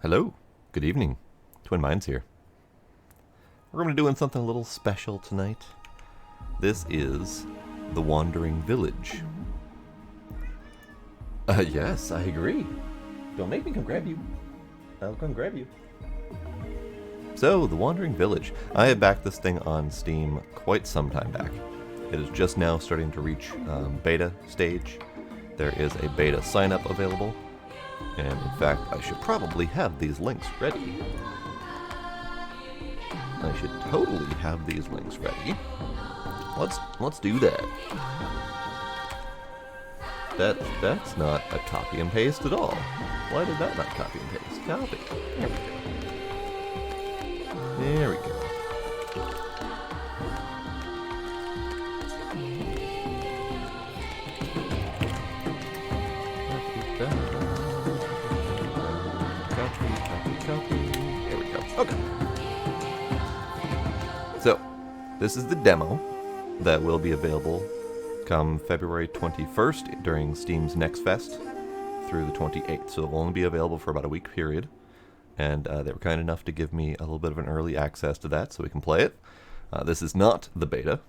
Hello, good evening. Twin Minds here. We're going to be doing something a little special tonight. This is The Wandering Village. Yes, I agree. Don't make me come grab you. I'll come grab you. So, The Wandering Village. I had backed this thing on Steam quite some time back. It is just now starting to reach beta stage. There is a beta sign-up available. And in fact, I should probably have these links ready. I should totally have these links ready. Let's do that. That's not a copy and paste at all. Why did that not copy and paste? Copy. There we go. There we go. There we go. Okay. So, this is the demo that will be available come February 21st during Steam's Next Fest through the 28th. So it will only be available for about a week period. And they were kind enough to give me a little bit of an early access to that so we can play it. This is not the beta.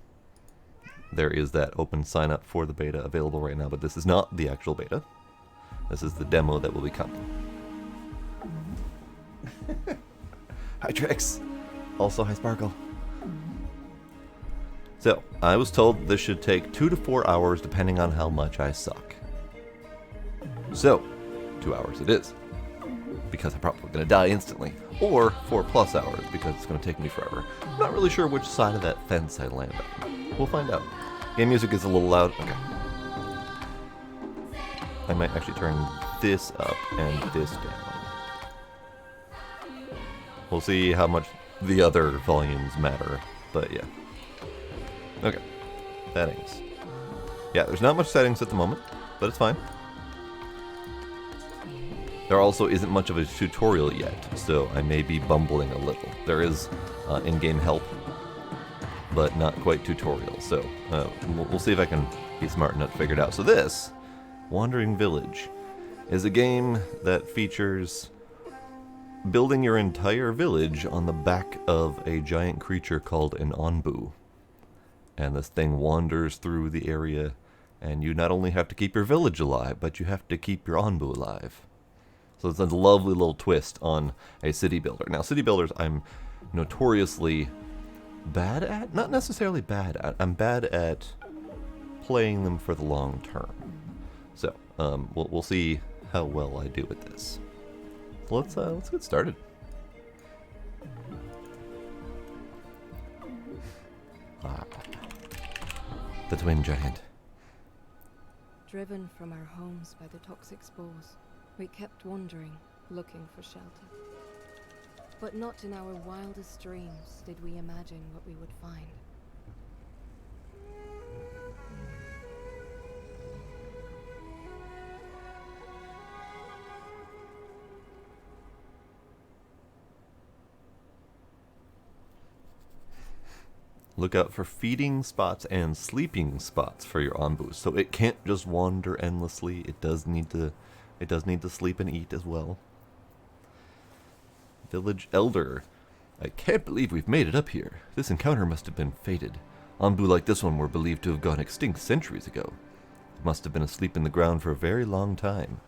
There is that open sign up for the beta available right now, but this is not the actual beta. This is the demo that will be coming. Hi Trix. Also hi Sparkle. So, I was told this should take 2 to 4 hours depending on how much I suck. So, 2 hours it is. Because I'm probably going to die instantly. Or 4+ hours because it's going to take me forever. I'm not really sure which side of that fence I land on. We'll find out. Game music is a little loud. Okay. I might actually turn this up and this down. We'll see how much the other volumes matter, but yeah. Okay. Settings. Yeah, there's not much settings at the moment, but it's fine. There also isn't much of a tutorial yet, so I may be bumbling a little. There is in-game help, but not quite tutorial, so we'll see if I can be smart enough to figure it out. So this Wandering Village is a game that features building your entire village on the back of a giant creature called an Ombu. And this thing wanders through the area, and you not only have to keep your village alive, but you have to keep your Ombu alive. So it's a lovely little twist on a city builder. Now, city builders I'm notoriously bad at? Not necessarily bad at. I'm bad at playing them for the long term. So, we'll see how well I do with this. Let's get started. The twin giant. Driven from our homes by the toxic spores, we kept wandering, looking for shelter. But not in our wildest dreams did we imagine what we would find. Look out for feeding spots and sleeping spots for your Ombu. So it can't just wander endlessly. It does need to sleep and eat as well. Village Elder. I can't believe we've made it up here. This encounter must have been fated. Ombu like this one were believed to have gone extinct centuries ago. It must have been asleep in the ground for a very long time.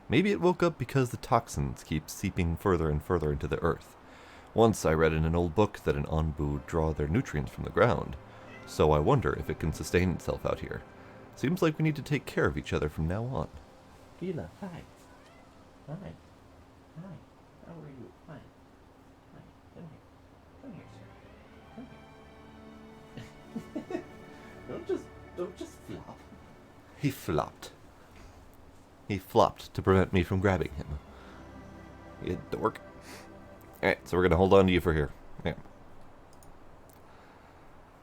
Maybe it woke up because the toxins keep seeping further and further into the earth. Once I read in an old book that an Ombu draw their nutrients from the ground, so I wonder if it can sustain itself out here. Seems like we need to take care of each other from now on. Gila, hi. Hi. Hi. How are you? Hi. Hi. Come here. Come here, sir. Come here. Don't just flop. He flopped. He flopped to prevent me from grabbing him. You dork. Alright, so we're going to hold on to you for here. Yeah.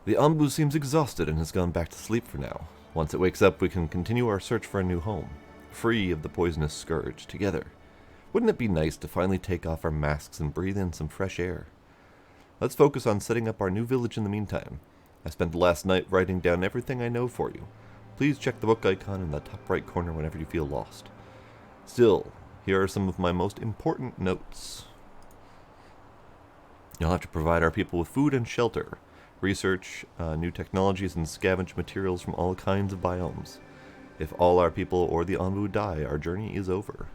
The Ombu seems exhausted and has gone back to sleep for now. Once it wakes up, we can continue our search for a new home, free of the poisonous scourge, together. Wouldn't it be nice to finally take off our masks and breathe in some fresh air? Let's focus on setting up our new village in the meantime. I spent the last night writing down everything I know for you. Please check the book icon in the top right corner whenever you feel lost. Still, here are some of my most important notes. You'll have to provide our people with food and shelter, research new technologies, and scavenge materials from all kinds of biomes. If all our people or the Ombu die, our journey is over.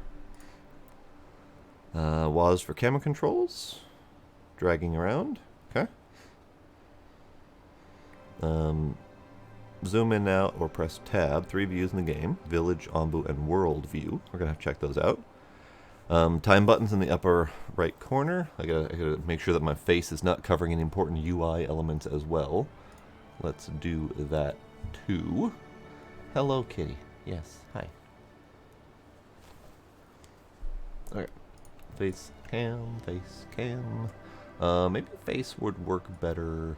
WAS for camera controls. Dragging around. Okay. Zoom in out or press tab. 3 views in the game. Village, Ombu, and World view. We're going to have to check those out. Time buttons in the upper right corner. I gotta make sure that my face is not covering any important UI elements as well. Let's do that too. Hello, kitty. Yes, hi. Okay. Face cam, face cam. Maybe face would work better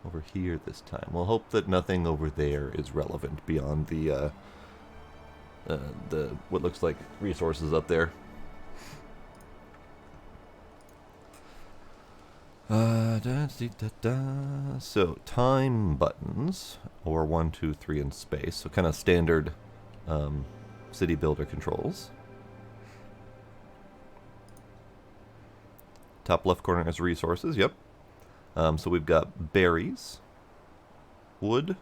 over here this time. We'll hope that nothing over there is relevant beyond the what looks like resources up there. So time buttons, or 1, 2, 3 in space. So kind of standard city builder controls. Top left corner has resources. Yep. So we've got berries, wood,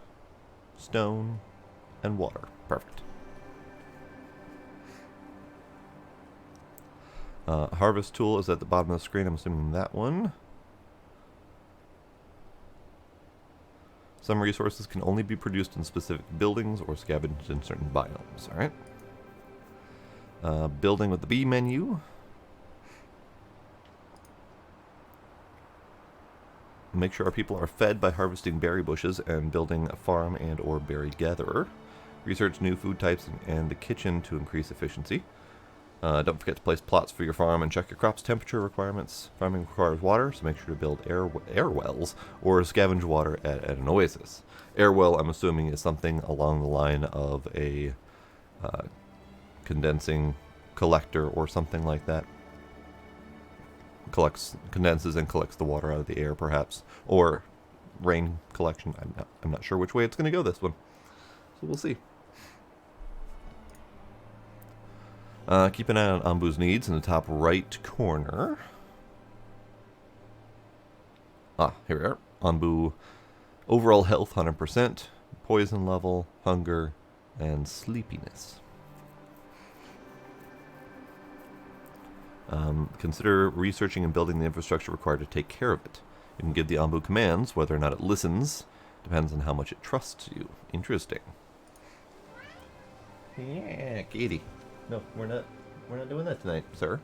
stone, and water. Perfect. Harvest tool is at the bottom of the screen. I'm assuming that one. Some resources can only be produced in specific buildings or scavenged in certain biomes. Alright. Building with the B menu. Make sure our people are fed by harvesting berry bushes and building a farm and or berry gatherer. Research new food types and the kitchen to increase efficiency. Don't forget to place plots for your farm and check your crops' temperature requirements. Farming requires water, so make sure to build air wells or scavenge water at an oasis. Air well, I'm assuming, is something along the line of a condensing collector or something like that. Condenses and collects the water out of the air, perhaps, or rain collection. I'm not sure which way it's going to go this one, so we'll see. Keep an eye on Ombu's needs in the top right corner. Here we are. Ombu, overall health 100%, poison level, hunger, and sleepiness. Consider researching and building the infrastructure required to take care of it. You can give the Ombu commands. Whether or not it listens depends on how much it trusts you. Interesting. Yeah, Katie. No, we're not doing that tonight, sir.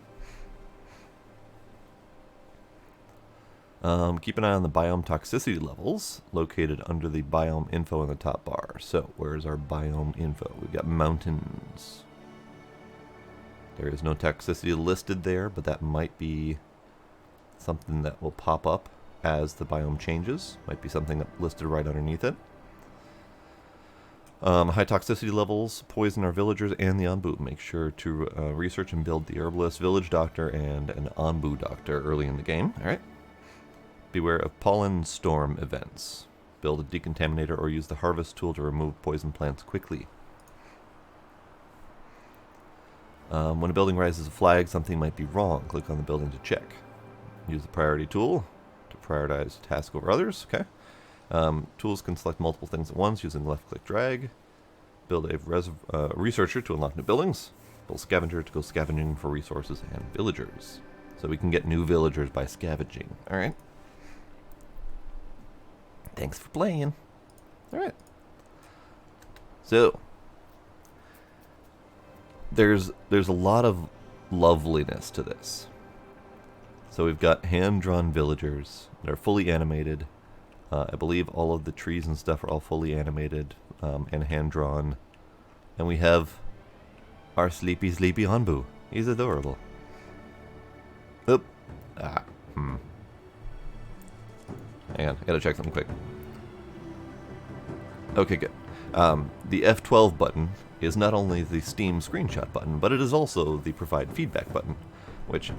Keep an eye on the biome toxicity levels located under the biome info in the top bar. So, where's our biome info? We've got mountains. There is no toxicity listed there, but that might be something that will pop up as the biome changes. Might be something listed right underneath it. High toxicity levels poison our villagers and the Ombu. Make sure to research and build the herbalist, village doctor, and an Ombu doctor early in the game. Alright. Beware of pollen storm events. Build a decontaminator or use the harvest tool to remove poison plants quickly. When a building rises a flag, something might be wrong. Click on the building to check. Use the priority tool to prioritize a task over others. Okay. Tools can select multiple things at once using left-click drag. Build a researcher to unlock new buildings. Build scavenger to go scavenging for resources and villagers. So we can get new villagers by scavenging. Alright. Thanks for playing. Alright. So, there's a lot of loveliness to this. So we've got hand-drawn villagers. They're fully animated. I believe all of the trees and stuff are all fully animated and hand-drawn. And we have our sleepy Ombu. He's adorable. Oop. Hang on, I gotta check something quick. Okay, good. The F12 button is not only the Steam screenshot button, but it is also the provide feedback button, which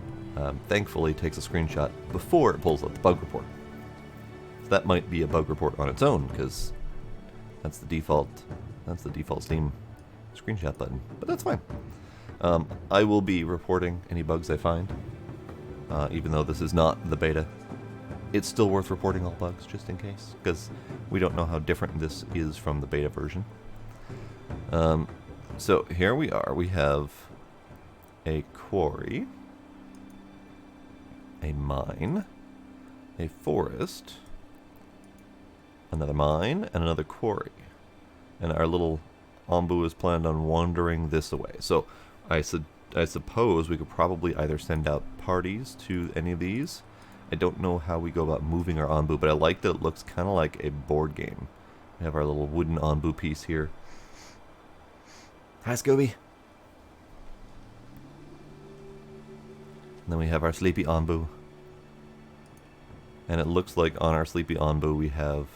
thankfully takes a screenshot before it pulls up the bug report. So that might be a bug report on its own, because that's the default Steam screenshot button. But that's fine. I will be reporting any bugs I find, even though this is not the beta. It's still worth reporting all bugs, just in case, because we don't know how different this is from the beta version. So here we are. We have a quarry, a mine, a forest, another mine, and another quarry. And our little Ombu is planned on wandering this way. So I suppose we could probably either send out parties to any of these. I don't know how we go about moving our Ombu, but I like that it looks kind of like a board game. We have our little wooden Ombu piece here. Hi, Scooby. And then we have our sleepy Ombu. And it looks like on our sleepy Ombu we have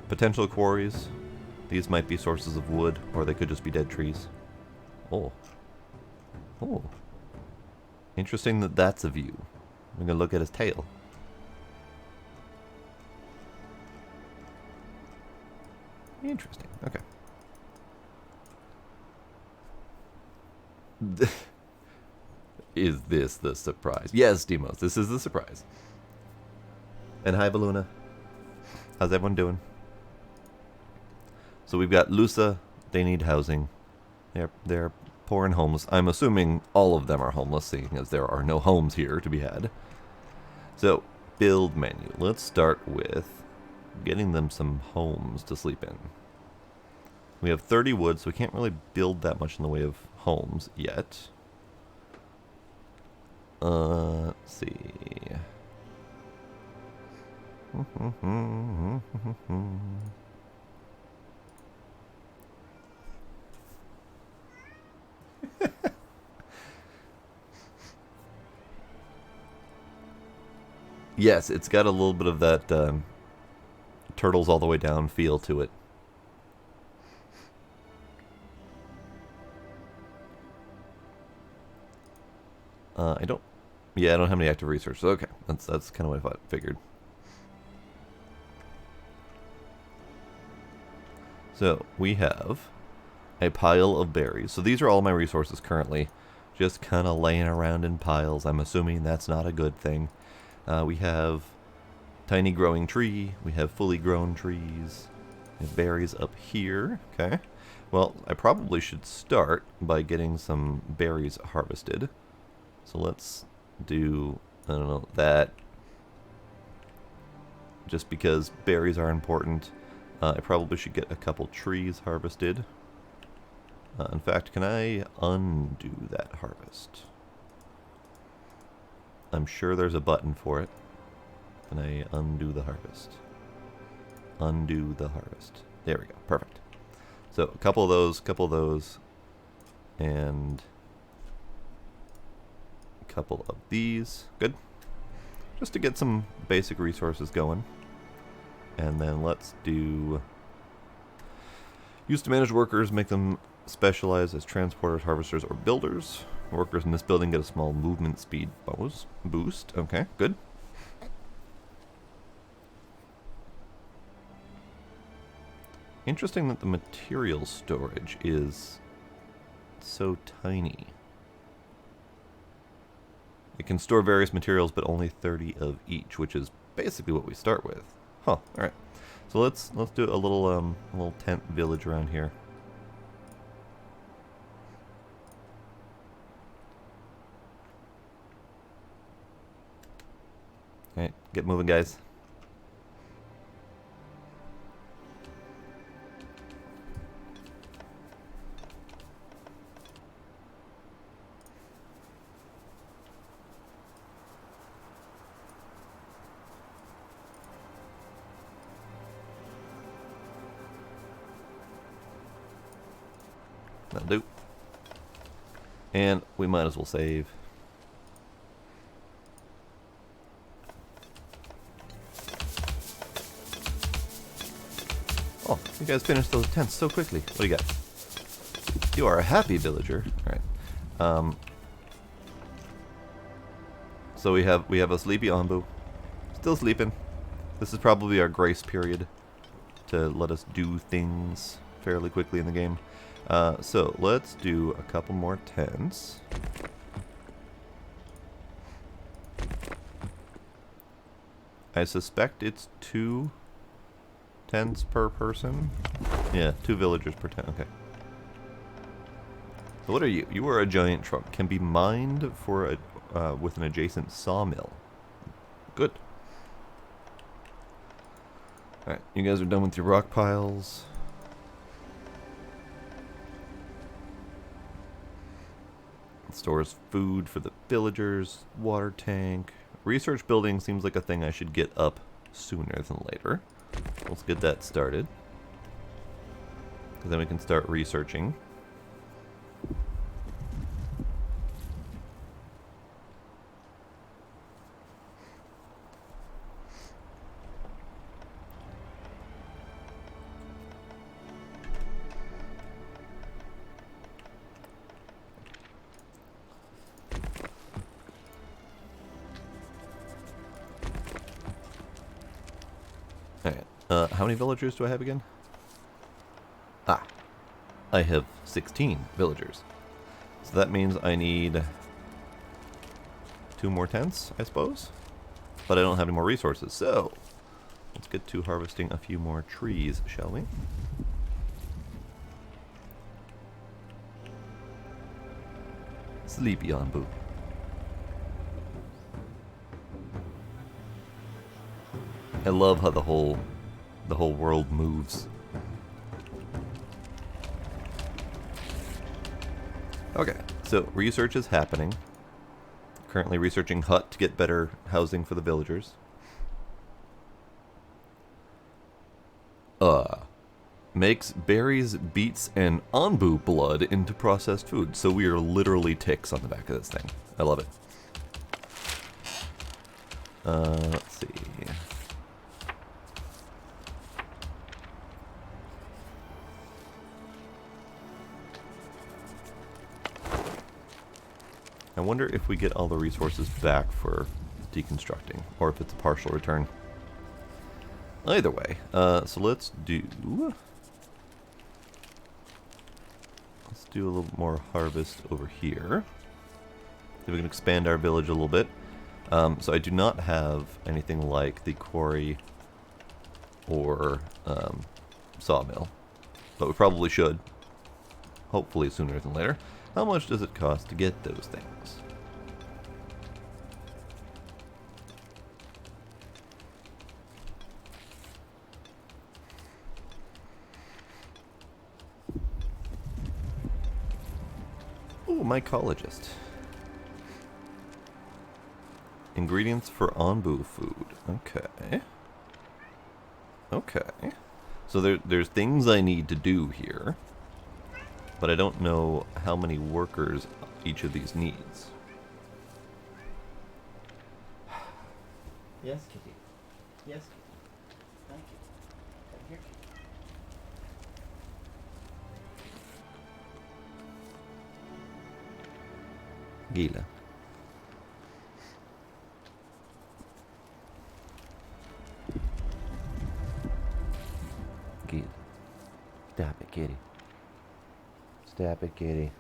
potential quarries. These might be sources of wood, or they could just be dead trees. Oh. Oh. Interesting that that's a view. We're going to look at his tail. Interesting. Okay. Is this the surprise? Yes, Demos, this is the surprise. And hi, Baluna. How's everyone doing? So we've got Lusa. They need housing. They're poor and homeless. I'm assuming all of them are homeless, seeing as there are no homes here to be had. So, build menu. Let's start with getting them some homes to sleep in. We have 30 wood, so we can't really build that much in the way of homes yet. Let's see. Yes, it's got a little bit of that turtles all the way down feel to it. I don't have any active research. So okay, that's kind of what I figured. So we have a pile of berries. So these are all my resources currently. just kind of laying around in piles. I'm assuming that's not a good thing. We have tiny growing tree. We have fully grown trees. We have berries up here. Okay. Well, I probably should start by getting some berries harvested. So let's do, I don't know, that. Just because berries are important. I probably should get a couple trees harvested. In fact, can I undo that harvest? I'm sure there's a button for it. Can I undo the harvest? Undo the harvest. There we go. Perfect. So a couple of those, and a couple of these. Good. Just to get some basic resources going. And then let's do use to manage workers, make them specialize as transporters, harvesters, or builders. Workers in this building get a small movement speed boost. Okay, good. Interesting that the material storage is so tiny. It can store various materials, but only 30 of each, which is basically what we start with. Huh, alright. So let's do a little tent village around here. Alright, get moving, guys. That'll do. And we might as well save. Oh, you guys finished those tents so quickly. What do you got? You are a happy villager. Alright. So we have a sleepy Ombu. Still sleeping. This is probably our grace period to let us do things fairly quickly in the game. So let's do a couple more tents. I suspect it's 2 tents per person. Yeah, 2 villagers per tent. Okay. So what are you? You are a giant trunk. Can be mined for a with an adjacent sawmill. Good. All right, you guys are done with your rock piles. Stores food for the villagers, water tank. Research building seems like a thing I should get up sooner than later. Let's get that started. Because then we can start researching. How many villagers do I have again? Ah, I have 16 villagers. So that means I need 2 more tents, I suppose? But I don't have any more resources, so let's get to harvesting a few more trees, shall we? Sleepy Ombu. I love how the whole world moves. Okay, so research is happening. Currently researching hut to get better housing for the villagers. Makes berries, beets, and Ombu blood into processed food. So we are literally ticks on the back of this thing. I love it. Let's see. I wonder if we get all the resources back for deconstructing, or if it's a partial return. Either way, so let's do a little more harvest over here. we can expand our village a little bit. So I do not have anything like the quarry or sawmill, but we probably should. Hopefully sooner than later. How much does it cost to get those things? Oh, mycologist. Ingredients for Ombu food. Okay. Okay. So there's things I need to do here, but I don't know how many workers each of these needs. Yes, kitty. Yes, kitty. Thank you. Come here, kitty. Gila. Gila. Stop it, kitty. Stop it, kitty.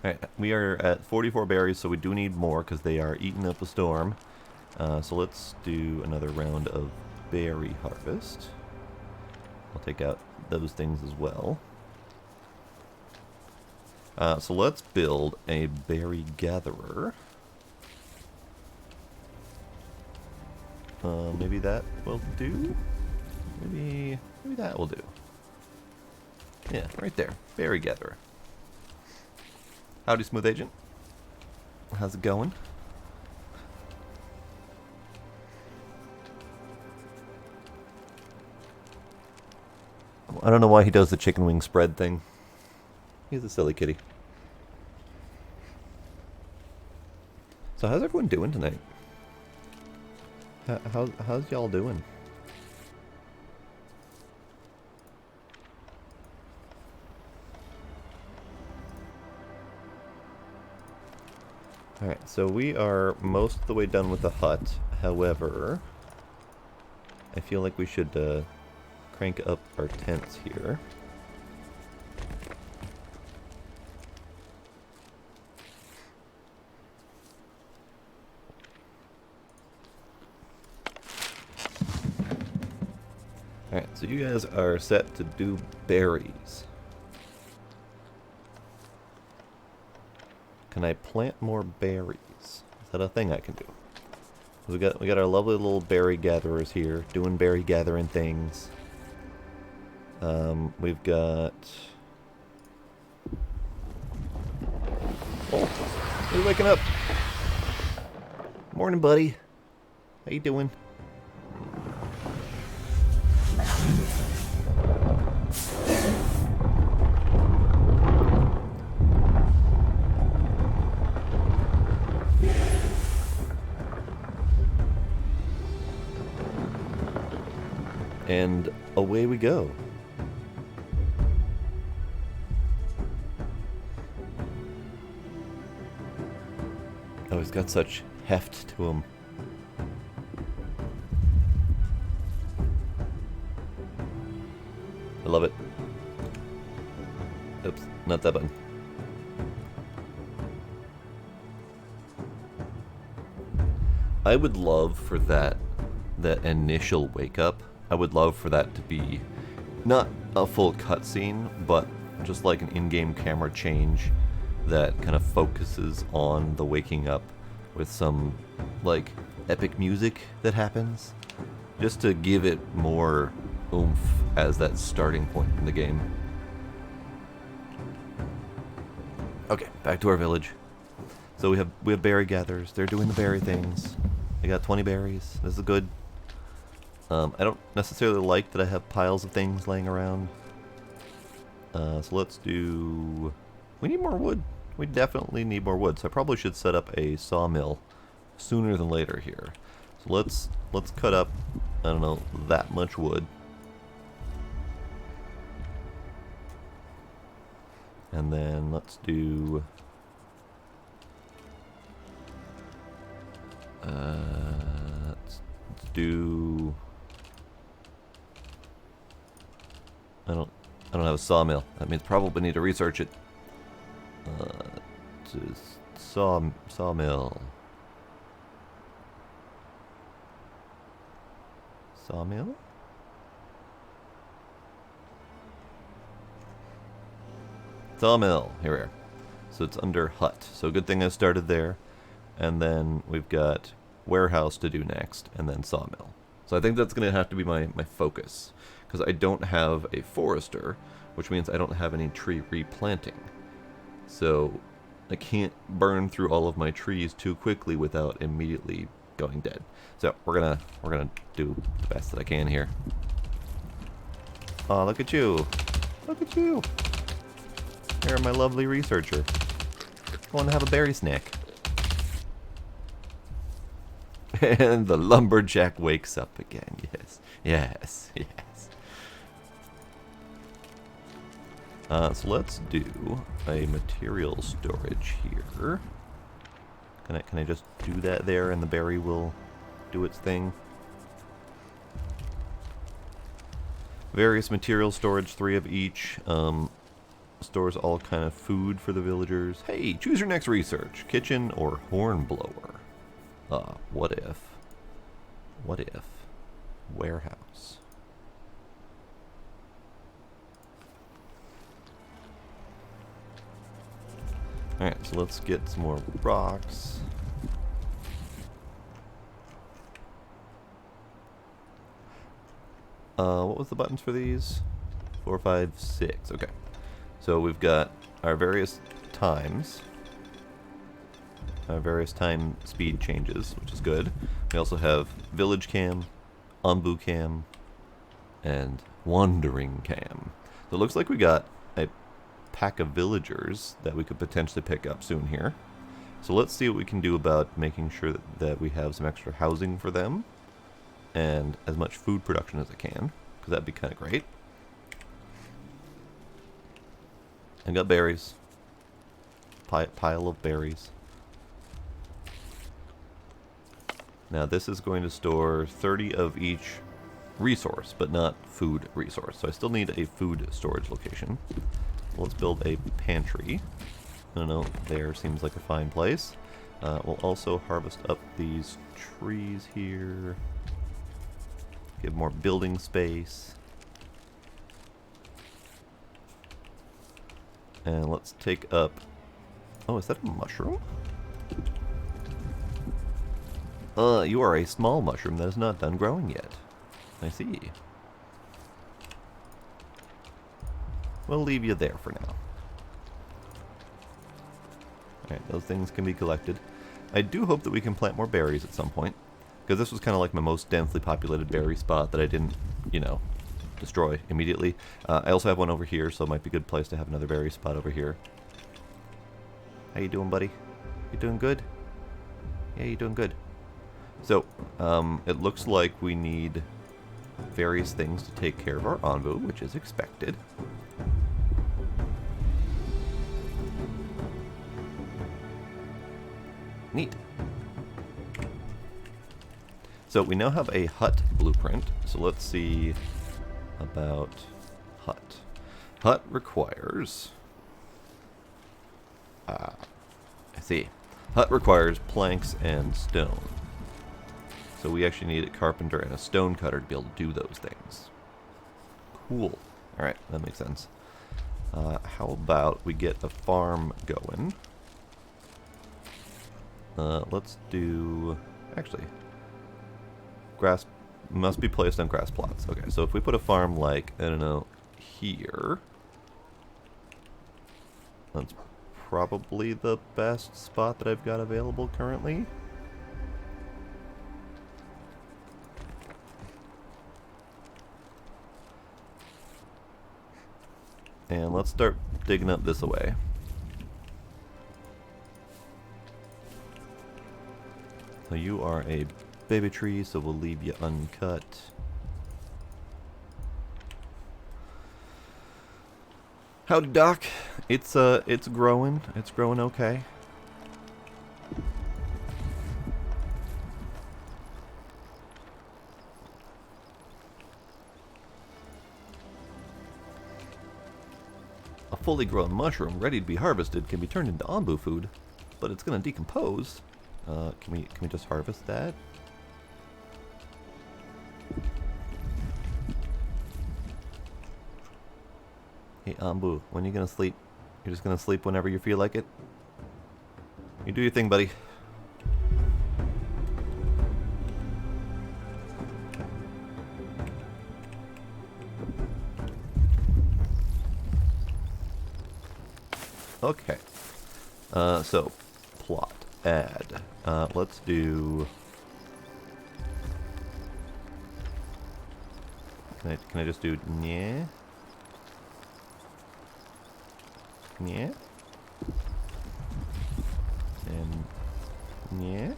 Alright, we are at 44 berries, so we do need more because they are eating up a storm. So let's do another round of berry harvest. I'll take out those things as well. So let's build a berry gatherer. Maybe that will do? Maybe that will do. Yeah, right there. Berry gatherer. Howdy, Smooth Agent. How's it going? I don't know why he does the chicken wing spread thing. He's a silly kitty. So how's everyone doing tonight? How's y'all doing? Alright, so we are most of the way done with the hut. However, I feel like we should crank up our tents here. Alright, so you guys are set to do berries. Can I plant more berries? Is that a thing I can do? We got our lovely little berry gatherers here doing berry gathering things. We've got. Oh, you're waking up. Morning, buddy. How you doing? And away we go. Oh, he's got such heft to him. I love it. Oops, not that button. I would love for that initial wake up. I would love for that to be not a full cutscene, but just like an in-game camera change that kind of focuses on the waking up with some like epic music that happens, just to give it more oomph as that starting point in the game. Okay, back to our village. So we have berry gatherers. They're doing the berry things. They got 20 berries. This is good. I don't necessarily like that I have piles of things laying around. So let's do... We need more wood. We definitely need more wood. So I probably should set up a sawmill sooner than later here. So let's cut up, I don't know, that much wood. And then let's do... let's do... I don't have a sawmill. That means probably need to research it. Sawmill. Sawmill? Sawmill. Here we are. So it's under hut. So good thing I started there. And then we've got warehouse to do next, and then sawmill. So I think that's going to have to be my focus, because I don't have a forester, which means I don't have any tree replanting. So I can't burn through all of my trees too quickly without immediately going dead. So we're gonna do the best that I can here. Oh, look at you! Look at you! You're my lovely researcher. I want to have a berry snack. And the lumberjack wakes up again. Yes, yes, yes. So let's do a material storage here. Can I just do that there, and the berry will do its thing? Various material storage, 3 of each. Stores all kind of food for the villagers. Hey, choose your next research: kitchen or hornblower. What if? What if? Warehouse. Alright, so let's get some more rocks. What was the buttons for these? 4, 5, 6. Okay. So we've got our various times. Various time speed changes, which is good. We also have village cam, Ombu cam, and wandering cam. So it looks like we got a pack of villagers that we could potentially pick up soon here. So let's see what we can do about making sure that we have some extra housing for them and as much food production as I can, because that'd be kind of great. I got berries. Pile of berries. Now this is going to store 30 of each resource, but not food resource. So I still need a food storage location. Let's build a pantry. I don't know, there seems like a fine place. We'll also harvest up these trees here. Give more building space. And let's take up... Oh, is that a mushroom? You are a small mushroom that is not done growing yet. I see. We'll leave you there for now. Alright, those things can be collected. I do hope that we can plant more berries at some point, because this was kind of like my most densely populated berry spot that I didn't, you know, destroy immediately. I also have one over here, so it might be a good place to have another berry spot over here. How you doing, buddy? You doing good? Yeah, you doing good. So, it looks like we need various things to take care of our Ombu, which is expected. Neat. So we now have a hut blueprint, so let's see about hut. Hut requires... I see. Hut requires planks and stone. So we actually need a carpenter and a stone cutter to be able to do those things. Cool. Alright, that makes sense. How about we get a farm going? Let's do... Actually, grass must be placed on grass plots. Okay, so if we put a farm like, I don't know, here... That's probably the best spot that I've got available currently. And let's start digging up this away. So you are a baby tree, so we'll leave you uncut. Howdy, Doc. It's growing. It's growing okay. fully grown mushroom ready to be harvested can be turned into Ombu food, but it's going to decompose. Can we just harvest that? Hey Ombu, when are you going to sleep? You're just going to sleep whenever you feel like it? You do your thing, buddy. Okay. So, plot, add. Let's do... Can I just do yeah? Yeah? And yeah?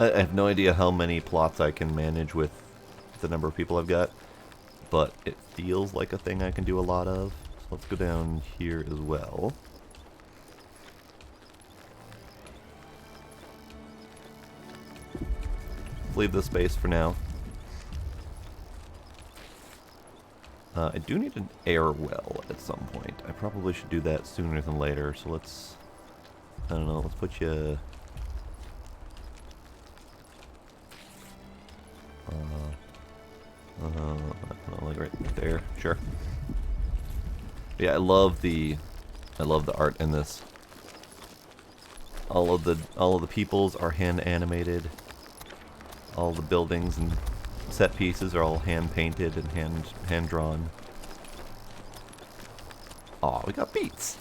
I have no idea how many plots I can manage with the number of people I've got, but it feels like a thing I can do a lot of. So let's go down here as well. Leave this space for now. I do need an air well at some point. I probably should do that sooner than later, so let's... I don't know, let's put you... like right there, sure. Yeah, I love the art in this. All of the peoples are hand animated. All the buildings and set pieces are all hand painted and hand drawn. Aw, we got beets.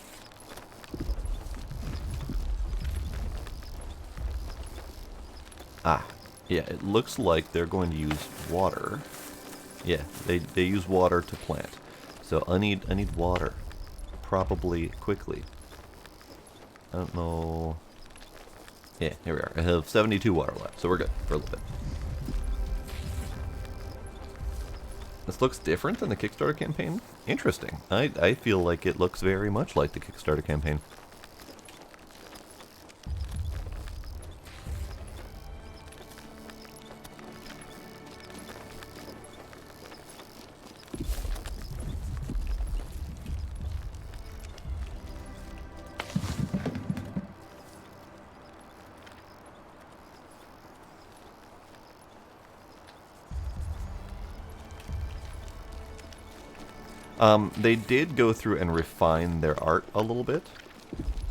Ah, yeah, it looks like they're going to use water. Yeah, they use water to plant. So I need water, probably quickly. I don't know. Yeah, here we are. I have 72 water left, so we're good for a little bit. This looks different than the Kickstarter campaign. Interesting. I feel like it looks very much like the Kickstarter campaign. They did go through and refine their art a little bit.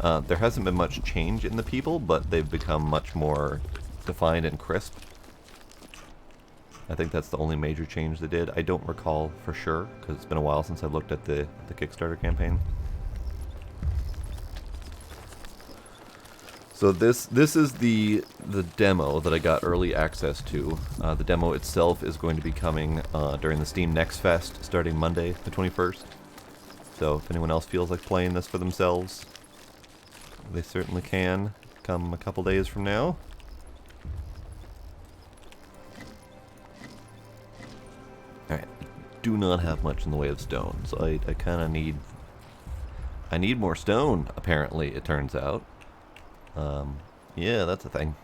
There hasn't been much change in the people, but they've become much more defined and crisp. I think that's the only major change they did. I don't recall for sure, because it's been a while since I looked at the Kickstarter campaign. So this is the demo that I got early access to. The demo itself is going to be coming during the Steam Next Fest starting Monday the 21st. So if anyone else feels like playing this for themselves, they certainly can come a couple days from now. Alright, do not have much in the way of stone, so I kind of need... I need more stone, apparently, it turns out. Yeah, that's a thing.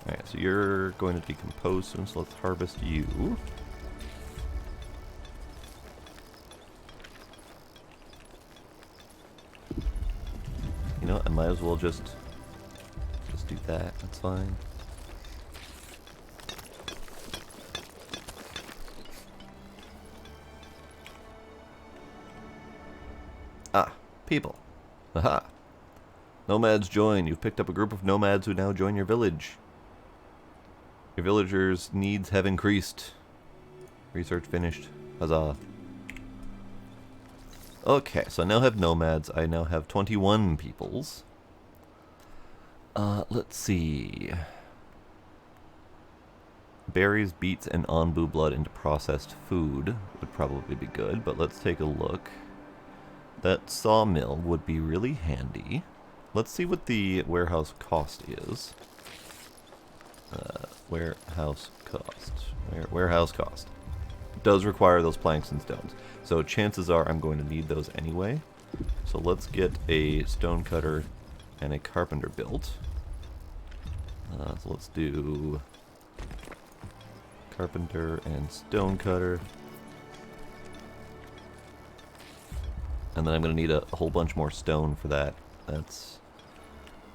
Alright, so you're going to decompose soon, so let's harvest you. You know what, I might as well just do that, that's fine. Ah, people. Aha. Nomads join. You've picked up a group of nomads who now join your village. Your villagers' needs have increased. Research finished. Huzzah. Okay, so I now have nomads. I now have 21 peoples. Let's see. Berries, beets, and Ombu blood into processed food would probably be good, but let's take a look. That sawmill would be really handy. Let's see what the warehouse cost is. Warehouse cost. Warehouse cost. It does require those planks and stones. So chances are I'm going to need those anyway. So let's get a stone cutter and a carpenter built. So let's do carpenter and stone cutter. And then I'm going to need a whole bunch more stone for that. That's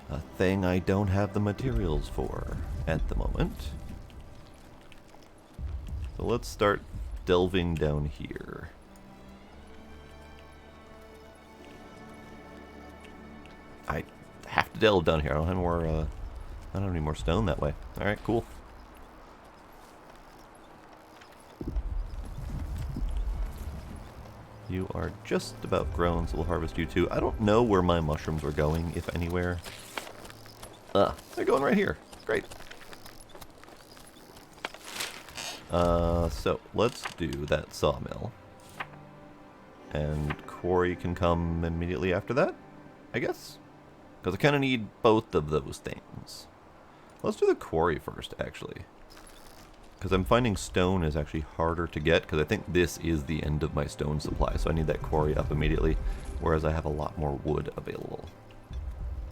a thing I don't have the materials for at the moment. So let's start delving down here. I have to delve down here. I don't have more. I don't have any more stone that way. All right, cool. You are just about grown, so we'll harvest you too. I don't know where my mushrooms are going, if anywhere. They're going right here. Great. So let's do that sawmill. And quarry can come immediately after that, I guess? Because I kind of need both of those things. Let's do the quarry first, actually. Because I'm finding stone is actually harder to get, because I think this is the end of my stone supply, so I need that quarry up immediately, whereas I have a lot more wood available.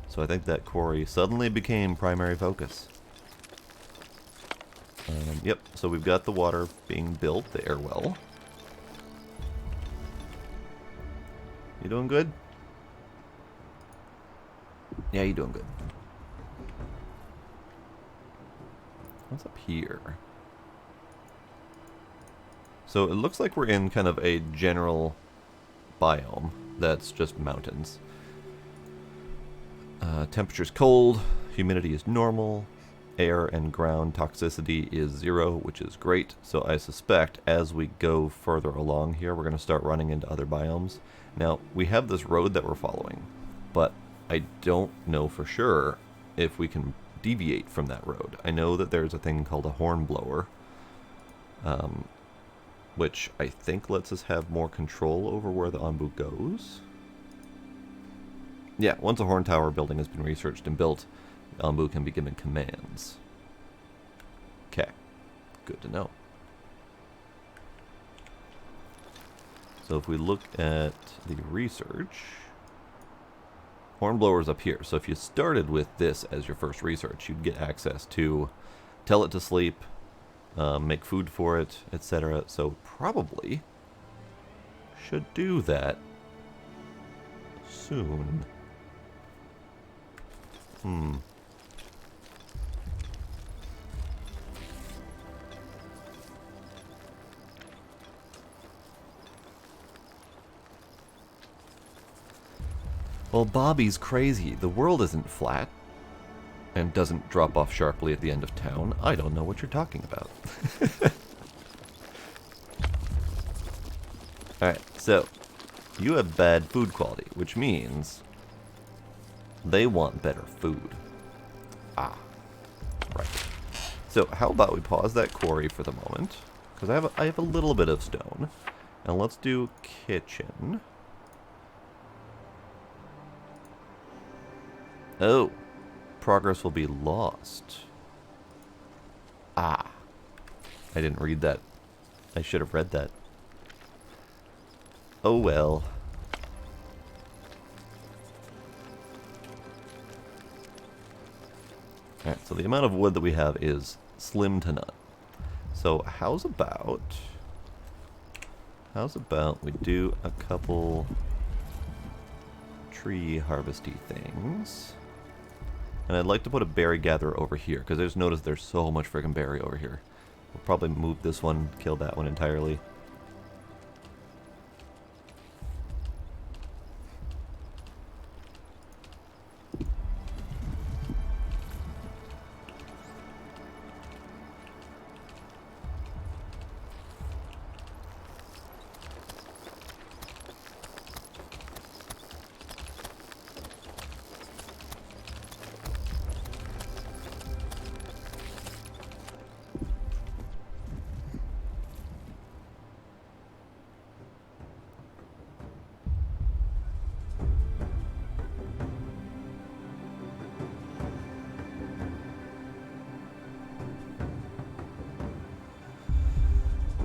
So I think that quarry suddenly became primary focus. Yep, so we've got the water being built, the air well. You doing good? Yeah, you doing good. What's up here? So it looks like we're in kind of a general biome that's just mountains. Temperature's cold, humidity is normal, air and ground toxicity is 0, which is great. So I suspect as we go further along here, we're going to start running into other biomes. Now, we have this road that we're following, but I don't know for sure if we can deviate from that road. I know that there's a thing called a horn blower, which I think lets us have more control over where the Ombu goes. Yeah, once a horn tower building has been researched and built, the Ombu can be given commands. Okay, good to know. So if we look at the research, hornblower's up here. So if you started with this as your first research, you'd get access to tell it to sleep, make food for it, etc. So probably should do that soon. Well, Bobby's crazy. The world isn't flat and doesn't drop off sharply at the end of town. I don't know what you're talking about. Alright, so you have bad food quality, which means they want better food. Ah, right. So how about we pause that quarry for the moment, because I have a little bit of stone, and let's do kitchen. Oh, progress will be lost. Ah, I didn't read that. I should have read that. Oh well. Alright, so the amount of wood that we have is slim to none. So how's about we do a couple tree harvesty things. And I'd like to put a berry gatherer over here, because I just noticed there's so much friggin' berry over here. We'll probably move this one, kill that one entirely.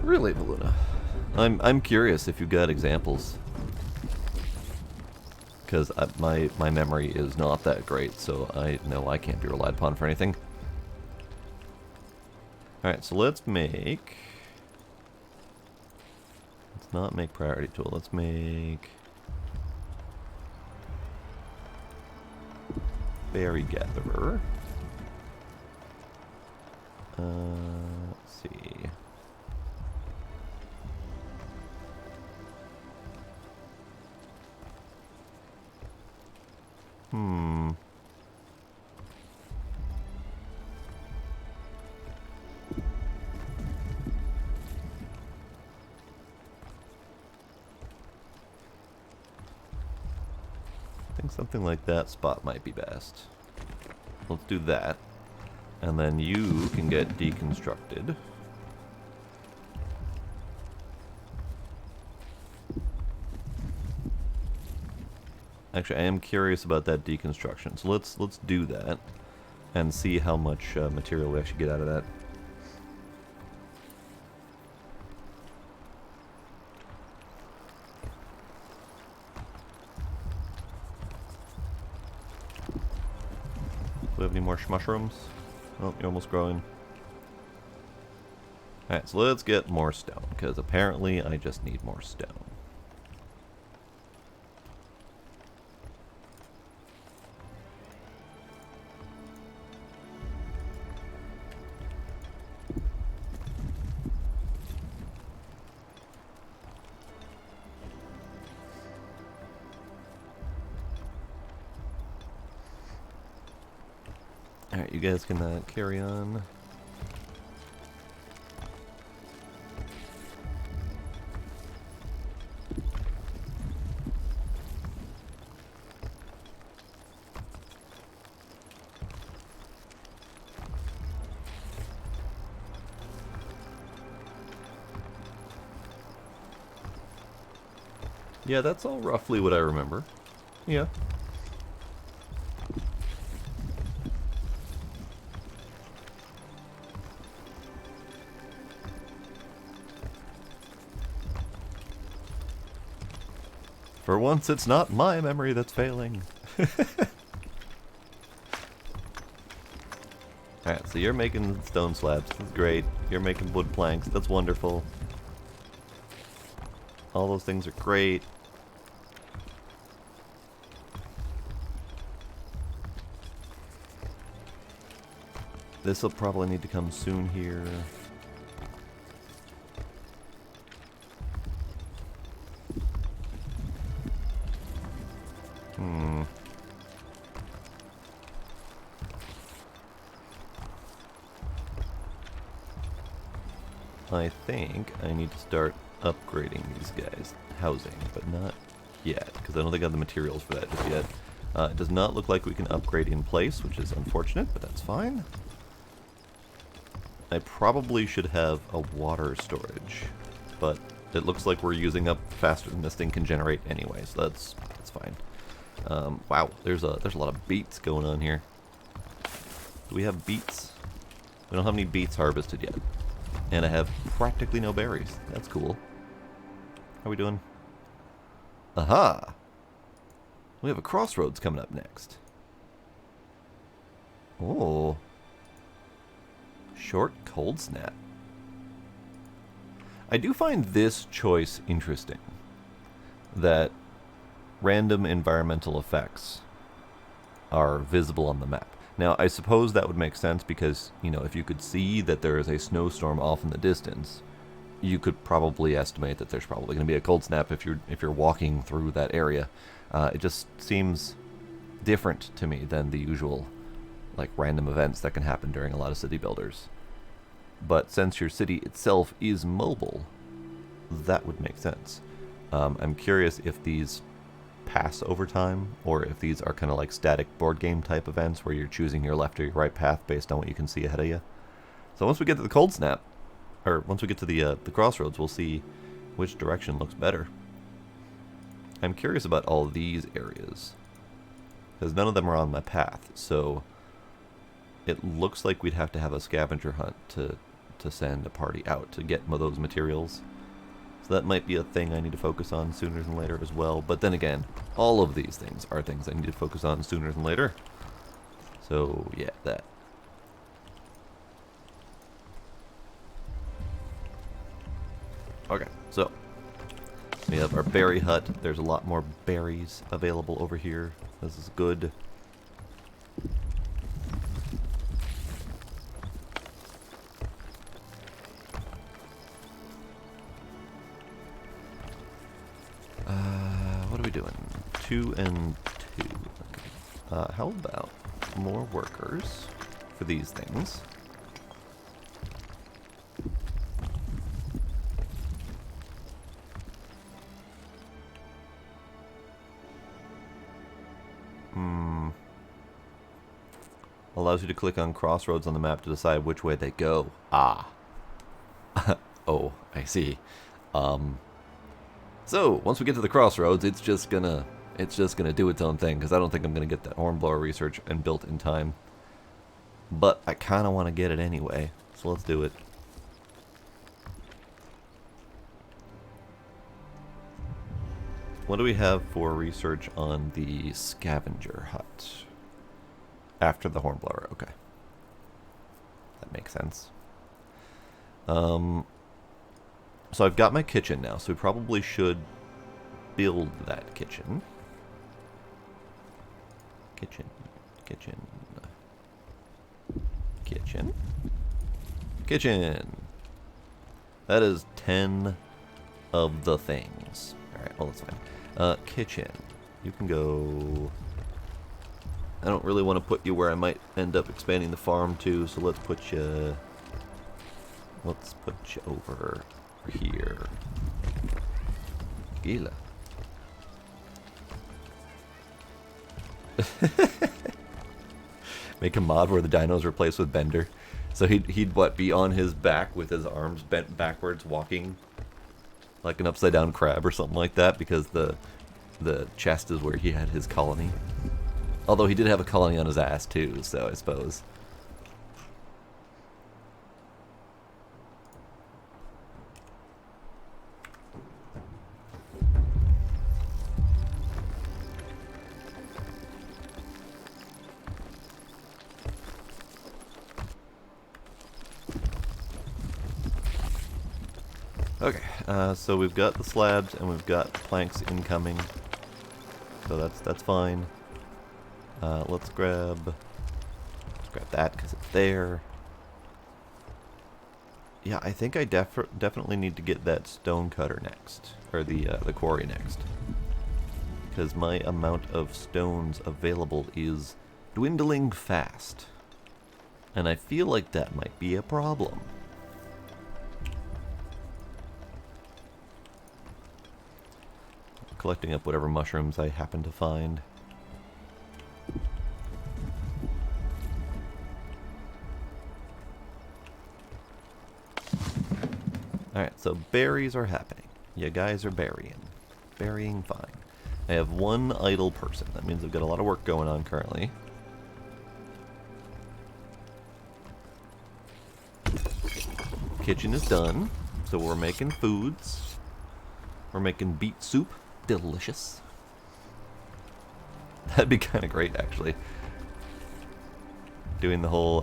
Really, Valuna? I'm curious if you've got examples, because my memory is not that great, so I know I can't be relied upon for anything. Alright, so let's not make priority tool, let's make berry gatherer. Let's see. I think something like that spot might be best. Let's do that. And then you can get deconstructed. Actually, I am curious about that deconstruction, so let's do that and see how much material we actually get out of that. Do we have any more mushrooms? Oh, you're almost growing. Alright, so let's get more stone, because apparently I just need more stone. Alright, you guys can carry on. Yeah, that's all roughly what I remember. Yeah. For once, it's not my memory that's failing. Alright, so you're making stone slabs. That's great. You're making wood planks. That's wonderful. All those things are great. This will probably need to come soon here. I think I need to start upgrading these guys' housing, but not yet, because I don't think I have the materials for that just yet. It does not look like we can upgrade in place, which is unfortunate, but that's fine. I probably should have a water storage, but it looks like we're using up faster than this thing can generate anyway, so that's fine. Wow, there's a lot of beets going on here. Do we have beets? We don't have any beets harvested yet. And I have practically no berries. That's cool. How are we doing? Aha! We have a crossroads coming up next. Oh. Short cold snap. I do find this choice interesting. That random environmental effects are visible on the map. Now, I suppose that would make sense because, you know, if you could see that there is a snowstorm off in the distance, you could probably estimate that there's probably going to be a cold snap if you're walking through that area. It just seems different to me than the usual, like, random events that can happen during a lot of city builders. But since your city itself is mobile, that would make sense. I'm curious if these pass over time, or if these are kind of like static board game type events where you're choosing your left or your right path based on what you can see ahead of you. So once we get to the cold snap, or once we get to the crossroads, we'll see which direction looks better. I'm curious about all these areas, because none of them are on my path, so it looks like we'd have to have a scavenger hunt to send a party out to get those materials. So that might be a thing I need to focus on sooner than later as well. But then again, all of these things are things I need to focus on sooner than later. So, yeah, that. Okay, so we have our berry hut. There's a lot more berries available over here. This is good. What are we doing? 2 and 2. How about more workers for these things? Allows you to click on crossroads on the map to decide which way they go. Ah. Oh, I see. So, once we get to the crossroads, it's just gonna do its own thing, because I don't think I'm gonna get that hornblower research and built in time. But I kinda wanna get it anyway, so let's do it. What do we have for research on the scavenger hut? After the hornblower, okay. That makes sense. So I've got my kitchen now, so we probably should build that kitchen. Kitchen. That is 10 of the things. Alright, well, that's fine. Kitchen. You can go... I don't really want to put you where I might end up expanding the farm to, so let's put you over here. Gila. Make a mod where the dinos replaced with Bender. So he'd what, be on his back with his arms bent backwards, walking like an upside down crab or something like that, because the chest is where he had his colony. Although he did have a colony on his ass too, so I suppose. Okay, so we've got the slabs and we've got planks incoming, so that's fine. Let's grab that because it's there. Yeah, I think I definitely need to get that stone cutter next, or the quarry next, because my amount of stones available is dwindling fast, and I feel like that might be a problem. Collecting up whatever mushrooms I happen to find. Alright, so berries are happening. You guys are burying. Burying fine. I have one idle person. That means I've got a lot of work going on currently. Kitchen is done. So we're making foods. We're making beet soup. Delicious. That'd be kind of great, actually. Doing the whole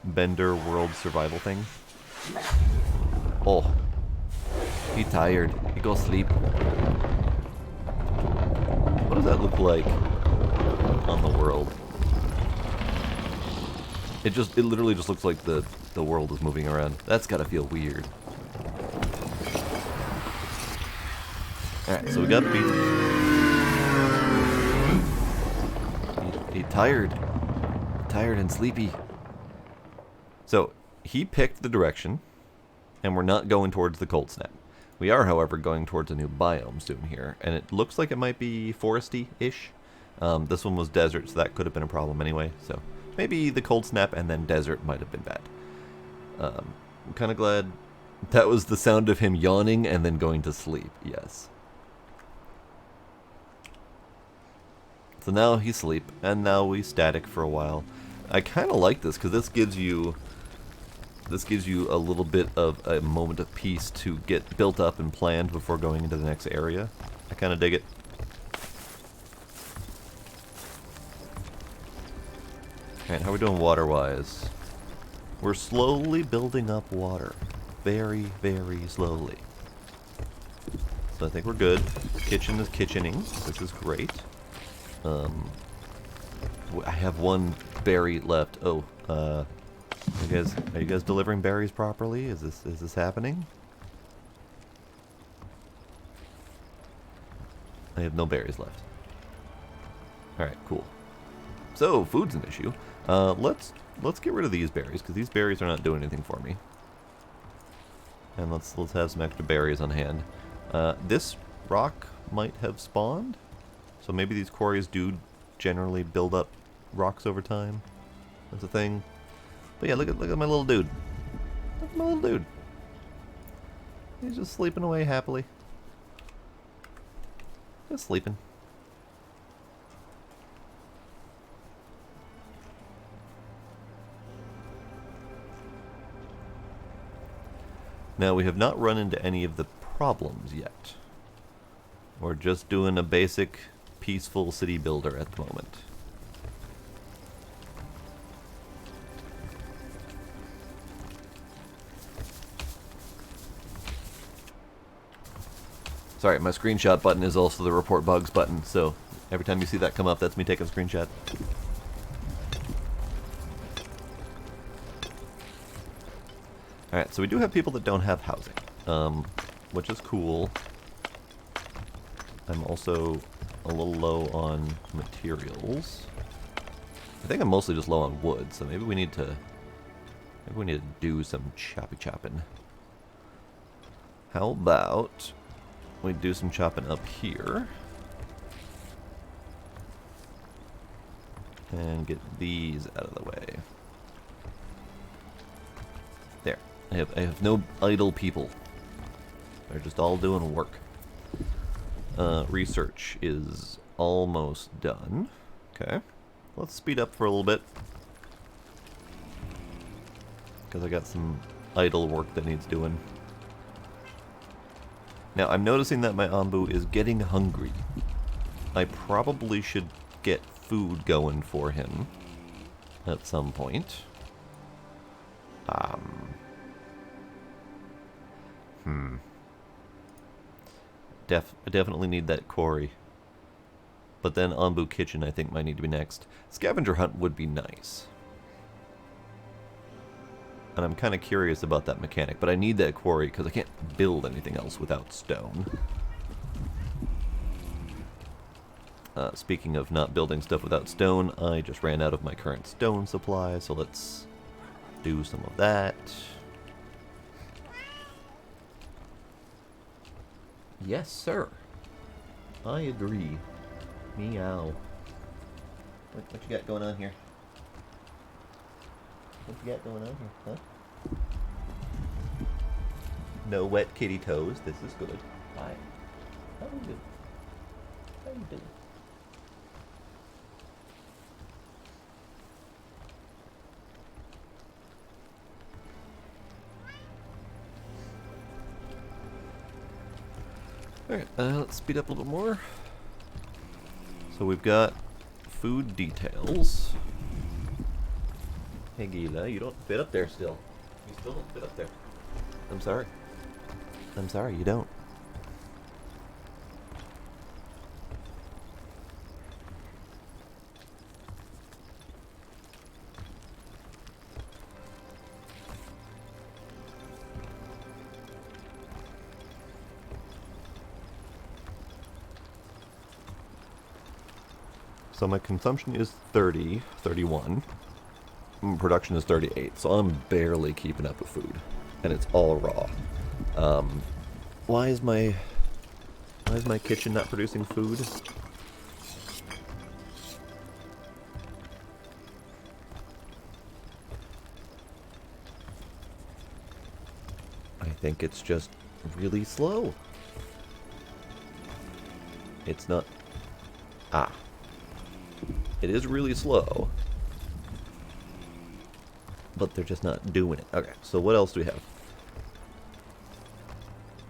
Bender world survival thing. Oh, he tired. He go sleep. What does that look like on the world? It literally just looks like the world is moving around. That's gotta feel weird. Alright, so we got beat. He tired. Tired and sleepy. So, he picked the direction, and we're not going towards the cold snap. We are, however, going towards a new biome soon here, and it looks like it might be foresty-ish. This one was desert, so that could have been a problem anyway, so maybe the cold snap and then desert might have been bad. I'm kind of glad that was the sound of him yawning and then going to sleep, yes. So now he's asleep, and now we static for a while. I kind of like this, because this gives you a little bit of a moment of peace to get built up and planned before going into the next area. I kind of dig it. Alright, how are we doing water-wise? We're slowly building up water. Very, very slowly. So I think we're good. Kitchen is kitchening, which is great. I have one berry left. Oh, are you guys delivering berries properly? Is this happening? I have no berries left. Alright, cool. So, food's an issue. Let's get rid of these berries, because these berries are not doing anything for me. And let's have some extra berries on hand. This rock might have spawned, so maybe these quarries do generally build up rocks over time. That's a thing. But yeah, look at my little dude. Look at my little dude. He's just sleeping away happily. Just sleeping. Now, we have not run into any of the problems yet. We're just doing a basic, peaceful city builder at the moment. Sorry, my screenshot button is also the report bugs button, so every time you see that come up, that's me taking a screenshot. Alright, so we do have people that don't have housing, which is cool. I'm also a little low on materials. I think I'm mostly just low on wood, so maybe we need to do some chopping. How about we do some chopping up here and get these out of the way. There. I have no idle people. They're just all doing work. Research is almost done. Okay. Let's speed up for a little bit, because I got some idle work that needs doing. Now, I'm noticing that my Ombu is getting hungry. I probably should get food going for him at some point. I definitely need that quarry. But then Ombu Kitchen, I think, might need to be next. Scavenger Hunt would be nice. And I'm kind of curious about that mechanic, but I need that quarry because I can't build anything else without stone. Speaking of not building stuff without stone, I just ran out of my current stone supply, so let's do some of that. Yes, sir. I agree. Meow. What you got going on here? What you got going on here, huh? No wet kitty toes. This is good. Hi. How you doing? How you doing? Alright, let's speed up a little more. So we've got food details. Hey Gila, you don't fit up there still. You still don't fit up there. I'm sorry. I'm sorry, you don't. So my consumption is 31. Production is 38, so I'm barely keeping up with food. And it's all raw. Why is my kitchen not producing food? I think it's just really slow. It's not... Ah. It is really slow. But they're just not doing it. Okay, so what else do we have?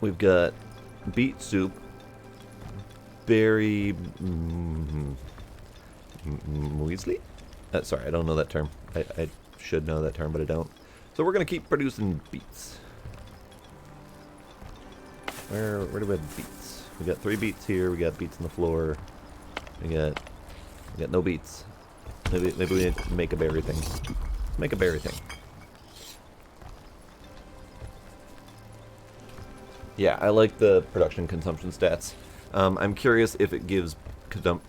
We've got beet soup, berry... muesli? Sorry, I don't know that term. I should know that term, but I don't. So we're going to keep producing beets. Where do we have beets? We got 3 beets here. We got beets on the floor. We got no beets. Maybe we make a berry thing. Make a berry thing. Yeah, I like the production consumption stats. I'm curious if it gives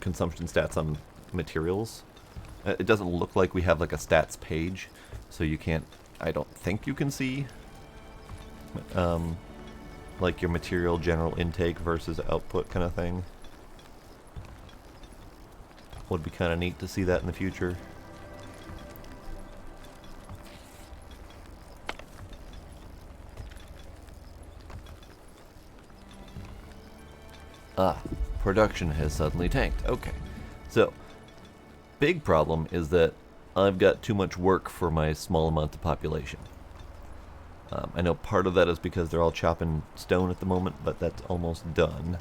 consumption stats on materials. It doesn't look like we have like a stats page, so you can't. I don't think you can see like your material general intake versus output kind of thing. Would be kind of neat to see that in the future. Ah, production has suddenly tanked. Okay. So, big problem is that I've got too much work for my small amount of population. I know part of that is because they're all chopping stone at the moment, but that's almost done.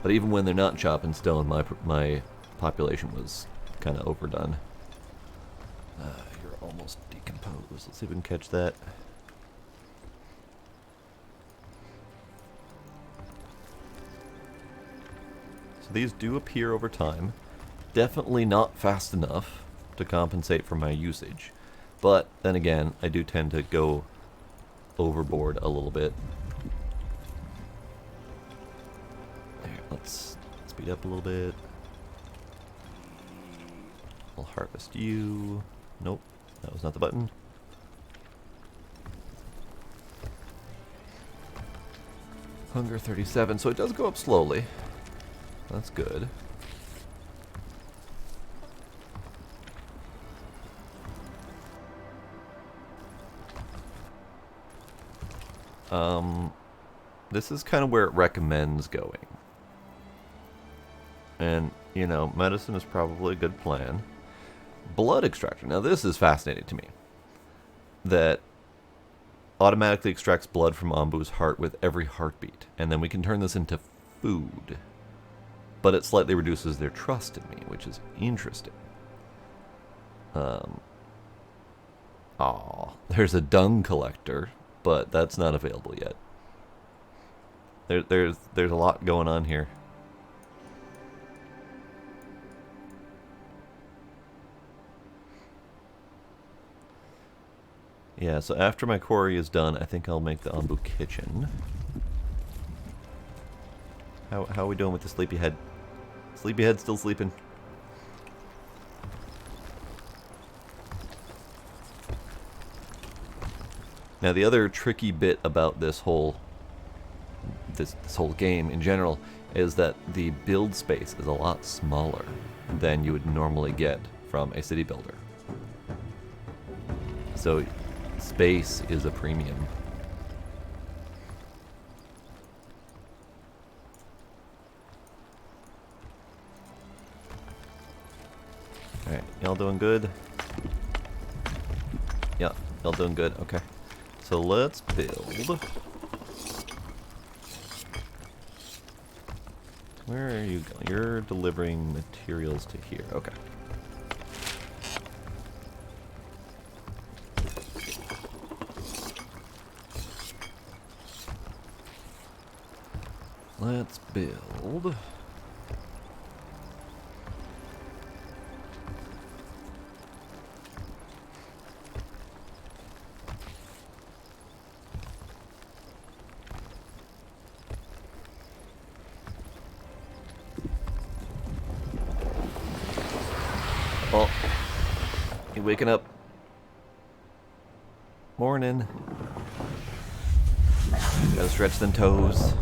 But even when they're not chopping stone, my population was kind of overdone. You're almost decomposed. Let's see if we can catch that. So these do appear over time. Definitely not fast enough to compensate for my usage. But then again, I do tend to go overboard a little bit. There, let's speed up a little bit. I'll harvest you. Nope, that was not the button. Hunger 37, so it does go up slowly. That's good. This is kind of where it recommends going. And, you know, medicine is probably a good plan. Blood extraction. Now this is fascinating to me. That automatically extracts blood from Ombu's heart with every heartbeat. And then we can turn this into food. But it slightly reduces their trust in me, which is interesting. There's a dung collector, but that's not available yet. There's a lot going on here. Yeah, so after my quarry is done, I think I'll make the Ombu kitchen. How are we doing with the sleepyhead? Sleepyhead still sleeping. Now the other tricky bit about this whole game in general is that the build space is a lot smaller than you would normally get from a city builder. So space is a premium. Alright, y'all doing good? Yeah, y'all doing good, okay. So let's build. Where are you going? You're delivering materials to here, okay. Let's build. Oh, you waking up? Morning. Gotta stretch them toes.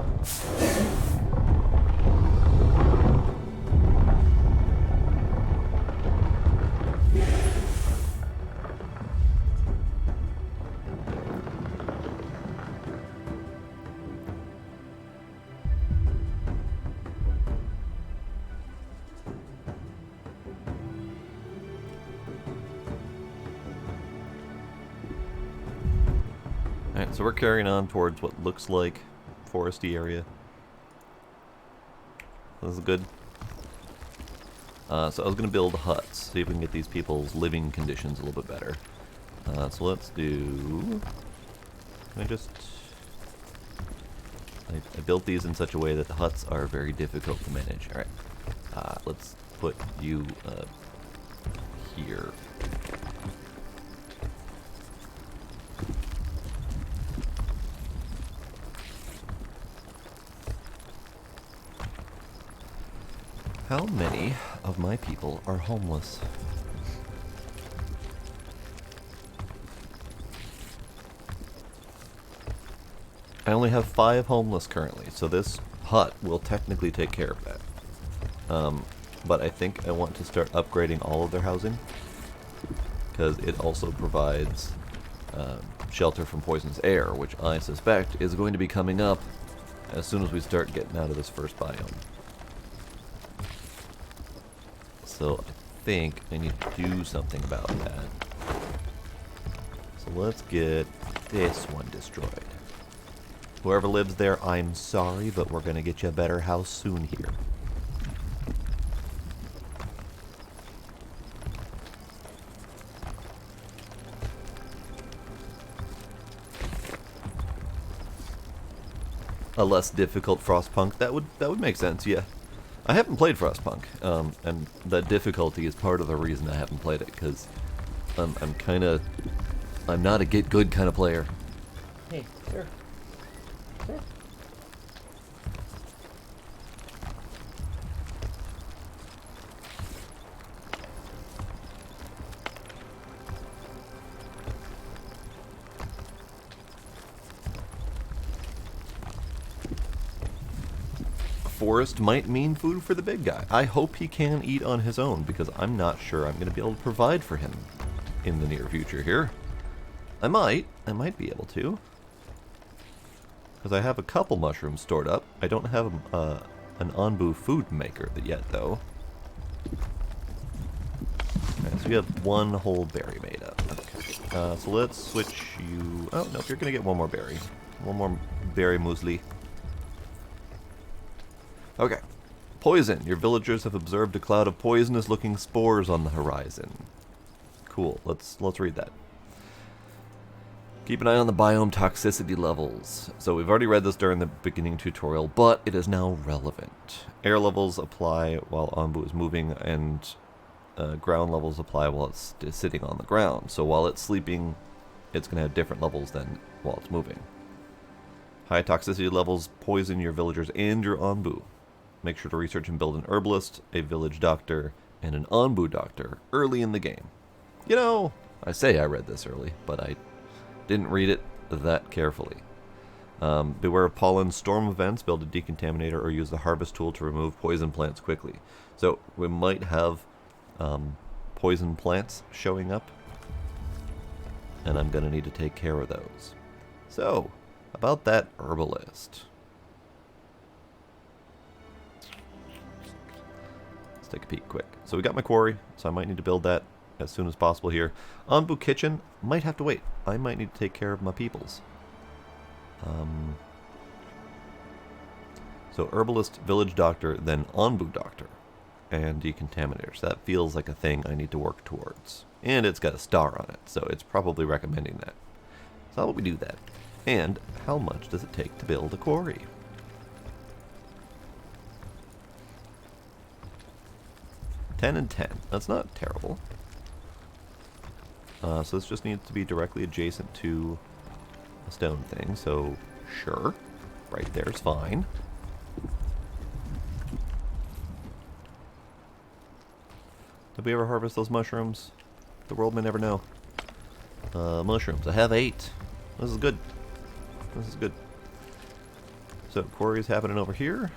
Alright, so we're carrying on towards what looks like foresty area. This is good. So I was going to build huts, see if we can get these people's living conditions a little bit better. So let's do... I built these in such a way that the huts are very difficult to manage. Alright, let's put you here. How many of my people are homeless? I only have 5 homeless currently, so this hut will technically take care of that. But I think I want to start upgrading all of their housing, because it also provides shelter from poisonous air, which I suspect is going to be coming up as soon as we start getting out of this first biome. So I think I need to do something about that. So let's get this one destroyed. Whoever lives there, I'm sorry, but we're going to get you a better house soon here. A less difficult Frostpunk, that would make sense, yeah. I haven't played Frostpunk, and the difficulty is part of the reason I haven't played it, because I'm not a get good kind of player. Hey, sir. Sir. Forest might mean food for the big guy. I hope he can eat on his own, because I'm not sure I'm going to be able to provide for him in the near future here. I might be able to. Because I have a couple mushrooms stored up. I don't have an Ombu food maker yet, though. Okay, so we have 1 whole berry made up. Okay. So let's switch you... Oh, no, you're going to get 1 more berry. 1 more berry muesli. Okay. Poison. Your villagers have observed a cloud of poisonous-looking spores on the horizon. Cool. Let's read that. Keep an eye on the biome toxicity levels. So we've already read this during the beginning tutorial, but it is now relevant. Air levels apply while Ombu is moving, and ground levels apply while it's sitting on the ground. So while it's sleeping, it's going to have different levels than while it's moving. High toxicity levels poison your villagers and your Ombu. Make sure to research and build an herbalist, a village doctor, and an Ombu doctor early in the game. You know, I say I read this early, but I didn't read it that carefully. Beware of pollen storm events, build a decontaminator, or use the harvest tool to remove poison plants quickly. So we might have poison plants showing up, and I'm going to need to take care of those. So, about that herbalist. Let's take a peek quick. So we got my quarry, so I might need to build that as soon as possible here. Ombu kitchen might have to wait. I might need to take care of my peoples. So herbalist, village doctor, then Ombu doctor, and decontaminators. That feels like a thing I need to work towards. And it's got a star on it, so it's probably recommending that. So how about we do that? And how much does it take to build a quarry? $10 and 10. That's not terrible. So this just needs to be directly adjacent to a stone thing, so sure. Right there's fine. Did we ever harvest those mushrooms? The world may never know. Mushrooms. I have 8. This is good. This is good. So quarry is happening over here.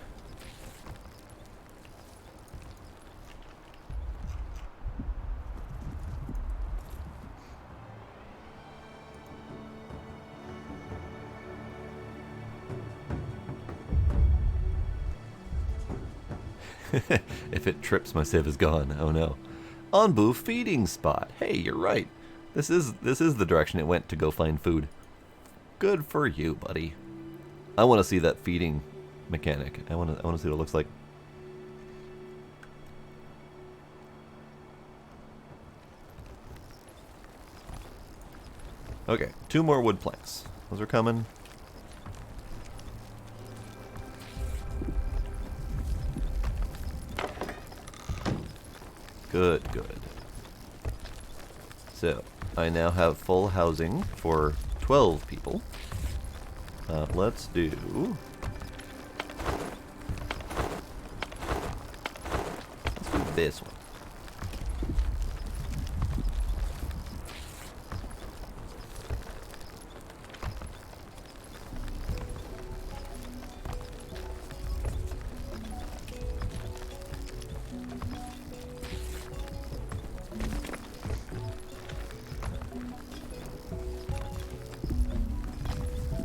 If it trips, my save is gone. Oh no. Ombu feeding spot. Hey, you're right. This is the direction it went to go find food. Good for you, buddy. I want to see that feeding mechanic. I want to see what it looks like. Okay, 2 more wood planks. Those are coming. Good, good. So, I now have full housing for 12 people. Let's do... Let's do this one.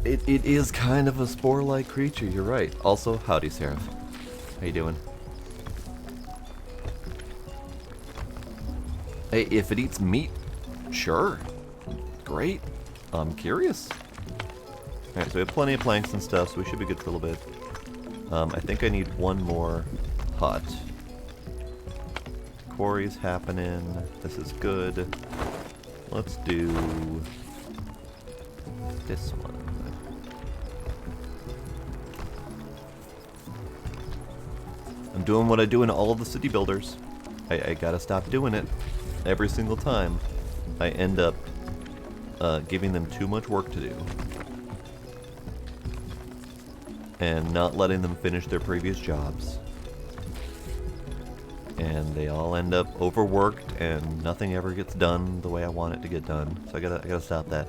It is kind of a spore-like creature, you're right. Also, howdy, Seraph. How you doing? Hey, if it eats meat, sure. Great. I'm curious. Alright, so we have plenty of planks and stuff, so we should be good for a little bit. I think I need one more hut. Quarry's happening. This is good. Let's do this one. I'm doing what I do in all of the city builders. I gotta stop doing it. Every single time, I end up giving them too much work to do. And not letting them finish their previous jobs. And they all end up overworked and nothing ever gets done the way I want it to get done. So I gotta stop that.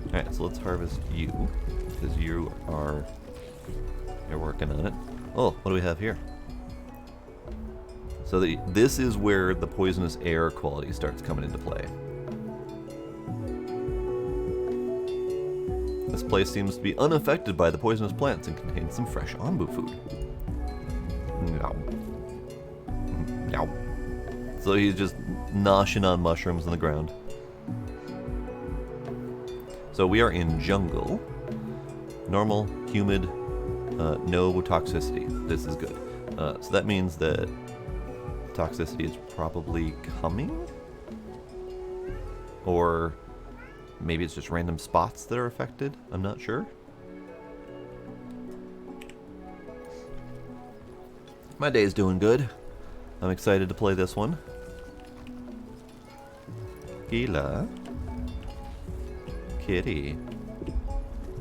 Alright, so let's harvest you. Because you're working on it. Oh, what do we have here? So this is where the poisonous air quality starts coming into play. This place seems to be unaffected by the poisonous plants and contains some fresh Ombu food. No. No. So he's just noshing on mushrooms on the ground. So we are in jungle. Normal, humid, no toxicity. This is good. So that means that toxicity is probably coming? Or maybe it's just random spots that are affected? I'm not sure. My day's doing good. I'm excited to play this one. Gila. Kitty.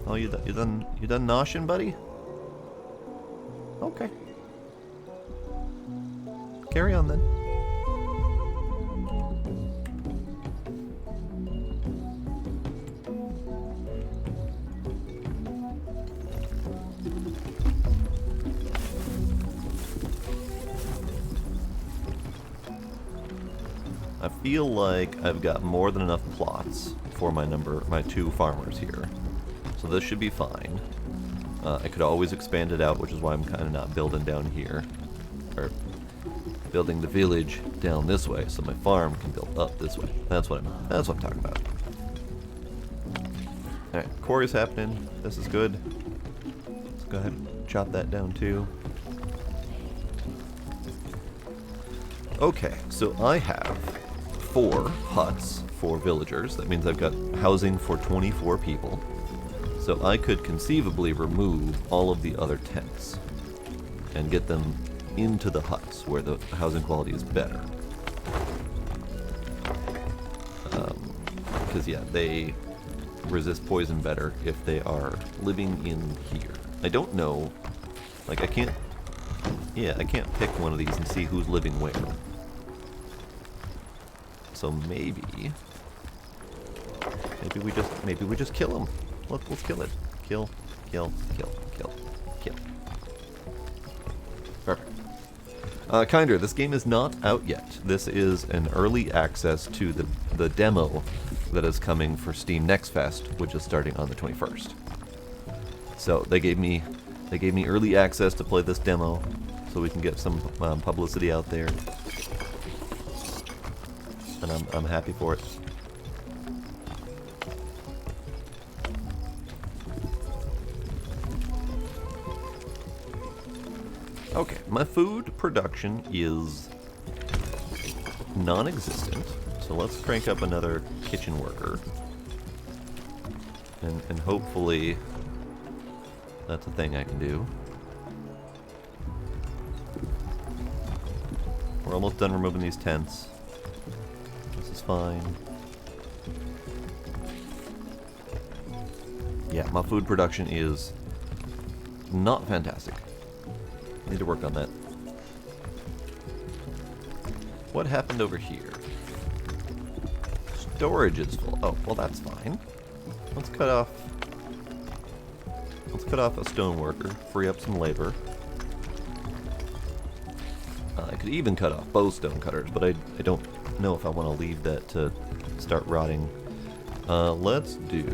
Oh, you done noshing, buddy? Okay. Carry on then. I feel like I've got more than enough plots for my two farmers here. So this should be fine. I could always expand it out, which is why I'm kind of not building down here. Or building the village down this way so my farm can build up this way. That's what I'm talking about. Alright, quarry's happening. This is good. Let's go ahead and chop that down too. Okay, so I have 4 huts for villagers. That means I've got housing for 24 people. So I could conceivably remove all of the other tents and get them into the huts where the housing quality is better. Because yeah, they resist poison better if they are living in here. I don't know, like I can't pick one of these and see who's living where. So maybe we just kill them. Let's kill it. Kill. Perfect. Kinder, this game is not out yet. This is an early access to the demo that is coming for Steam Next Fest, which is starting on the 21st. So they gave me early access to play this demo, so we can get some publicity out there, and I'm happy for it. Okay, my food production is non-existent, so let's crank up another kitchen worker. And hopefully that's a thing I can do. We're almost done removing these tents. This is fine. Yeah, my food production is not fantastic. Need to work on that. What happened over here? Storage is full. Oh, well that's fine. Let's cut off a stone worker, free up some labor. I could even cut off both stone cutters, but I don't know if I want to leave that to start rotting. Let's do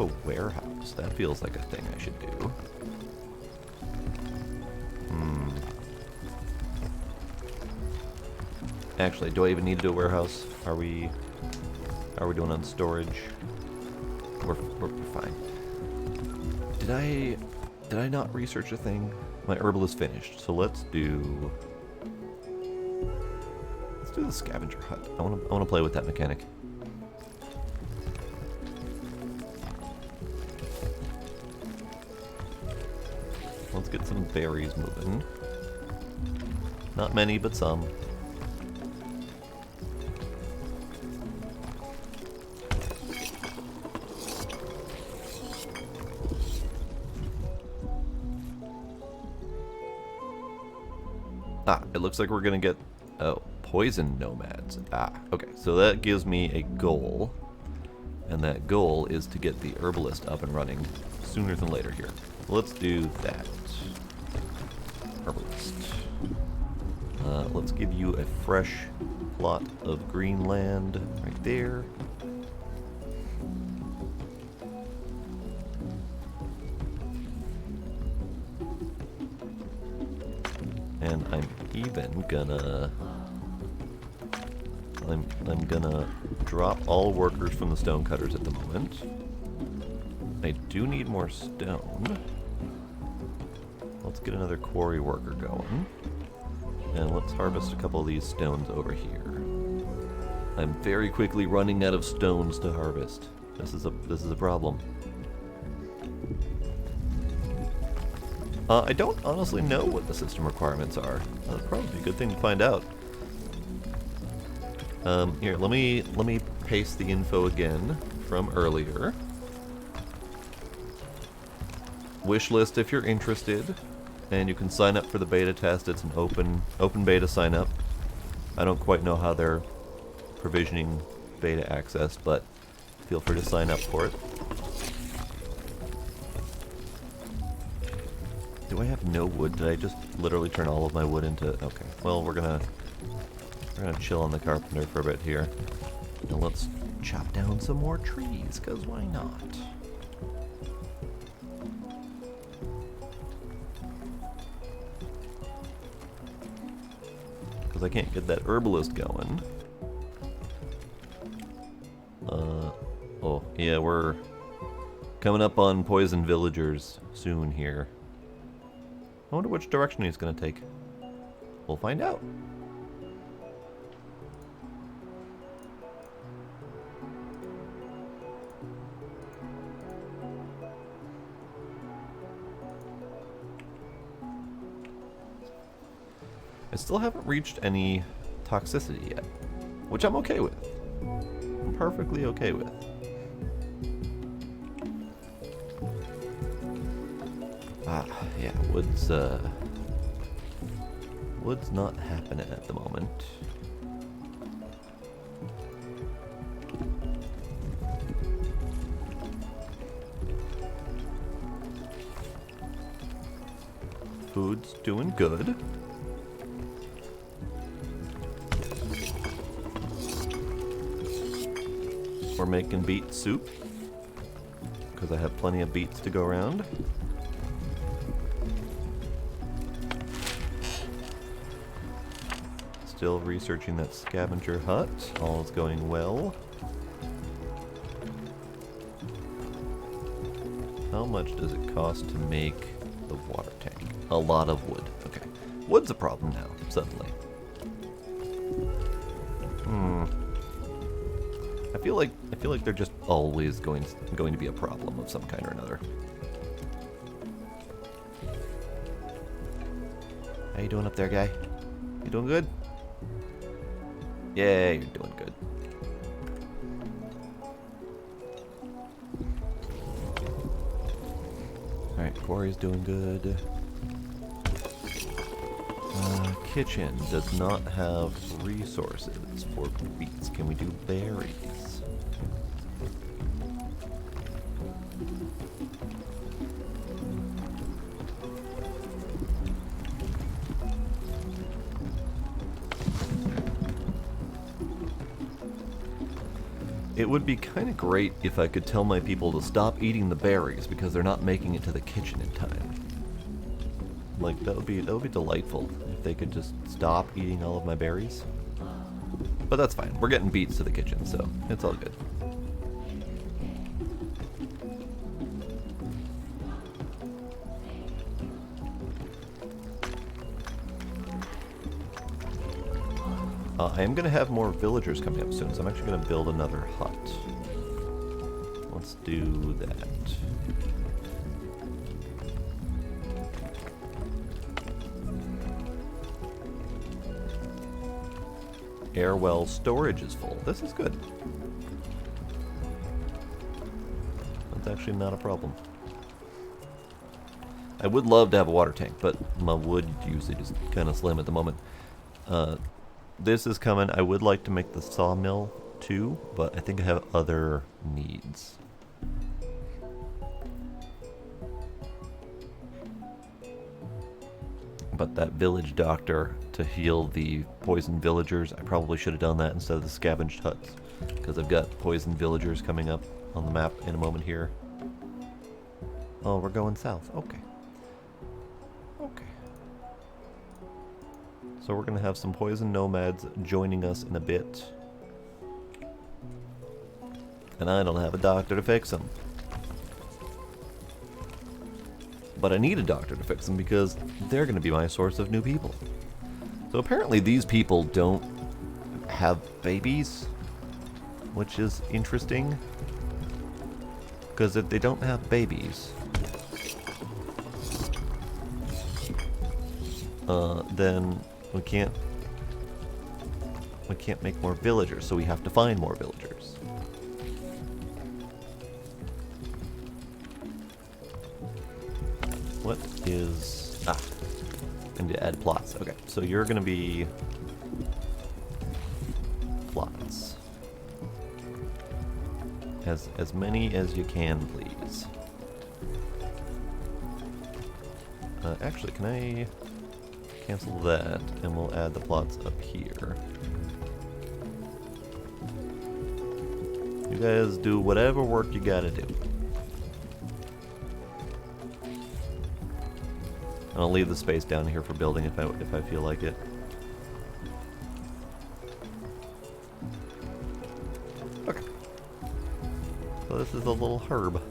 a warehouse. That feels like a thing I should do. Actually, do I even need to do a warehouse? How are we doing on storage? We're fine. Did I not research a thing? My herbal is finished, so let's do the scavenger hut. I wanna play with that mechanic. Let's get some berries moving. Not many, but some. Ah, it looks like we're gonna get, oh, poison nomads. Ah, okay, so that gives me a goal. And that goal is to get the herbalist up and running sooner than later here. Let's do that. Herbalist. Let's give you a fresh plot of green land right there. And I'm even gonna I'm gonna drop all workers from the stone cutters at the moment. I do need more stone. Let's get another quarry worker going. And let's harvest a couple of these stones over here. I'm very quickly running out of stones to harvest. This is a problem. I don't honestly know what the system requirements are. That'd probably be a good thing to find out. Here, let me paste the info again from earlier. Wish list if you're interested, and you can sign up for the beta test. It's an open beta sign up. I don't quite know how they're provisioning beta access, but feel free to sign up for it. Do I have no wood? Did I just literally turn all of my wood into... Okay, well, we're gonna chill on the carpenter for a bit here. And let's chop down some more trees, because why not? Because I can't get that herbalist going. Oh, yeah, we're coming up on poison villagers soon here. I wonder which direction he's going to take. We'll find out. I still haven't reached any toxicity yet, which I'm okay with. I'm perfectly okay with. Ah, yeah, wood's not happening at the moment. Food's doing good. We're making beet soup, because I have plenty of beets to go around. Still researching that scavenger hut. All is going well. How much does it cost to make the water tank? A lot of wood. Okay. Wood's a problem now, suddenly. I feel like they're just always going to be a problem of some kind or another. How you doing up there, guy? You doing good? Yeah, you're doing good. Quarry's doing good. Kitchen does not have resources for beets. Can we do berries? It would be kind of great if I could tell my people to stop eating the berries because they're not making it to the kitchen in time. Like, that would be delightful if they could just stop eating all of my berries. But that's fine. We're getting beets to the kitchen, so it's all good. I am going to have more villagers coming up soon, so I'm actually going to build another hut. Let's do that. Airwell storage is full. This is good. That's actually not a problem. I would love to have a water tank, but my wood usage is kind of slim at the moment. This is coming. I would like to make the sawmill too, but I think I have other needs. But that village doctor to heal the poisoned villagers, I probably should have done that instead of the scavenged huts, because I've got poisoned villagers coming up on the map in a moment here. Oh, we're going south. Okay. Okay. So we're going to have some poison nomads joining us in a bit. And I don't have a doctor to fix them. But I need a doctor to fix them because they're going to be my source of new people. So apparently these people don't have babies, which is interesting. Because if they don't have babies, then we can't make more villagers, so we have to find more villagers. What is... I need to add plots. Okay, so you're going to be... plots. As many as you can, please. Actually, can I cancel that, and we'll add the plots up here. You guys do whatever work you gotta do. I'll leave the space down here for building if I feel like it. Okay. So this is a little herb.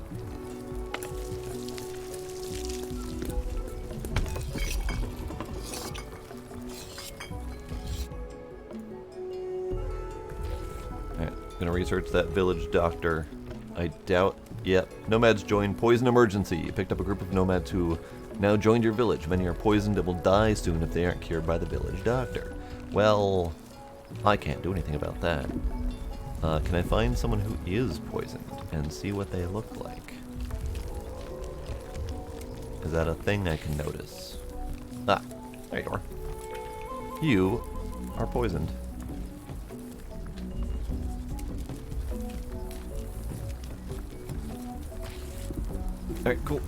Alright, gonna research that village doctor. I doubt... Yep. Nomads join poison emergency. You picked up a group of nomads who now joined your village. Many are poisoned and will die soon if they aren't cured by the village doctor. Well, I can't do anything about that. Can I find someone who is poisoned and see what they look like? Is that a thing I can notice? Ah, there you are. You are poisoned. Alright, cool.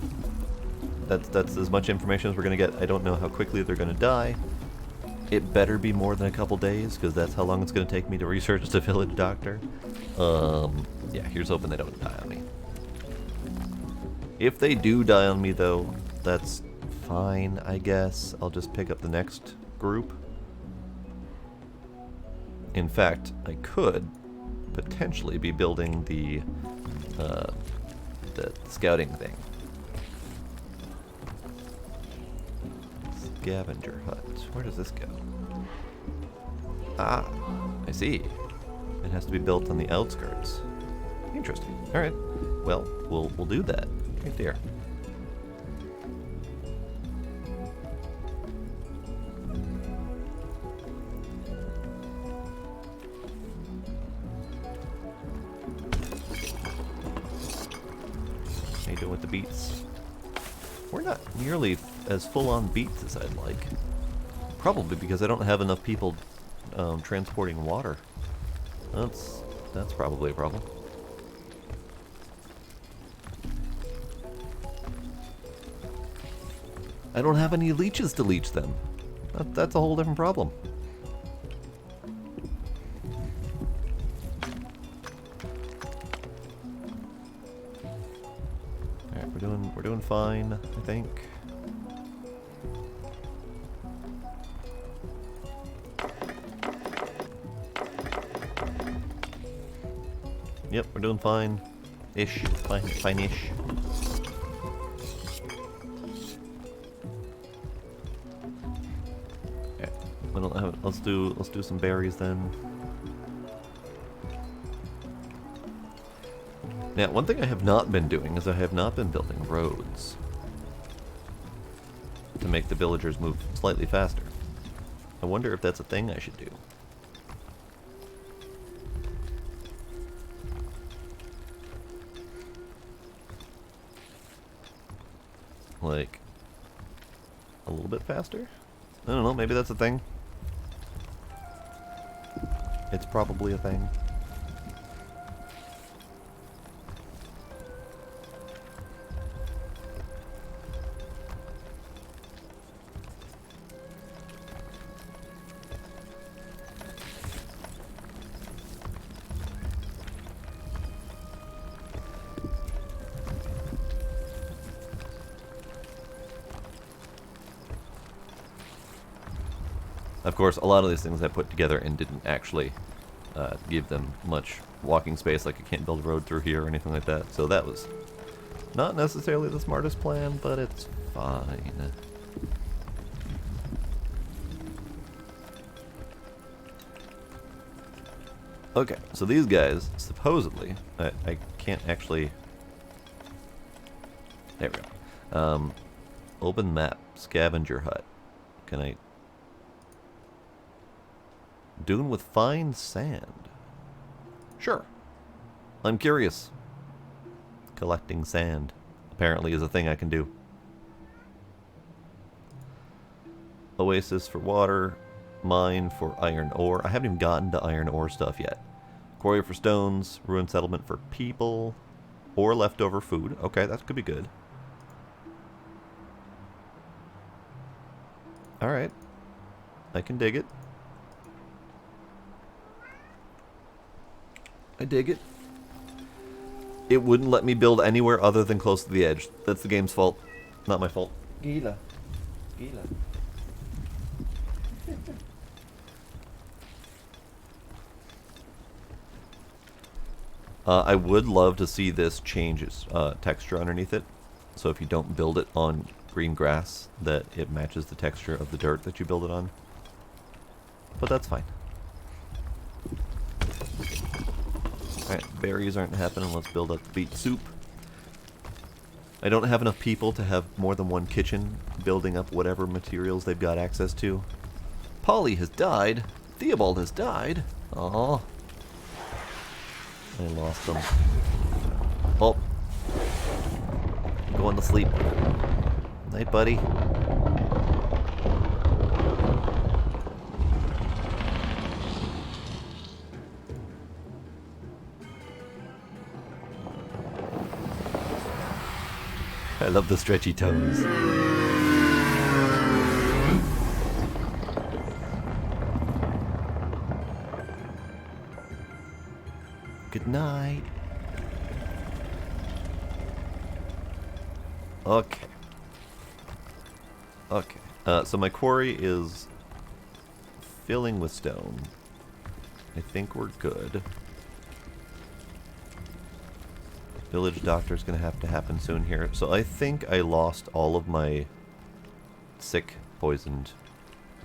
That's as much information as we're going to get. I don't know how quickly they're going to die. It better be more than a couple days, because that's how long it's going to take me to research the village doctor. Yeah, here's hoping they don't die on me. If they do die on me, though, that's fine, I guess. I'll just pick up the next group. In fact, I could potentially be building the scouting thing. Scavenger hut. Where does this go? Ah, I see. It has to be built on the outskirts. Interesting. All right. Well, we'll do that right there. How you doing with the beets? We're not nearly as full-on beats as I'd like. Probably because I don't have enough people transporting water. That's probably a problem. I don't have any leeches to leech them. That's a whole different problem. Alright, we're doing fine, I think. Yep, we're doing fine. Ish. Fine-ish. Okay. We don't have, let's do some berries then. Now, one thing I have not been doing is I have not been building roads to make the villagers move slightly faster. I wonder if that's a thing I should do. Like, a little bit faster? I don't know, maybe that's a thing. It's probably a thing. Of course, a lot of these things I put together and didn't actually give them much walking space, like I can't build a road through here or anything like that, so that was not necessarily the smartest plan, but it's fine. Okay, so these guys, supposedly, I can't actually... There we go. Open map, scavenger hut. Can I... Dune with fine sand. Sure. I'm curious. Collecting sand apparently is a thing I can do. Oasis for water. Mine for iron ore. I haven't even gotten to iron ore stuff yet. Quarry for stones. Ruined settlement for people. Or leftover food. Okay, that could be good. Alright. I can dig it. I dig it. It wouldn't let me build anywhere other than close to the edge. That's the game's fault. Not my fault. Gila. Gila. I would love to see this change its texture underneath it. So if you don't build it on green grass, that it matches the texture of the dirt that you build it on. But that's fine. Alright, berries aren't happening. Let's build up beet soup. I don't have enough people to have more than one kitchen building up whatever materials they've got access to. Polly has died. Theobald has died. Aww. I lost them. Oh. Going to sleep. Night, buddy. I love the stretchy toes. Good night. Okay. Okay. So my quarry is filling with stone. I think we're good. Village doctor's gonna have to happen soon here. So I think I lost all of my sick, poisoned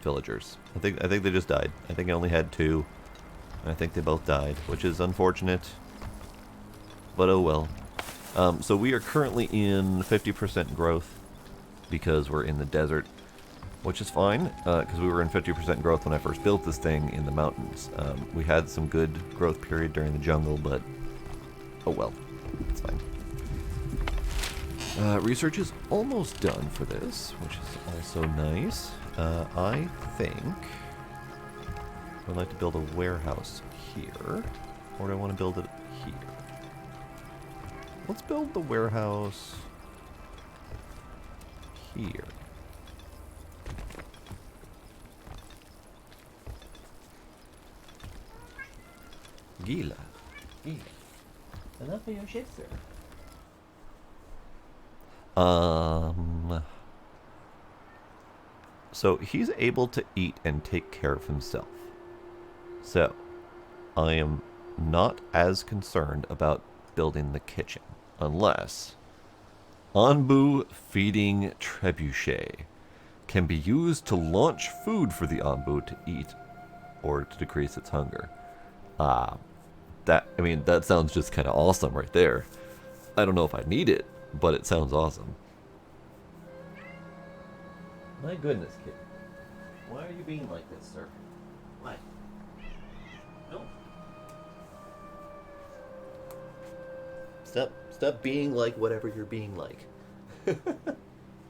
villagers. I think they just died. I think I only had 2. And I think they both died, which is unfortunate. But oh well. So we are currently in 50% growth because we're in the desert, which is fine, because we were in 50% growth when I first built this thing in the mountains. We had some good growth period during the jungle, but oh well. It's fine. Research is almost done for this, which is also nice. I think I'd like to build a warehouse here, or do I want to build it here? Let's build the warehouse here. Gila. Gila. Enough of your shit, sir. So he's able to eat and take care of himself. So, I am not as concerned about building the kitchen, unless Ombu feeding trebuchet can be used to launch food for the Ombu to eat or to decrease its hunger. That sounds just kind of awesome right there. I don't know if I need it, but it sounds awesome. My goodness, kid. Why are you being like this, sir? Why? No. Stop being like whatever you're being like.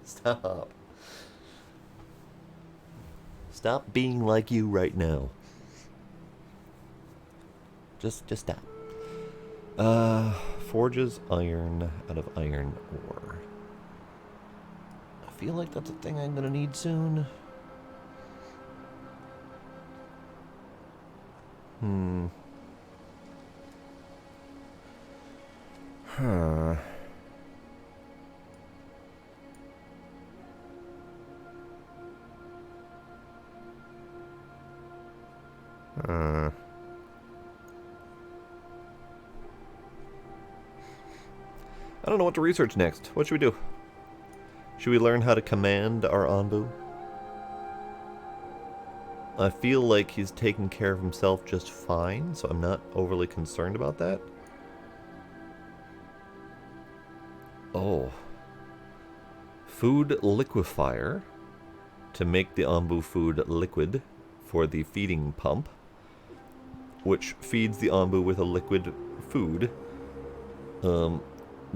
Stop. Stop being like you right now. Just stop. Forges iron out of iron ore. I feel like that's a thing I'm gonna need soon. Huh. I don't know what to research next. What should we do? Should we learn how to command our Ombu? I feel like he's taking care of himself just fine, so I'm not overly concerned about that. Oh. Food liquefier to make the Ombu food liquid for the feeding pump, which feeds the Ombu with a liquid food,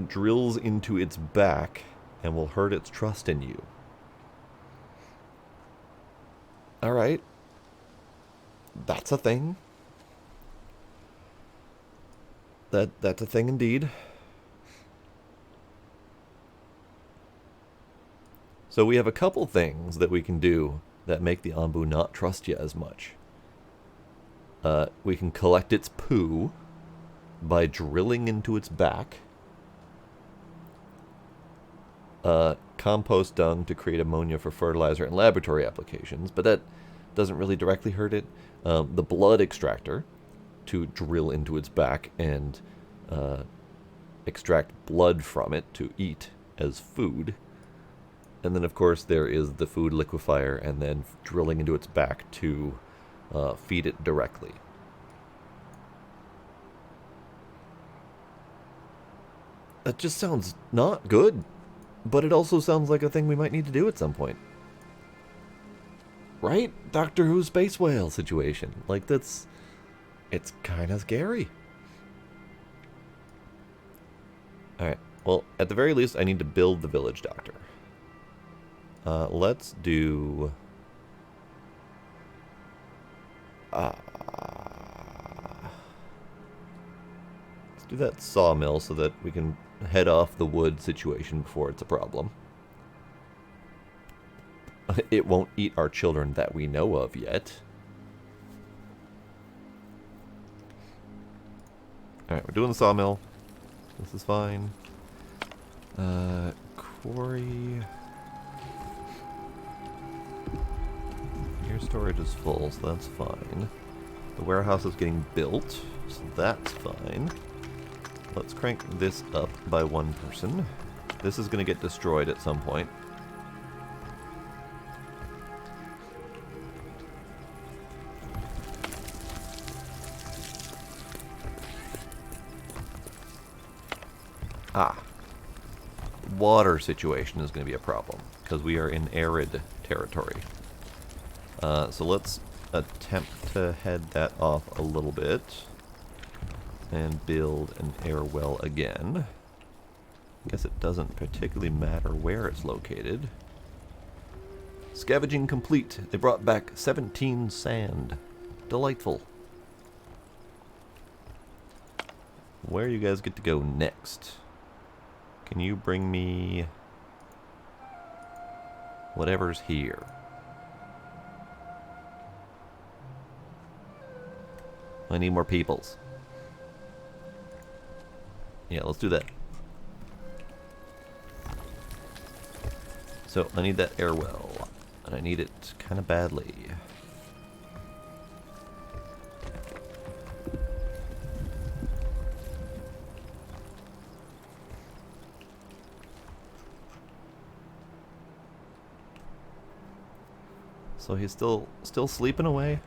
drills into its back and will hurt its trust in you. Alright. That's a thing. That's a thing indeed. So we have a couple things that we can do that make the Ombu not trust you as much. We can collect its poo by drilling into its back. Compost dung to create ammonia for fertilizer and laboratory applications, but that doesn't really directly hurt it. The blood extractor to drill into its back and extract blood from it to eat as food. And then, of course, there is the food liquefier and then drilling into its back to feed it directly. That just sounds not good, but it also sounds like a thing we might need to do at some point. Right? Doctor Who space whale situation. Like, it's kind of scary. Alright, well, at the very least, I need to build the village doctor. Let's do... let's do that sawmill so that we can head off the wood situation before it's a problem. It won't eat our children that we know of yet. Alright, we're doing the sawmill. This is fine. Quarry... Your storage is full, so that's fine. The warehouse is getting built, so that's fine. Let's crank this up by one person. This is going to get destroyed at some point. Water situation is going to be a problem, because we are in arid territory. So let's attempt to head that off a little bit and build an air well again. Guess it doesn't particularly matter where it's located. Scavenging complete. They brought back 17 sand. Delightful. Where you guys get to go next? Can you bring me whatever's here? I need more peoples. Yeah, let's do that. So, I need that air well, and I need it kind of badly. So he's still sleeping away?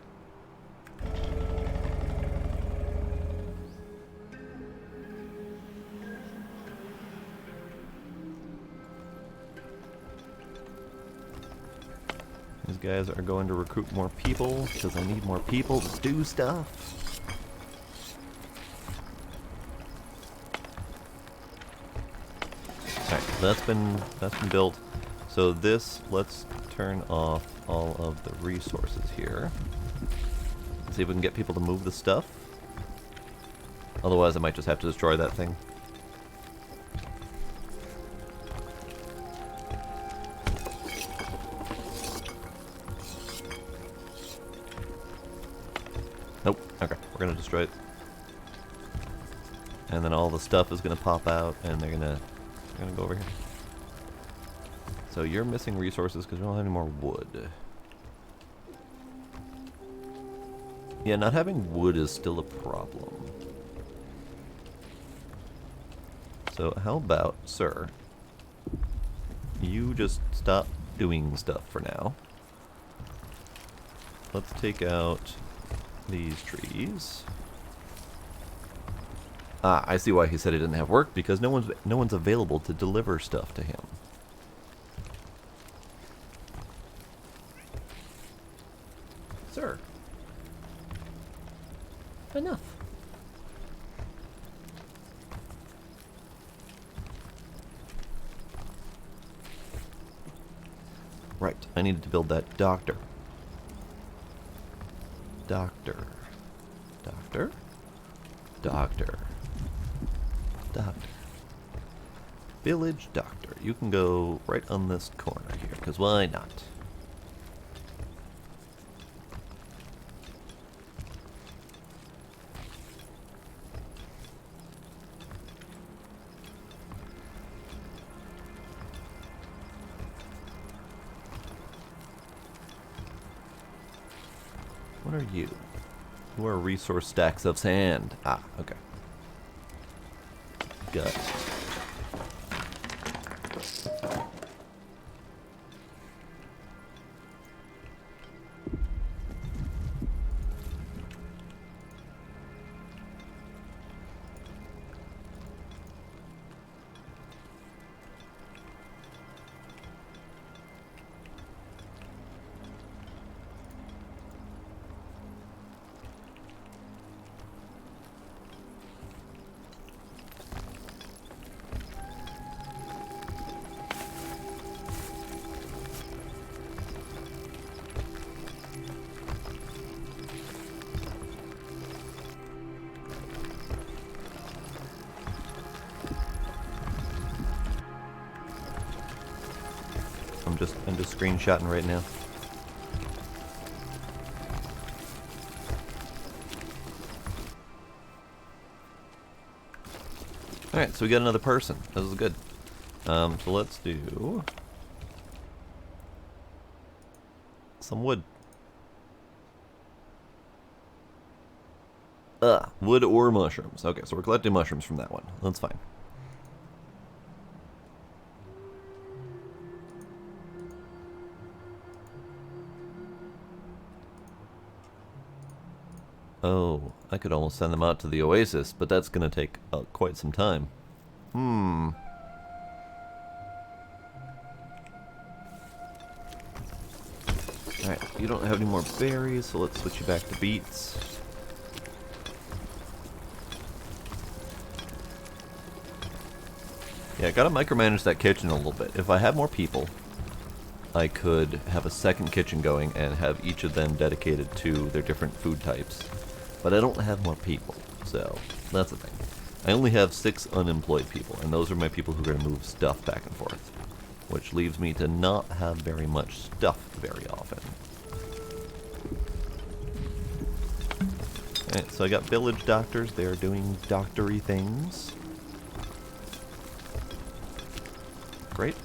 These guys are going to recruit more people because I need more people to do stuff. Alright, that's been built. So this, let's turn off all of the resources here. See if we can get people to move the stuff. Otherwise I might just have to destroy that thing. Nope. Okay, we're gonna destroy it. And then all the stuff is gonna pop out and they're gonna go over here. So you're missing resources because we don't have any more wood. Yeah, not having wood is still a problem. So how about, sir, you just stop doing stuff for now. Let's take out these trees. Ah, I see why he said he didn't have work, because no one's available to deliver stuff to him. Sir. Enough. Right, I needed to build that doctor. Doctor. Doctor? Doctor. Doctor. Village doctor. You can go right on this corner here, because why not? What are you? You are resource stacks of sand. Ah, okay. Got it. I'm just screenshotting right now. Alright, so we got another person. This is good. So let's do some wood. Wood or mushrooms. Okay, so we're collecting mushrooms from that one. That's fine. Oh, I could almost send them out to the oasis, but that's going to take quite some time. Alright, you don't have any more berries, so let's switch you back to beets. Yeah, I gotta micromanage that kitchen a little bit. If I had more people, I could have a second kitchen going and have each of them dedicated to their different food types. But I don't have more people, so that's the thing. I only have 6 unemployed people, and those are my people who are going to move stuff back and forth, which leaves me to not have very much stuff very often. Alright, so I got village doctors. They're doing doctory things. Great.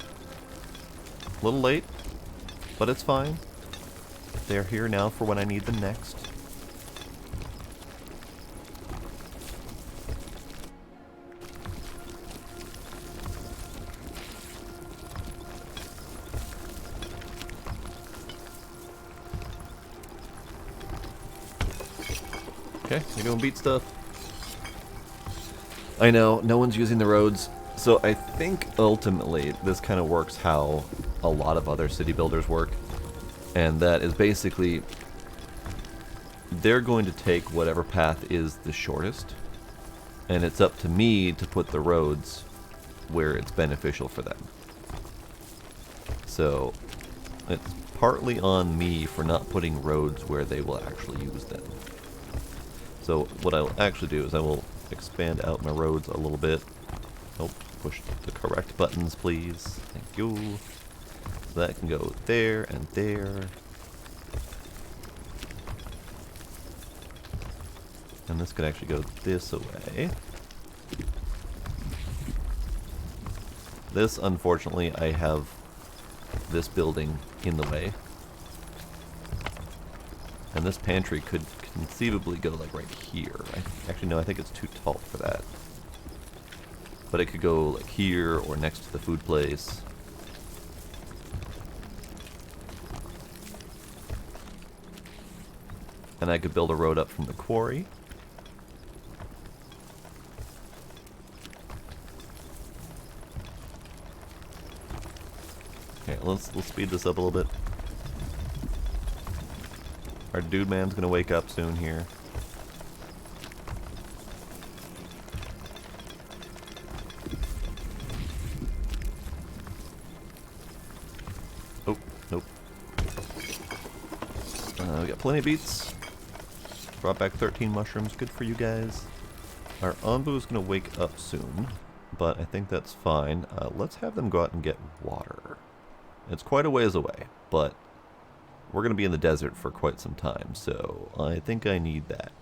A little late, but it's fine. They're here now for when I need them next. Okay, we go and beat stuff. I know, no one's using the roads, so I think ultimately this kind of works how a lot of other city builders work, and that is basically they're going to take whatever path is the shortest, and it's up to me to put the roads where it's beneficial for them. So it's partly on me for not putting roads where they will actually use them. So what I'll actually do is I will expand out my roads a little bit. Oh, push the correct buttons, please. Thank you. So that can go there and there. And this could actually go this away. This, unfortunately, I have this building in the way. And this pantry could conceivably go like right here. Actually, no, I think it's too tall for that. But it could go like here or next to the food place. And I could build a road up from the quarry. Okay, let's speed this up a little bit. Our dude man's gonna wake up soon here. Oh, nope. We got plenty of beets. Brought back 13 mushrooms. Good for you guys. Our Ombu is gonna wake up soon, but I think that's fine. Let's have them go out and get water. It's quite a ways away, but we're going to be in the desert for quite some time, so I think I need that.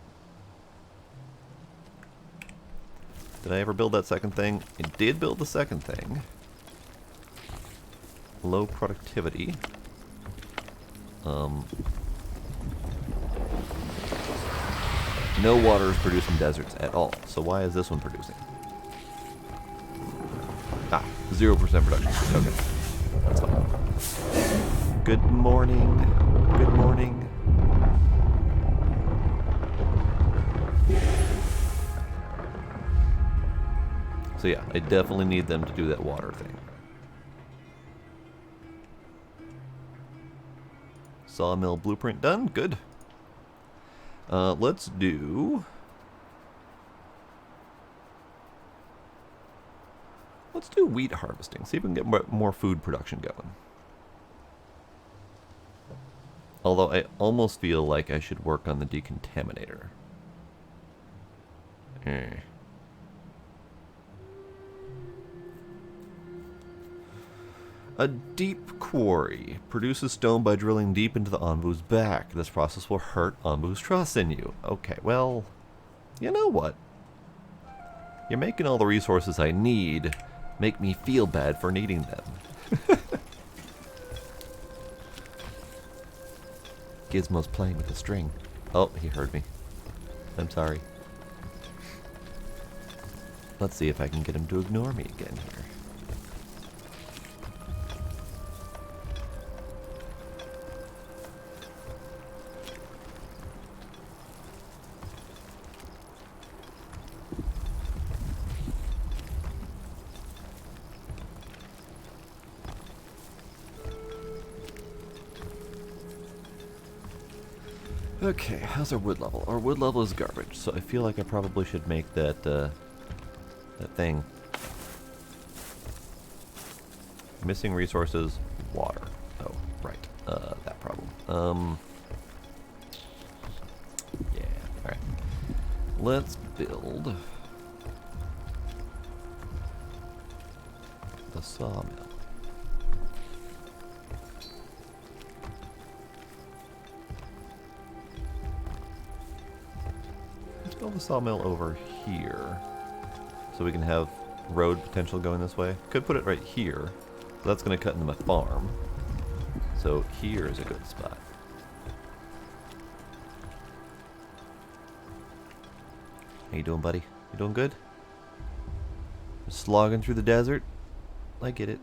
Did I ever build that second thing? I did build the second thing. Low productivity. No water is produced in deserts at all, so why is this one producing? Ah, 0% production. Okay. That's fine. Good morning. Good morning. So yeah, I definitely need them to do that water thing. Sawmill blueprint done. Good. Let's do wheat harvesting. See if we can get more food production going. Although I almost feel like I should work on the decontaminator. A deep quarry produces stone by drilling deep into the Ombu's back. This process will hurt Ombu's trust in you. Okay, well, you know what? You're making all the resources I need make me feel bad for needing them. Gizmo's playing with the string. Oh, he heard me. I'm sorry. Let's see if I can get him to ignore me again here. Okay, how's our wood level? Our wood level is garbage, so I feel like I probably should make that, that thing. Missing resources, water. Oh, right. That problem. Yeah, alright. Let's build the sawmill. Let's build the sawmill over here so we can have road potential going this way. Could put it right here. So that's going to cut into my farm. So here is a good spot. How you doing, buddy? You doing good? Just slogging through the desert? I get it.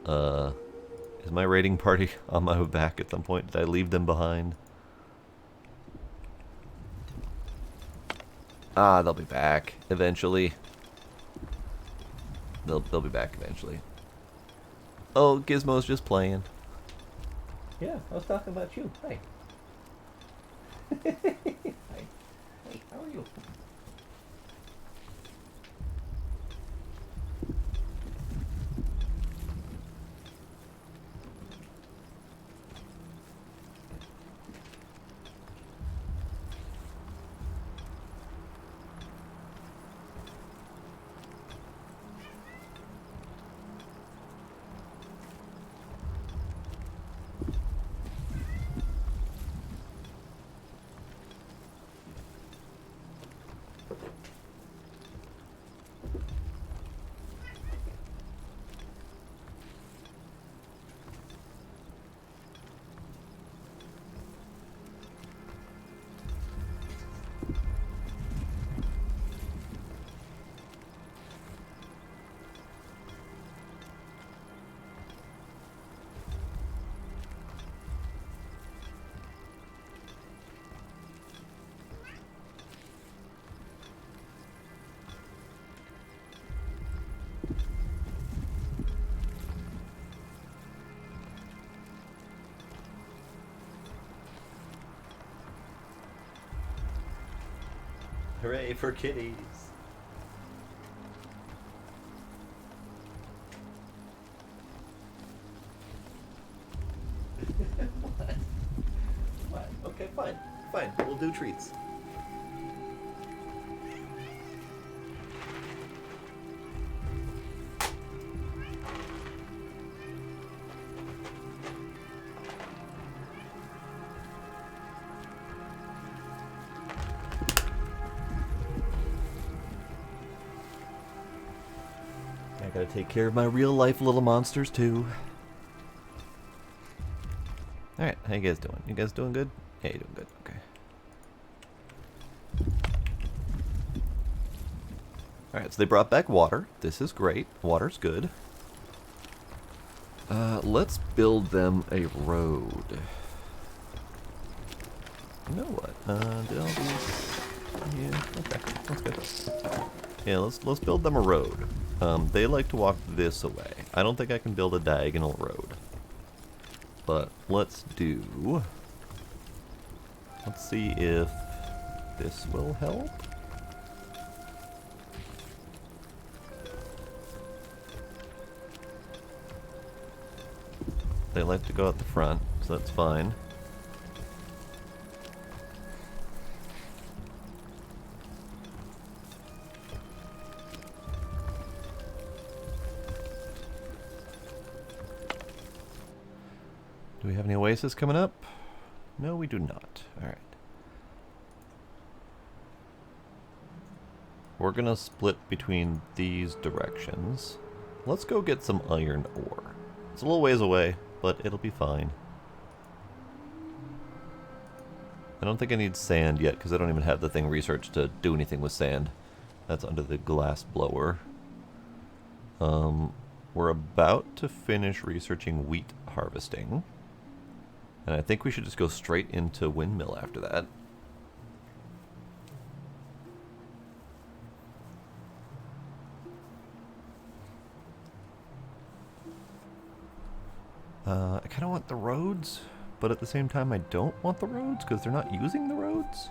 Is my raiding party on my way back at some point? Did I leave them behind? Ah, they'll be back eventually. They'll be back eventually. Oh, Gizmo's just playing. Yeah, I was talking about you. Hi. Hi. Hey, how are you? Hooray for kitties! What? What? Okay, fine. Fine. We'll do treats. I gotta take care of my real life little monsters too. Alright, how you guys doing? You guys doing good? Yeah, you're doing good. Okay. Alright, so they brought back water. This is great. Water's good. Let's build them a road. You know what? Did all these... Yeah, okay. That's good. Yeah, let's build them a road. They like to walk this way. I don't think I can build a diagonal road. But let's do... Let's see if this will help. They like to go out the front, so that's fine. Do we have any oasis coming up? No, we do not. Alright. We're gonna split between these directions. Let's go get some iron ore. It's a little ways away, but it'll be fine. I don't think I need sand yet, because I don't even have the thing researched to do anything with sand. That's under the glass blower. We're about to finish researching wheat harvesting. And I think we should just go straight into windmill after that. I kind of want the roads, but at the same time I don't want the roads because they're not using the roads.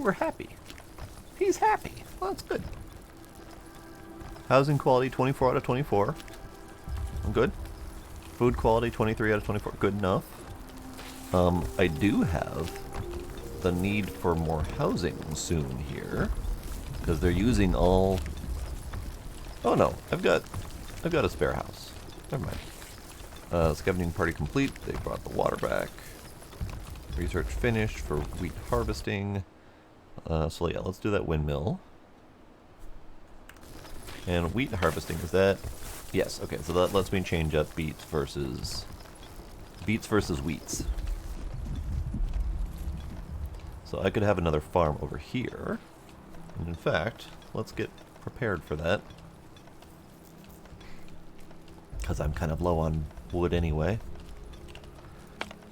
were happy. He's happy. Well, that's good. Housing quality, 24 out of 24. I'm good. Food quality, 23 out of 24. Good enough. I do have the need for more housing soon here, because they're using all... Oh no, I've got a spare house. Never mind. Scavenging party complete. They brought the water back. Research finished for wheat harvesting. So yeah, let's do that windmill. And wheat harvesting, is that... Yes, okay, so that lets me change up beets versus wheats. So I could have another farm over here. And in fact, let's get prepared for that. Because I'm kind of low on wood anyway.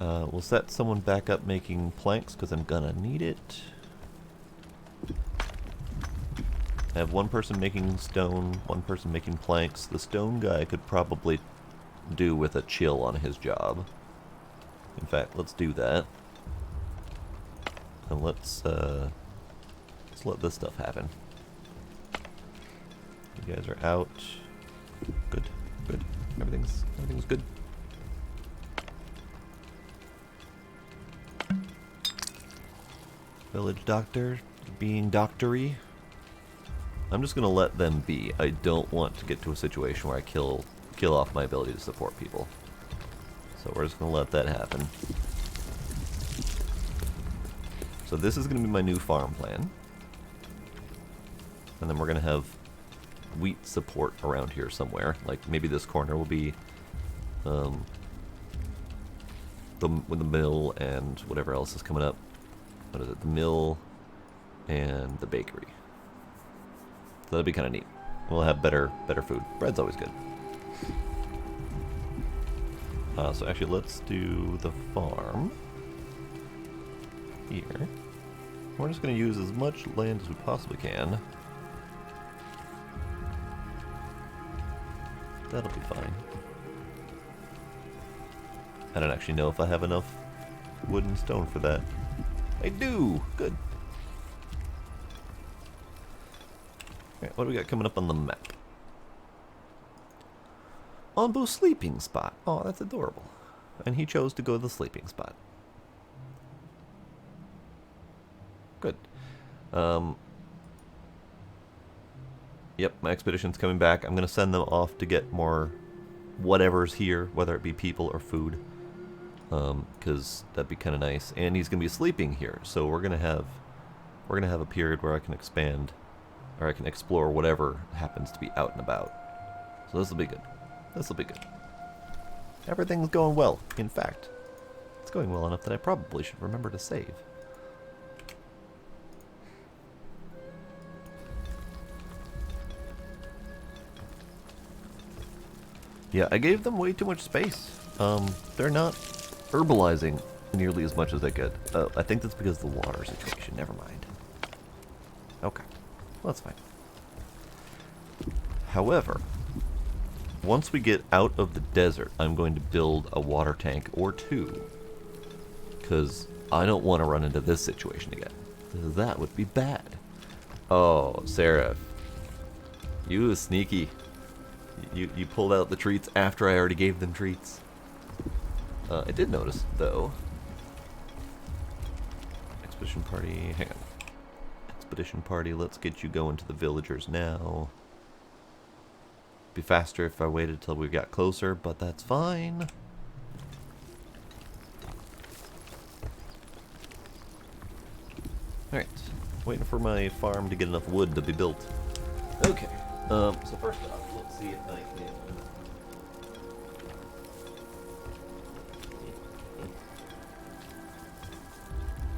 We'll set someone back up making planks because I'm gonna need it. I have one person making stone, one person making planks. The stone guy could probably do with a chill on his job. In fact, let's do that. And let's let this stuff happen. You guys are out. Good, good. Everything's good. Village doctor being doctory. I'm just gonna let them be. I don't want to get to a situation where I kill off my ability to support people. So we're just gonna let that happen. So this is gonna be my new farm plan. And then we're gonna have wheat support around here somewhere. Like maybe this corner will be with the mill and whatever else is coming up. What is it? The mill and the bakery. So that'd be kind of neat. We'll have better food. Bread's always good. So actually, let's do the farm here. We're just going to use as much land as we possibly can. That'll be fine. I don't actually know if I have enough wood and stone for that. I do! Good. Alright, what do we got coming up on the map? Ombu sleeping spot. Oh, that's adorable. And he chose to go to the sleeping spot. Good. Yep, my expedition's coming back. I'm going to send them off to get more whatever's here, whether it be people or food. Because that'd be kind of nice. And he's going to be sleeping here, so we're going to have a period where I can expand, or I can explore whatever happens to be out and about. So this will be good. This will be good. Everything's going well. In fact, it's going well enough that I probably should remember to save. Yeah, I gave them way too much space. They're not herbalizing nearly as much as they could. I think that's because of the water situation. Never mind. Okay. Well, that's fine. However, once we get out of the desert, I'm going to build a water tank or two. Because I don't want to run into this situation again. That would be bad. Oh, Sarah. You was sneaky. You pulled out the treats after I already gave them treats. I did notice, though. Expedition party, hang on. Expedition party, let's get you going to the villagers now. Be faster if I waited till we got closer, but that's fine. Alright, waiting for my farm to get enough wood to be built. Okay, so first off, let's see if I can...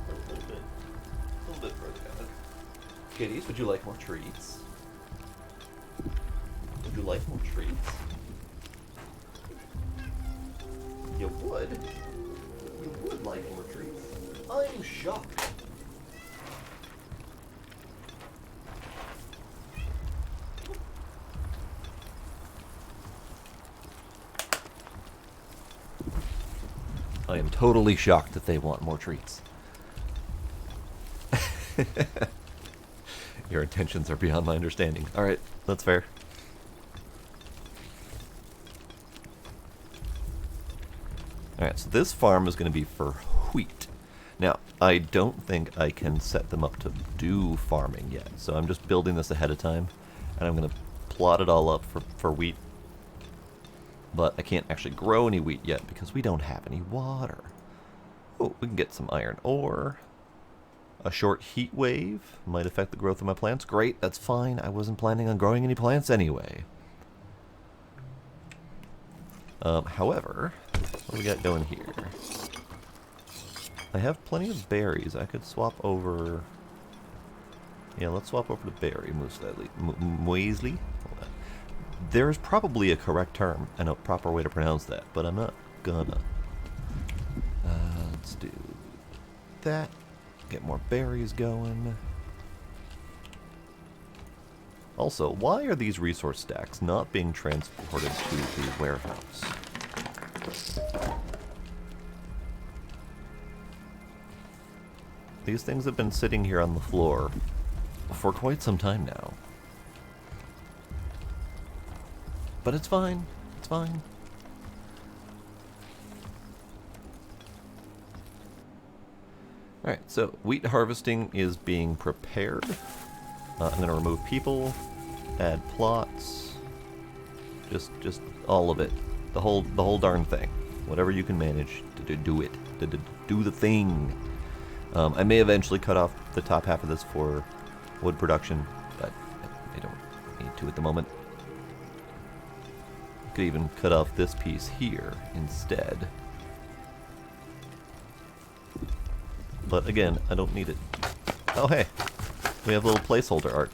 A little bit further down. Kitties, would you like more treats? Would you like more treats? You would? You would like more treats? I'm shocked. I am totally shocked that they want more treats. Your intentions are beyond my understanding. Alright, that's fair. Alright, so this farm is going to be for wheat. Now, I don't think I can set them up to do farming yet, so I'm just building this ahead of time, and I'm going to plot it all up for wheat. But I can't actually grow any wheat yet because we don't have any water. Oh, we can get some iron ore. A short heat wave might affect the growth of my plants. Great, that's fine. I wasn't planning on growing any plants anyway. However, what do we got going here? I have plenty of berries. I could swap over... Yeah, let's swap over to berry, muesli. There's probably a correct term and a proper way to pronounce that, but I'm not gonna. Let's do that. Get more berries going. Also, why are these resource stacks not being transported to the warehouse? These things have been sitting here on the floor for quite some time now. But it's fine. It's fine. Alright, so wheat harvesting is being prepared. I'm going to remove people, add plots, just all of it. The whole darn thing. Whatever you can manage to do it. To do the thing. I may eventually cut off the top half of this for wood production, but I don't need to at the moment. Could even cut off this piece here instead. But again, I don't need it. Oh hey, we have a little placeholder art.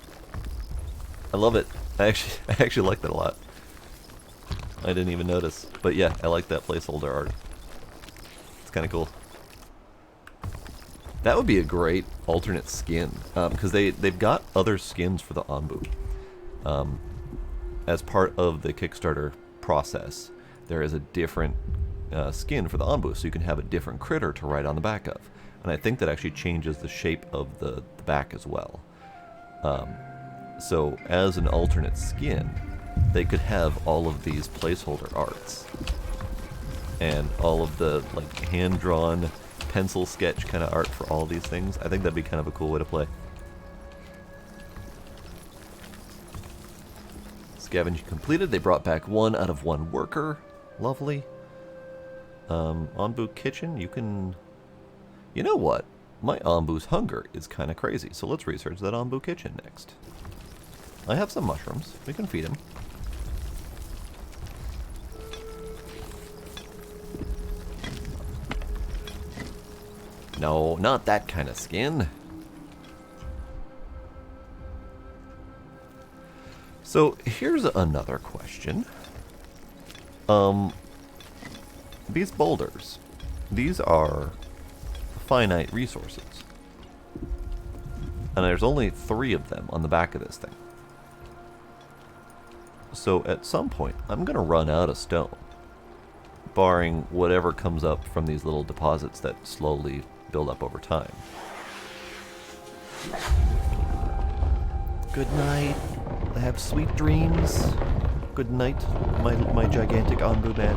I love it. I actually like that a lot. I didn't even notice, but yeah, I like that placeholder art. It's kind of cool. That would be a great alternate skin, because they've got other skins for the Ombu. As part of the Kickstarter process, there is a different skin for the Ombu, so you can have a different critter to ride on the back of. And I think that actually changes the shape of the back as well. So as an alternate skin, they could have all of these placeholder arts. And all of the like hand-drawn, pencil sketch kind of art for all these things. I think that'd be kind of a cool way to play. Scavenging completed. They brought back 1 out of 1 worker. Lovely. Ombu kitchen, you can... You know what? My Ombu's hunger is kind of crazy, so let's research that Ombu kitchen next. I have some mushrooms. We can feed him. No, not that kind of skin. So, here's another question. These boulders, these are finite resources. And there's only 3 of them on the back of this thing. So at some point, I'm going to run out of stone. Barring whatever comes up from these little deposits that slowly build up over time. Good night. I have sweet dreams. Good night, my gigantic Ombu man.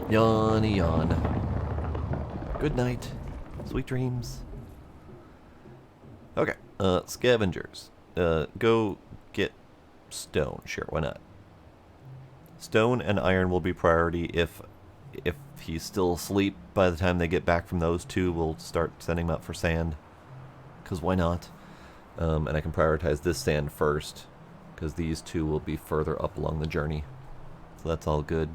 Yawny yawn. Good night. Sweet dreams. Okay, scavengers. Go get stone. Sure, why not? Stone and iron will be priority. If he's still asleep by the time they get back from those 2, we'll start sending him out for sand. Because why not? And I can prioritize this sand first, because these 2 will be further up along the journey. So that's all good.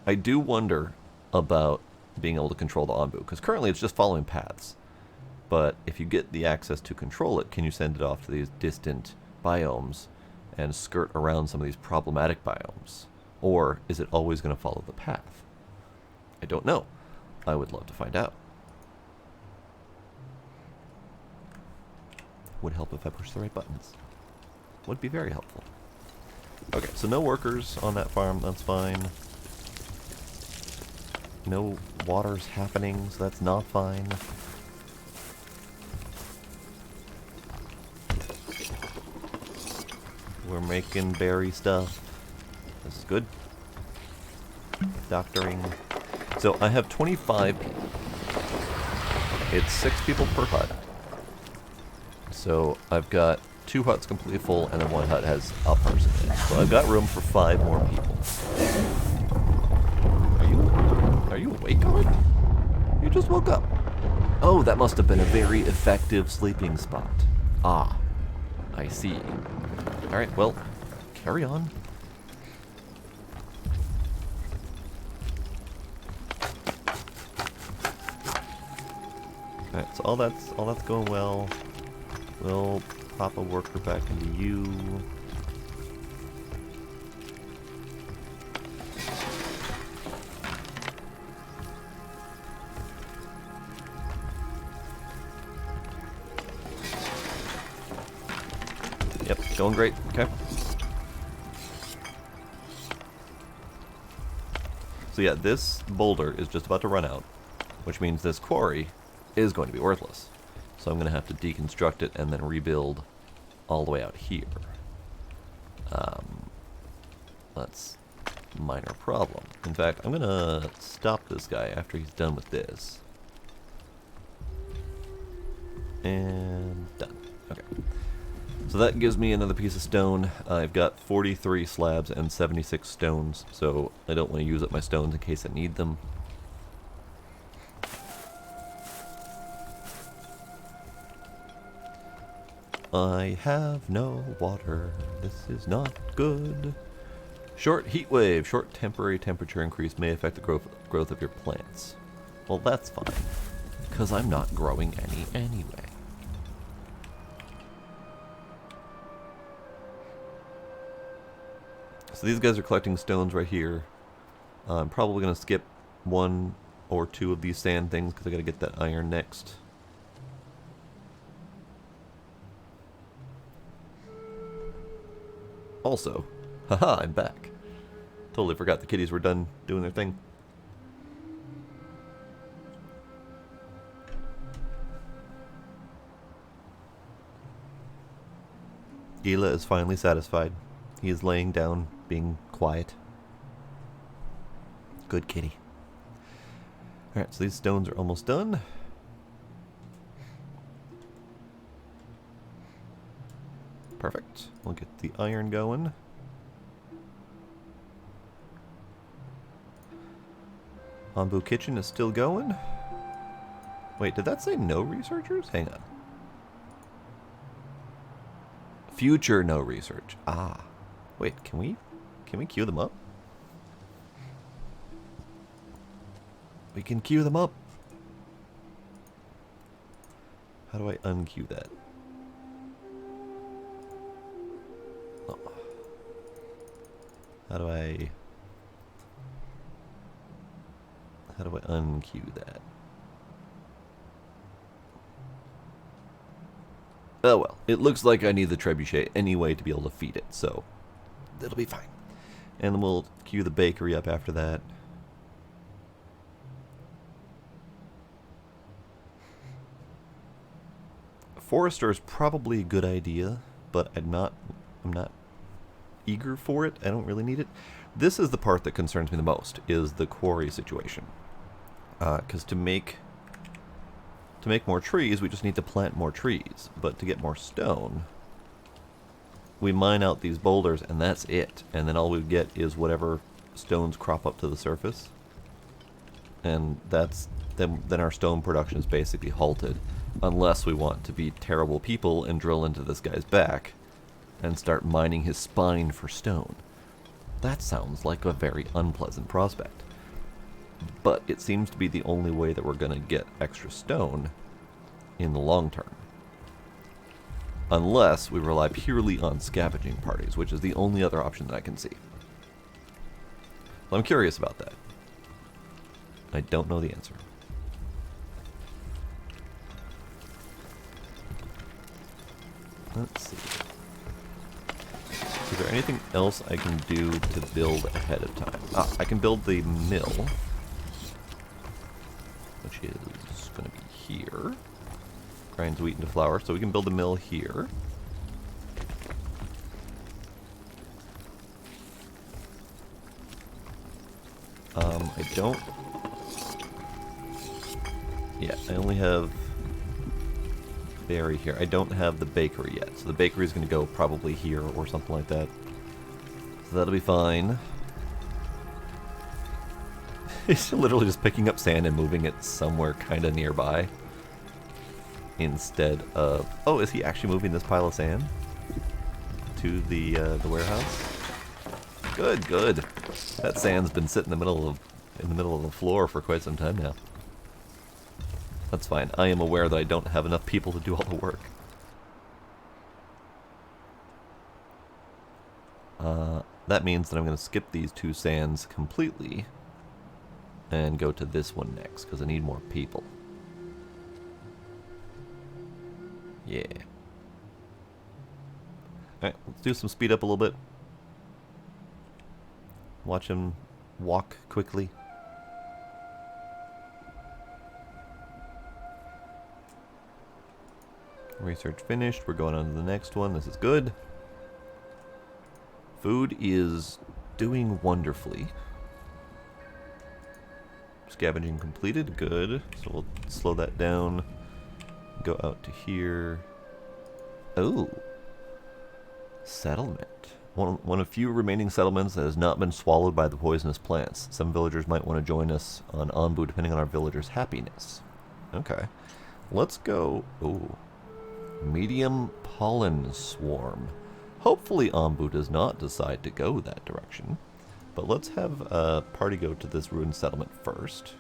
I do wonder about being able to control the Ombu, because currently it's just following paths. But if you get the access to control it, can you send it off to these distant biomes and skirt around some of these problematic biomes? Or is it always going to follow the path? I don't know. I would love to find out. Would help if I push the right buttons. Would be very helpful. Okay, so no workers on that farm, that's fine. No water's happening, so that's not fine. We're making berry stuff. This is good. Doctoring. So I have 25 people. It's 6 people per hut. So I've got 2 huts completely full, and then 1 hut has a person in it. So I've got room for 5 more people. Are you awake already? You just woke up. Oh, that must have been a very effective sleeping spot. Ah, I see. Alright, well, carry on. Alright, so all that's going well. We'll pop a worker back into you. Yep, going great. Okay. So yeah, this boulder is just about to run out, which means this quarry is going to be worthless. So I'm going to have to deconstruct it and then rebuild all the way out here. That's a minor problem. In fact, I'm going to stop this guy after he's done with this. And done. Okay. So that gives me another piece of stone. I've got 43 slabs and 76 stones, so I don't want to use up my stones in case I need them. I have no water. This is not good. Short heat wave. Short temporary temperature increase may affect the growth of your plants. Well, that's fine, because I'm not growing any anyway. So these guys are collecting stones right here. I'm probably going to skip 1 or 2 of these sand things because I got to get that iron next. Also, haha, I'm back. Totally forgot the kitties were done doing their thing. Gila is finally satisfied. He is laying down, being quiet. Good kitty. Alright, so these stones are almost done. Perfect. We'll get the iron going. Ombu kitchen is still going. Wait, did that say no researchers? Hang on. Future no research. Ah. Wait, can we queue them up? We can queue them up. How do I unqueue that? Oh. How do I unqueue that? Oh well, it looks like I need the trebuchet anyway to be able to feed it, so it'll be fine. And then we'll queue the bakery up after that. Forester is probably a good idea, but I'm not eager for it. I don't really need it. This is the part that concerns me the most, is the quarry situation. Because to make more trees, we just need to plant more trees. But to get more stone, we mine out these boulders, and that's it. And then all we get is whatever stones crop up to the surface. And then our stone production is basically halted. Unless we want to be terrible people and drill into this guy's back and start mining his spine for stone. That sounds like a very unpleasant prospect. But it seems to be the only way that we're going to get extra stone in the long term. Unless we rely purely on scavenging parties, which is the only other option that I can see. Well, I'm curious about that. I don't know the answer. Let's see. Is there anything else I can do to build ahead of time? Ah, I can build the mill, which is going to be here. Grinds wheat into flour, so we can build a mill here. I don't... Yeah, I only have berry here. I don't have the bakery yet, so the bakery is going to go probably here or something like that. So that'll be fine. He's literally just picking up sand and moving it somewhere kind of nearby. Instead of... Oh, is he actually moving this pile of sand to the warehouse? Good, good. That sand's been sitting in the middle of the floor for quite some time now. That's fine. I am aware that I don't have enough people to do all the work. That means that I'm going to skip these two sands completely and go to this one next, because I need more people. Yeah. Alright, let's do some speed up a little bit. Watch him walk quickly. Research finished. We're going on to the next one. This is good. Food is doing wonderfully. Scavenging completed. Good. So we'll slow that down. Go out to here. Oh. Settlement. One of few remaining settlements that has not been swallowed by the poisonous plants. Some villagers might want to join us on Ombu depending on our villagers' happiness. Okay. Let's go... Ooh. Medium pollen swarm. Hopefully Ombu does not decide to go that direction. But let's have a party go to this ruined settlement first.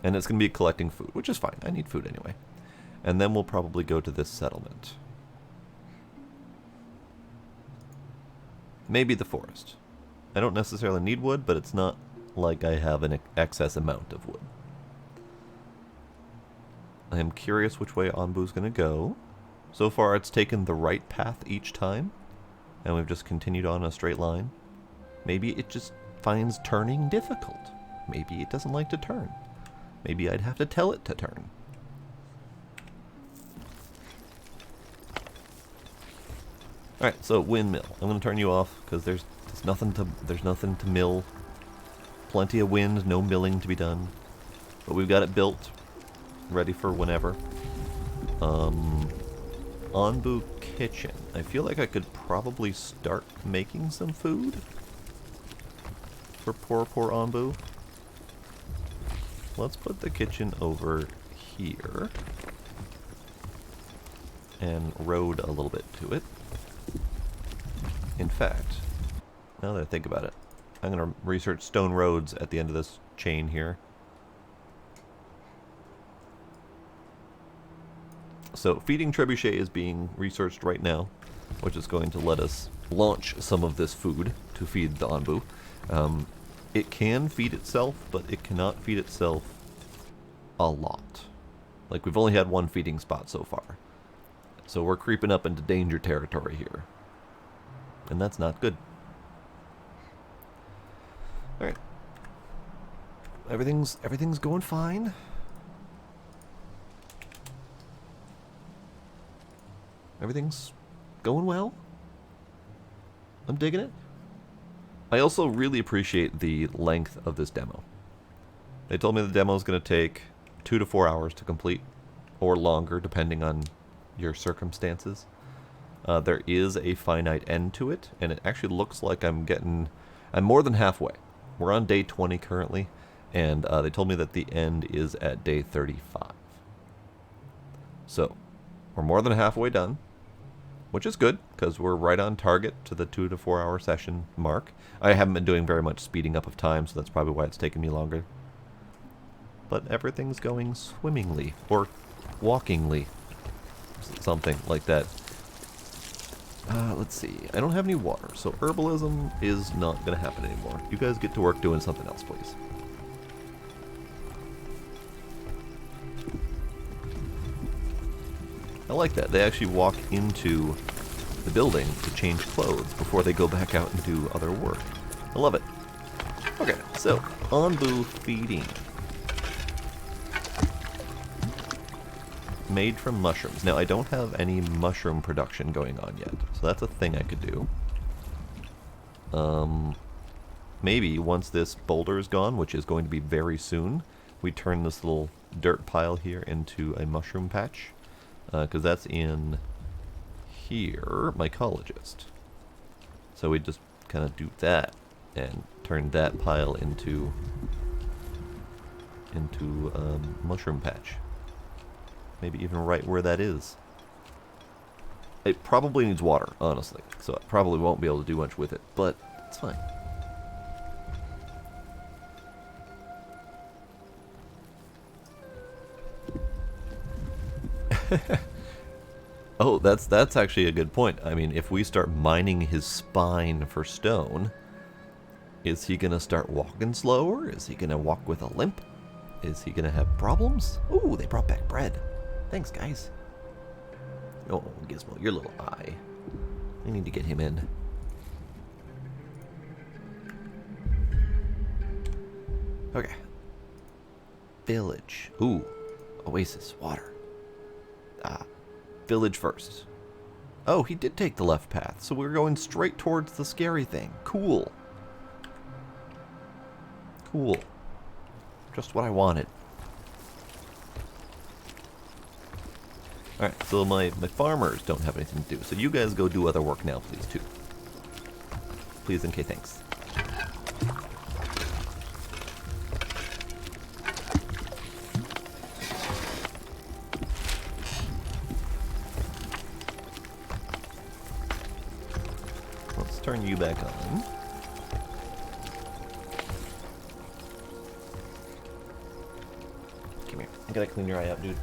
And it's going to be collecting food, which is fine. I need food anyway. And then we'll probably go to this settlement. Maybe the forest. I don't necessarily need wood, but it's not like I have an excess amount of wood. I am curious which way Ombu's going to go. So far it's taken the right path each time, and we've just continued on a straight line. Maybe it just finds turning difficult. Maybe it doesn't like to turn. Maybe I'd have to tell it to turn. Alright, so windmill. I'm going to turn you off because there's nothing to mill. Plenty of wind, no milling to be done. But we've got it built, ready for whenever. Ombu kitchen. I feel like I could probably start making some food for poor Ombu. Let's put the kitchen over here and road a little bit to it. In fact, now that I think about it, I'm going to research stone roads at the end of this chain here. So feeding trebuchet is being researched right now, which is going to let us launch some of this food to feed the Ombu. It can feed itself, but it cannot feed itself a lot. Like, we've only had one feeding spot so far. So we're creeping up into danger territory here. And that's not good. Alright. Everything's going fine. Everything's going well. I'm digging it. I also really appreciate the length of this demo. They told me the demo is going to take 2 to 4 hours to complete, or longer, depending on your circumstances. There is a finite end to it, and it actually looks like I'm more than halfway. We're on day 20 currently, and they told me that the end is at day 35. So, we're more than halfway done, which is good, because we're right on target to the 2 to 4 hour session mark. I haven't been doing very much speeding up of time, so that's probably why it's taken me longer. But everything's going swimmingly, or walkingly, something like that. Let's see. I don't have any water, so herbalism is not going to happen anymore. You guys get to work doing something else, please. I like that. They actually walk into the building to change clothes before they go back out and do other work. I love it. Okay, so, Ombu feeding. Made from mushrooms. Now, I don't have any mushroom production going on yet, so that's a thing I could do. Maybe once this boulder is gone, which is going to be very soon, we turn this little dirt pile here into a mushroom patch, because that's in here, mycologist. So we just kind of do that and turn that pile into mushroom patch. Maybe even right where that is. It probably needs water, honestly, so I probably won't be able to do much with it, but it's fine. Oh, that's actually a good point. I mean, if we start mining his spine for stone, is he gonna start walking slower? Is he gonna walk with a limp? Is he gonna have problems? Ooh, they brought back bread. Thanks, guys. Oh, Gizmo, your little eye. I need to get him in. Okay. Village. Ooh, oasis, water. Village first. Oh, he did take the left path, so we're going straight towards the scary thing. Cool. Cool. Just what I wanted. Alright, so my farmers don't have anything to do, so you guys go do other work now, please, too. Please and K, thanks. Let's turn you back on. Come here. I gotta clean your eye out, dude.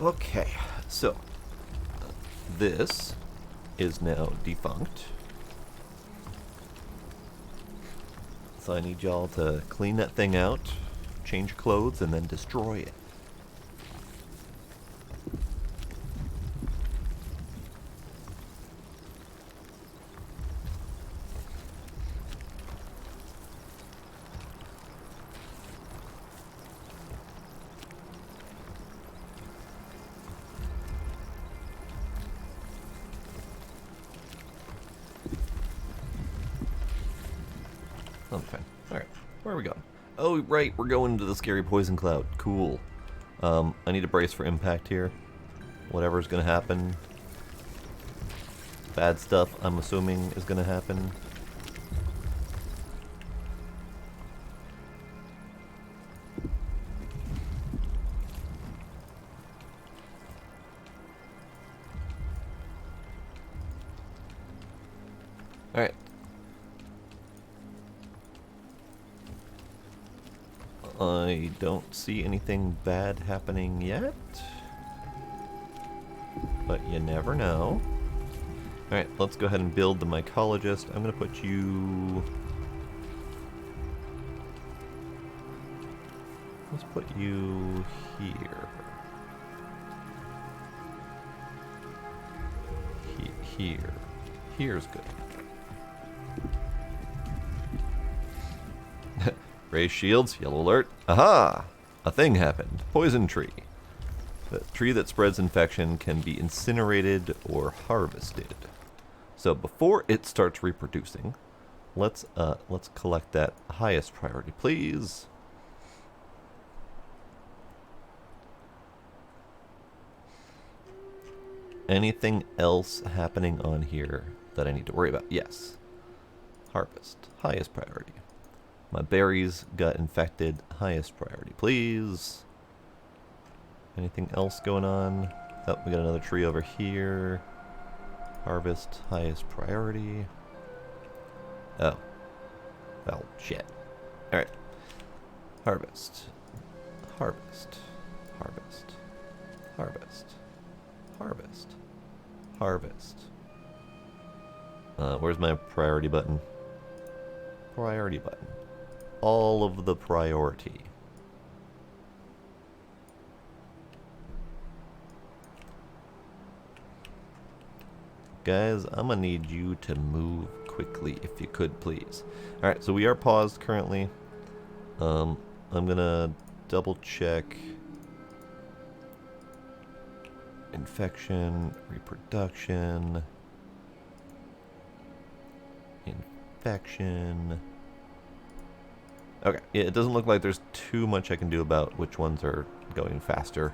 Okay, so this is now defunct. So I need y'all to clean that thing out, change clothes, and then destroy it. Oh, fine. Alright, where are we going? Oh, right, we're going to the scary poison cloud. Cool. I need a brace for impact here. Whatever's gonna happen. Bad stuff, I'm assuming, is gonna happen. Alright. I don't see anything bad happening yet. But you never know. Alright, let's go ahead and build the mycologist. I'm gonna put you... Let's put you here. Here. Here's good. Raise shields, yellow alert. Aha! A thing happened. Poison tree. The tree that spreads infection can be incinerated or harvested. So before it starts reproducing, let's collect that highest priority, please. Anything else happening on here that I need to worry about? Yes. Harvest. Highest priority. My berries got infected. Highest priority, please. Anything else going on? Oh, we got another tree over here. Harvest. Highest priority. Oh. Well, shit. Alright. Harvest. Harvest. Harvest. Harvest. Harvest. Harvest. Where's my priority button? Priority button. All of the priority. Guys, I'm gonna need you to move quickly if you could, please. Alright, so we are paused currently. I'm gonna double check infection, reproduction, infection. Okay, yeah, it doesn't look like there's too much I can do about which ones are going faster.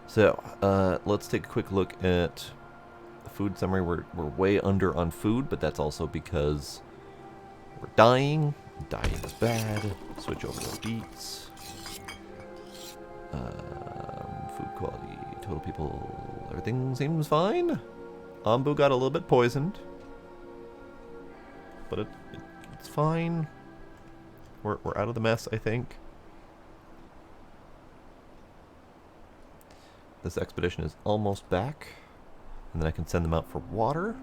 So, let's take a quick look at the food summary. We're way under on food, but that's also because we're dying. Dying is bad. Switch over to beets. Food quality, total people, everything seems fine. Ombu got a little bit poisoned, but it's fine. We're out of the mess, I think. This expedition is almost back, and then I can send them out for water.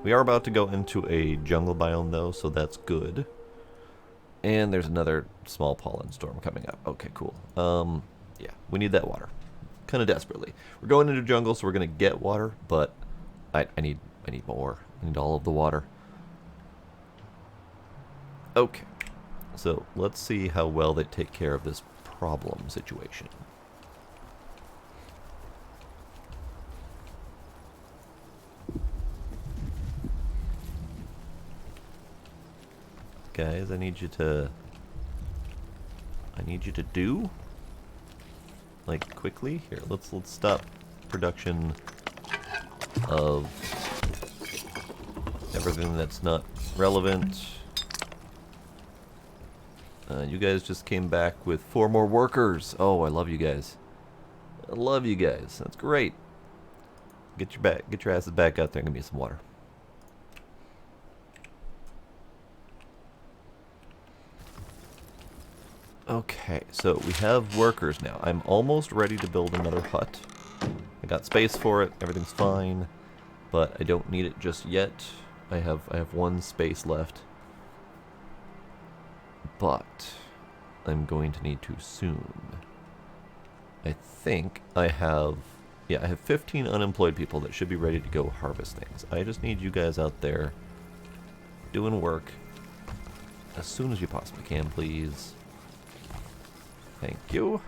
We are about to go into a jungle biome though, so that's good. And there's another small pollen storm coming up. Okay, cool. Yeah, we need that water, kind of desperately. We're going into jungle, so we're gonna get water, but I need more. I need all of the water. Okay, so let's see how well they take care of this problem situation. Guys, I need you to do, like, quickly. Here, let's stop production of everything that's not relevant. You guys just came back with 4 more workers. Oh, I love you guys. I love you guys. That's great. Get your asses back out there and give me some water. Okay, so we have workers now. I'm almost ready to build another hut. I got space for it. Everything's fine, but I don't need it just yet. I have 1 space left, but I'm going to need to soon. I think I have 15 unemployed people that should be ready to go harvest things. I just need you guys out there doing work as soon as you possibly can, please. Thank you.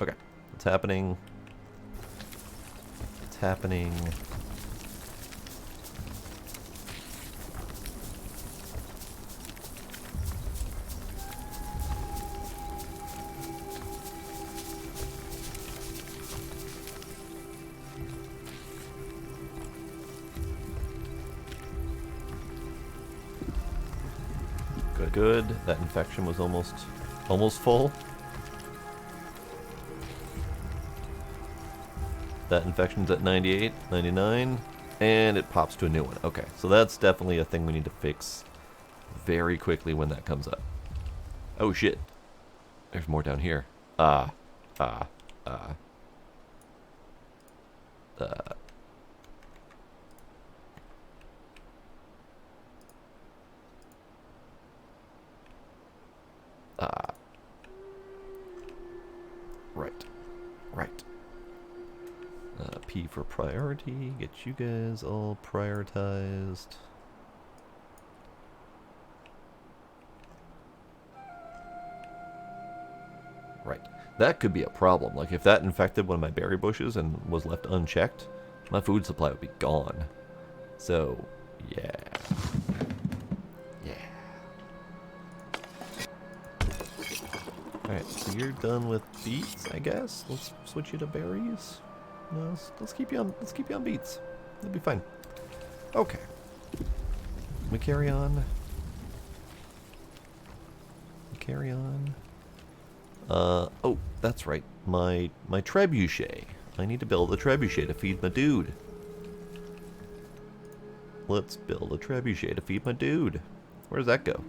Okay, it's happening. It's happening. Good. That infection was almost full. That infection's at 98, 99, and it pops to a new one. Okay, so that's definitely a thing we need to fix very quickly when that comes up. Oh shit. There's more down here. Right. P for priority. Get you guys all prioritized. Right. That could be a problem. Like, if that infected one of my berry bushes and was left unchecked, my food supply would be gone. So, yeah. Alright, so you're done with beets, I guess. Let's switch you to berries. No, let's keep you on beets. It'll be fine. Okay. We carry on. Carry on. Oh, that's right. My trebuchet. I need to build a trebuchet to feed my dude. Let's build a trebuchet to feed my dude. Where does that go?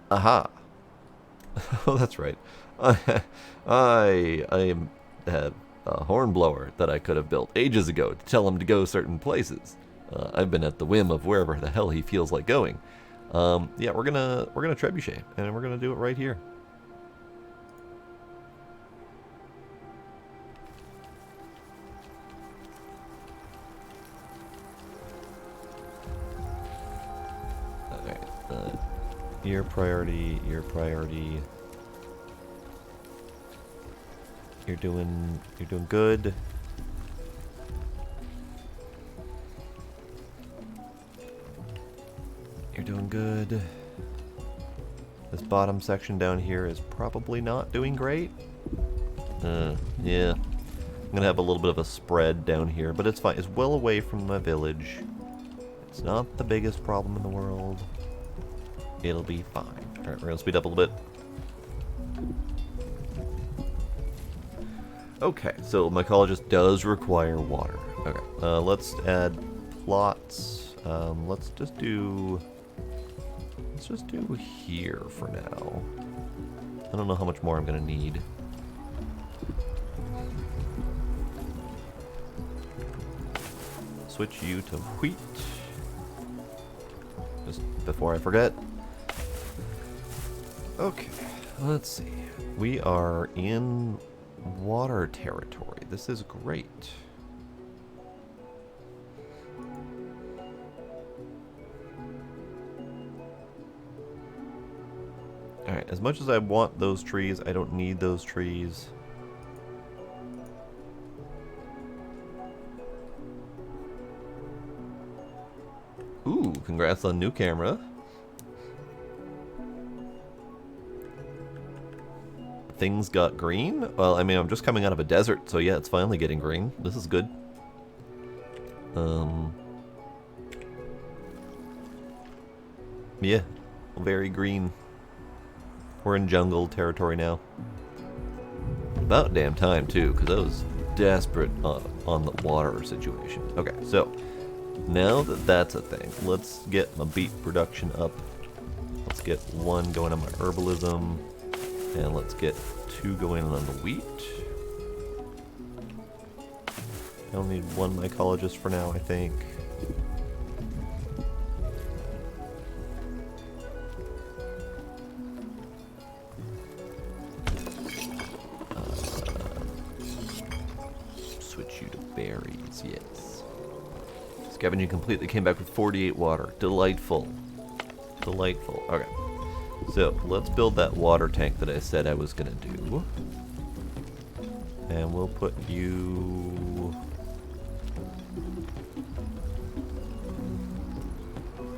Aha. Oh, that's right. I have a hornblower that I could have built ages ago to tell him to go certain places. I've been at the whim of wherever the hell he feels like going. Yeah, we're gonna trebuchet, and we're gonna do it right here. Alright, your priority. You're doing good. You're doing good. This bottom section down here is probably not doing great. Yeah. I'm gonna have a little bit of a spread down here, but it's fine. It's well away from my village. It's not the biggest problem in the world. It'll be fine. Alright, we're gonna speed up a little bit. Okay, so mycologist does require water. Okay, let's add plots. Let's just do here for now. I don't know how much more I'm gonna need. Switch you to wheat. Just before I forget. Okay, let's see. We are in water territory. This is great. Alright, as much as I want those trees, I don't need those trees. Ooh, congrats on new camera. Things got green? Well, I mean, I'm just coming out of a desert, so yeah, it's finally getting green. This is good. Yeah, very green. We're in jungle territory now. About damn time, too, because I was desperate on the water situation. Okay, so now that that's a thing, let's get my beet production up. Let's get 1 going on my herbalism. And let's get 2 going on the wheat. I only need 1 mycologist for now, I think. Switch you to berries, yes. Scavenging completely came back with 48 water. Delightful. Delightful. Okay. So, let's build that water tank that I said I was gonna do. And we'll put you...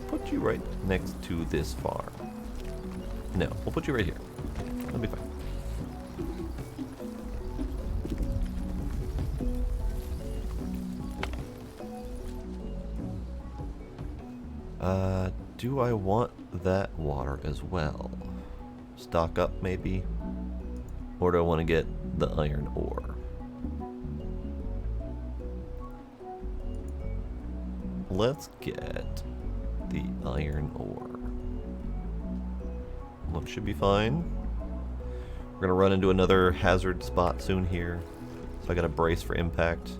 Put you right next to this farm. No, we'll put you right here. That'll be fine. Do I want that water as well? Stock up, maybe? Or do I want to get the iron ore? Let's get the iron ore. That should be fine. We're gonna run into another hazard spot soon here, so I gotta brace for impact.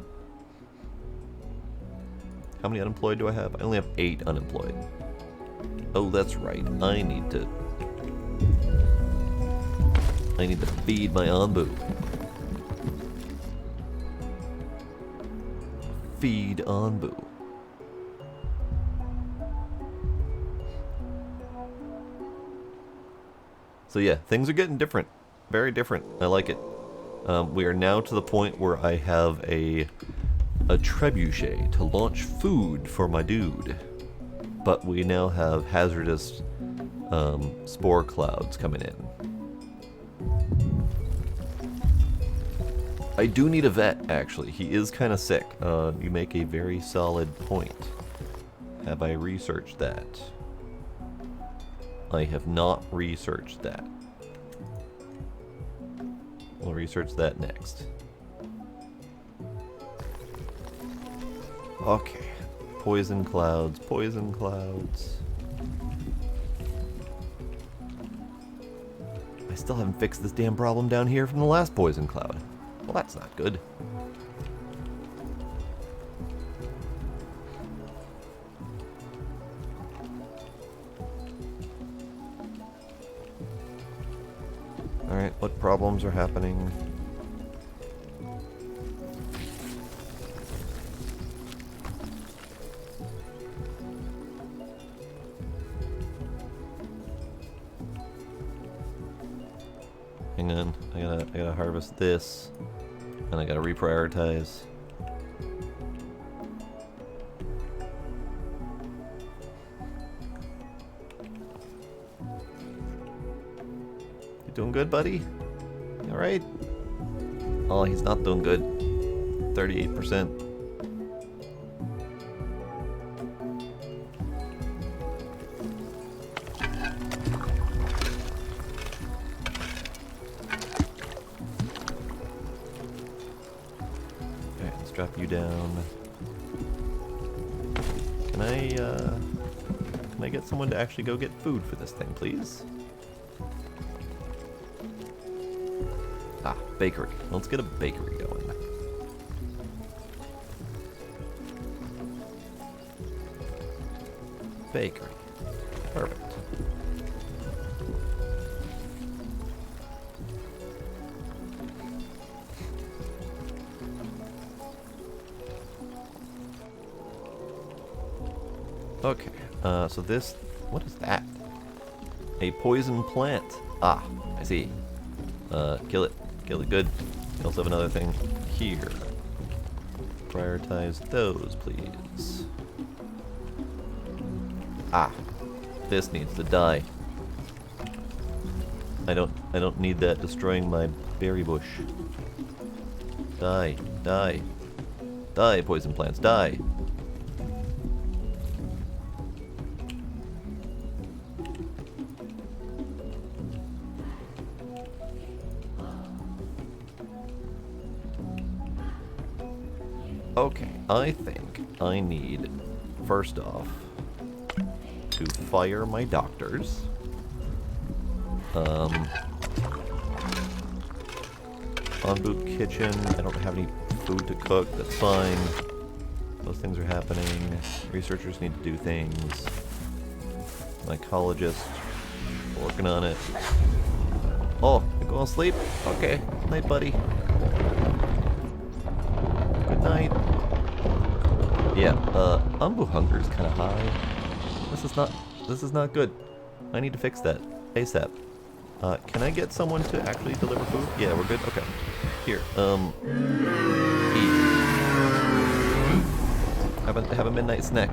How many unemployed do I have? I only have 8 unemployed. Oh, that's right. I need to feed my Ombu. Feed Ombu. So yeah, things are getting different. Very different. I like it. We are now to the point where I have a trebuchet to launch food for my dude. But we now have hazardous spore clouds coming in. I do need a vet, actually. He is kind of sick. You make a very solid point. Have I researched that? I have not researched that. We'll research that next. Okay. Poison clouds, poison clouds. I still haven't fixed this damn problem down here from the last poison cloud. Well, that's not good. Alright, what problems are happening? Hang on, I gotta harvest this, and I gotta reprioritize. You doing good, buddy? All right. Oh, he's not doing good. 38%. Drop you down. Can I get someone to actually go get food for this thing, please? Ah, bakery. Let's get a bakery going. Bakery. Perfect. Okay, so this, what is that? A poison plant. Ah, I see. Kill it. Kill it good. We also have another thing here. Prioritize those, please. Ah, this needs to die. I don't need that destroying my berry bush. Die, die. Die, poison plants, die. Okay, I think I need, first off, to fire my doctors. Ombu kitchen, I don't have any food to cook, that's fine. Those things are happening. Researchers need to do things. Mycologist, working on it. Oh, you're going to sleep? Okay, night buddy. Good night. Yeah, Ombu hunger is kind of high. This is not good. I need to fix that ASAP. Can I get someone to actually deliver food? Yeah, we're good. Okay. Here. Eat. Have a midnight snack.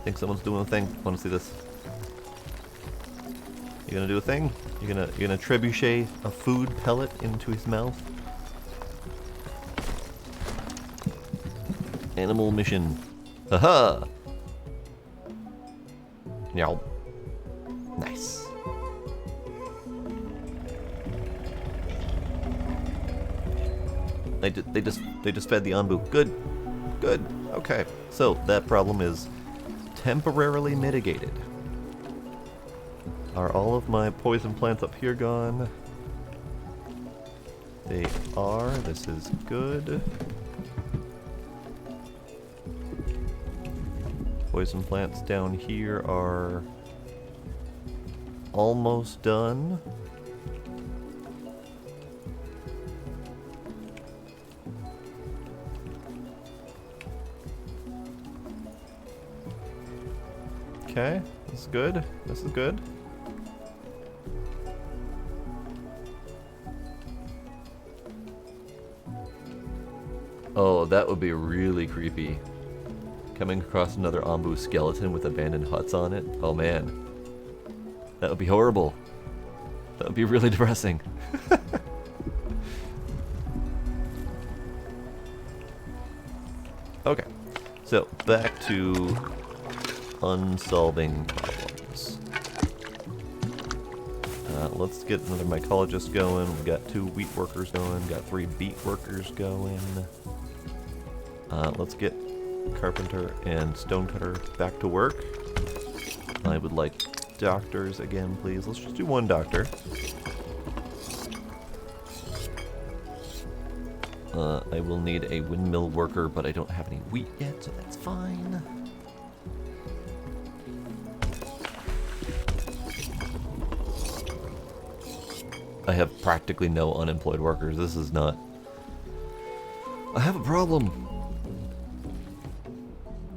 Think someone's doing a thing. Want to see this? You gonna do a thing? You gonna trebuchet a food pellet into his mouth? Animal mission. Haha! Meow. Nice. They just fed the Ombu. Good. Good. Okay. So that problem is temporarily mitigated. Are all of my poison plants up here gone? They are. This is good. Poison plants down here are almost done. Okay, this is good. This is good. Oh, that would be really creepy. Coming across another Ombu skeleton with abandoned huts on it. Oh man. That would be horrible. That would be really depressing. Okay. So, back to unsolving problems. Let's get another mycologist going. We got 2 wheat workers going. Got 3 beet workers going. Let's get carpenter and stonecutter back to work. I would like doctors again, please. Let's just do 1 doctor. I will need a windmill worker, but I don't have any wheat yet, so that's fine. I have practically no unemployed workers. This is not... I have a problem.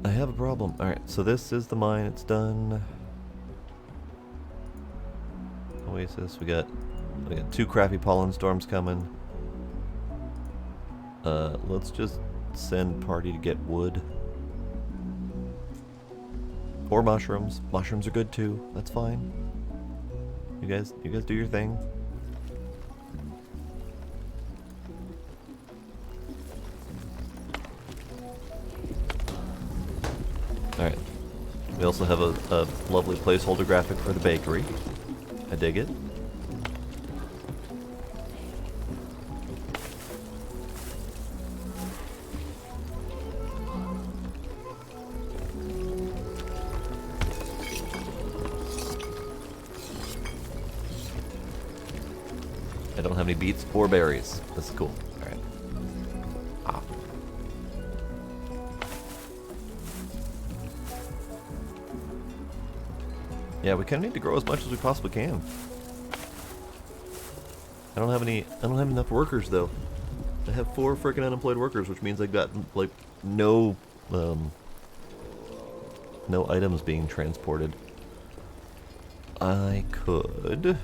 I have a problem. Alright, so this is the mine. It's done. Oasis. We got 2 crappy pollen storms coming. Let's just send party to get wood. Or mushrooms. Mushrooms are good too. That's fine. You guys do your thing. Alright. We also have a lovely placeholder graphic for the bakery. I dig it. I don't have any beets or berries. This is cool. Alright. Ah. Yeah, we kinda need to grow as much as we possibly can. I don't have enough workers though. I have 4 freaking unemployed workers, which means I've got like no items being transported. I could...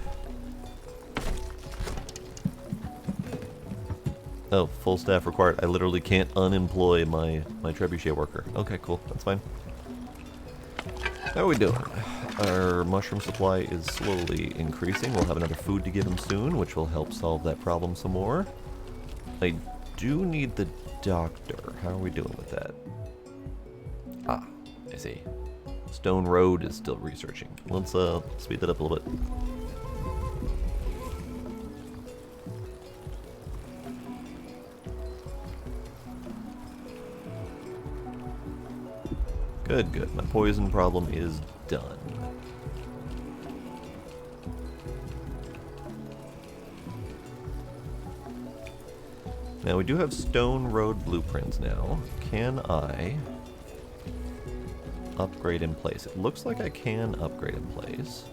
Oh, full staff required. I literally can't unemploy my trebuchet worker. Okay, cool. That's fine. How are we doing? Our mushroom supply is slowly increasing. We'll have another food to give him soon, which will help solve that problem some more. I do need the doctor. How are we doing with that? Ah, I see. Stone Road is still researching. Let's speed that up a little bit. Good, good. My poison problem is done. Now we do have Stone Road blueprints now. Can I upgrade in place? It looks like I can upgrade in place.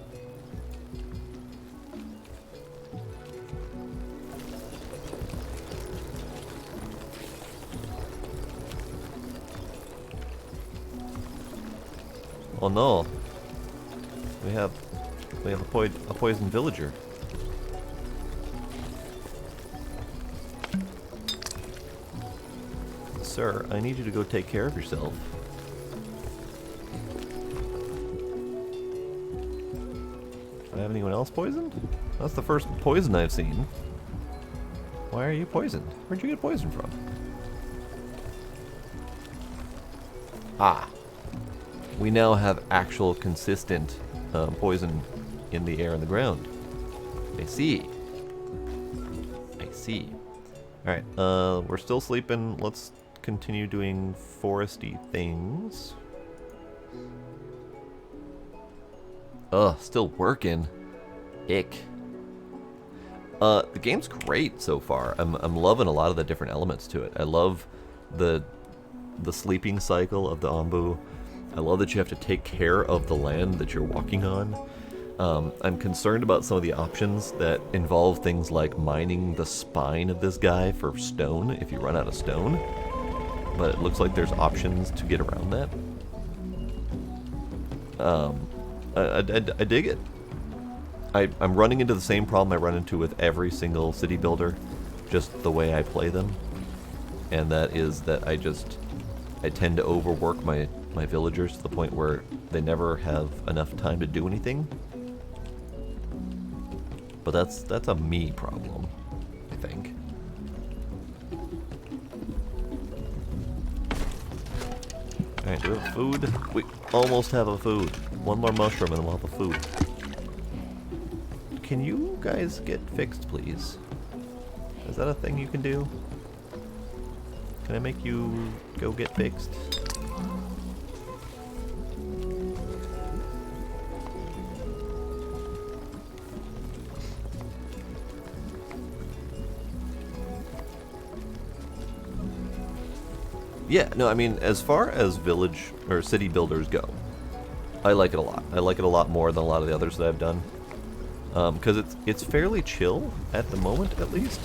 Oh no, we have a poison villager. Sir, I need you to go take care of yourself. Do I have anyone else poisoned? That's the first poison I've seen. Why are you poisoned? Where'd you get poisoned from? Ah. We now have actual consistent poison in the air and the ground. I see. I see. Alright, we're still sleeping. Let's continue doing foresty things. Ugh, still working. Ick. The game's great so far. I'm loving a lot of the different elements to it. I love the sleeping cycle of the Ombu. I love that you have to take care of the land that you're walking on. I'm concerned about some of the options that involve things like mining the spine of this guy for stone if you run out of stone. But it looks like there's options to get around that. I dig it. I'm running into the same problem I run into with every single city builder, just the way I play them. and that is that I tend to overwork my villagers to the point where they never have enough time to do anything. But that's a me problem, I think. Alright, do we have food? We almost have a food. One more mushroom and we'll have a food. Can you guys get fixed, please? Is that a thing you can do? Can I make you go get fixed? Yeah, no, I mean, as far as village or city builders go, I like it a lot. I like it a lot more than a lot of the others that I've done. Because it's fairly chill, at the moment, at least.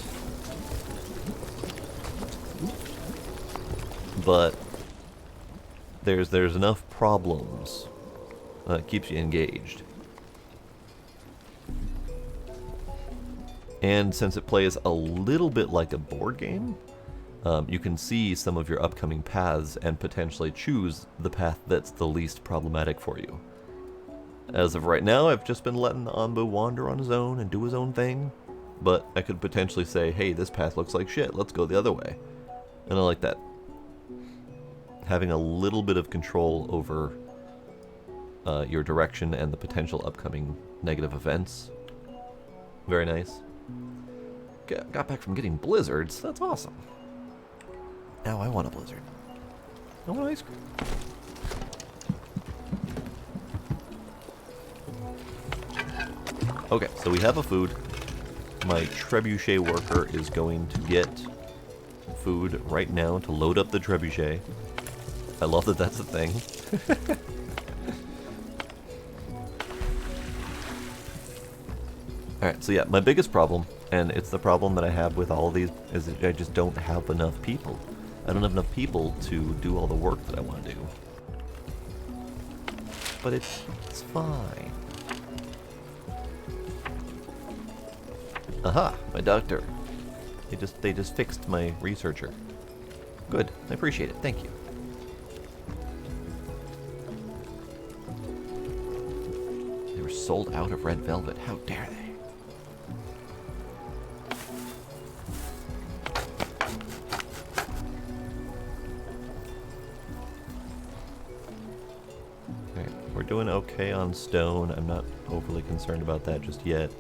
But there's enough problems that keeps you engaged. And since it plays a little bit like a board game, you can see some of your upcoming paths and potentially choose the path that's the least problematic for you. As of right now, I've just been letting Ombu wander on his own and do his own thing, but I could potentially say, hey, this path looks like shit, let's go the other way. And I like that. Having a little bit of control over your direction and the potential upcoming negative events. Very nice. Got back from getting blizzards, that's awesome. Now I want a blizzard. I want ice cream. Okay, so we have a food. My trebuchet worker is going to get food right now to load up the trebuchet. I love that that's a thing. Alright, so yeah, my biggest problem, and it's the problem that I have with all of these, is that I just don't have enough people. I don't have enough people to do all the work that I want to do. But it's fine. Aha, my doctor. They just fixed my researcher. Good, I appreciate it, thank you. They were sold out of red velvet, how dare they? Doing okay on stone. I'm not overly concerned about that just yet.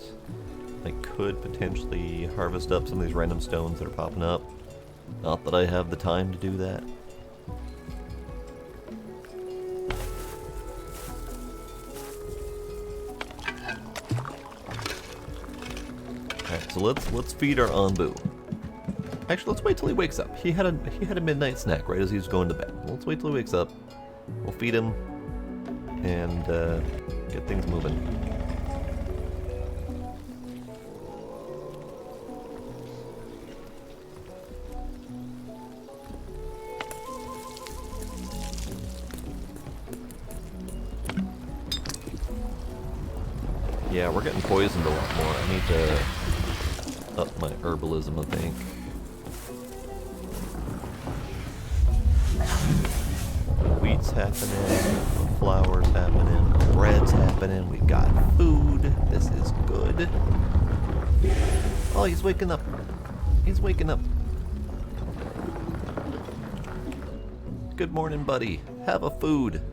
I could potentially harvest up some of these random stones that are popping up. Not that I have the time to do that. Alright, so let's feed our Ombu. Actually, let's wait till he wakes up. He had a midnight snack right as he was going to bed. Let's wait till he wakes up. We'll feed him and get things moving. Yeah, we're getting poisoned a lot more. I need to up my herbalism, I think. Wheat's happening. Flour's happening, bread's happening, we got food, this is good. Oh, he's waking up. He's waking up. Good morning, buddy. Have a food.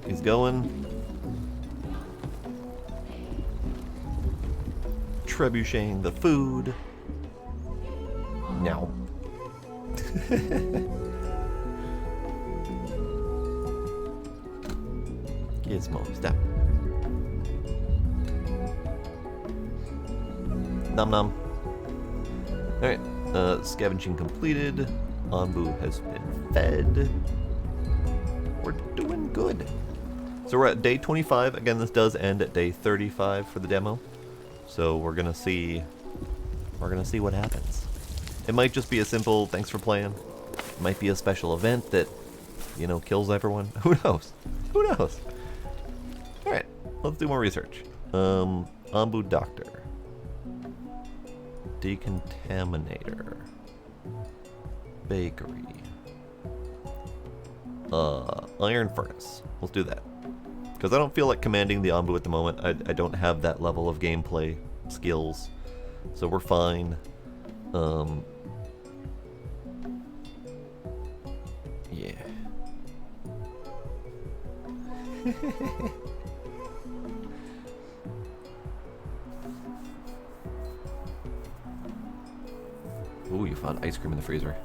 He's going. Trebucheting the food. Now. Gizmo, stop. Nom nom. Alright, scavenging completed. Ombu has been fed. We're doing good. So we're at day 25. Again, this does end at day 35 for the demo. So we're gonna see what happens. It might just be a simple thanks for playing. It might be a special event that, you know, kills everyone. Who knows? Who knows? Alright, let's do more research. Ombu Doctor. Decontaminator. Bakery. Iron furnace. Let's do that. Because I don't feel like commanding the Ombu at the moment. I don't have that level of gameplay skills. So we're fine. Yeah. Ooh, you found ice cream in the freezer.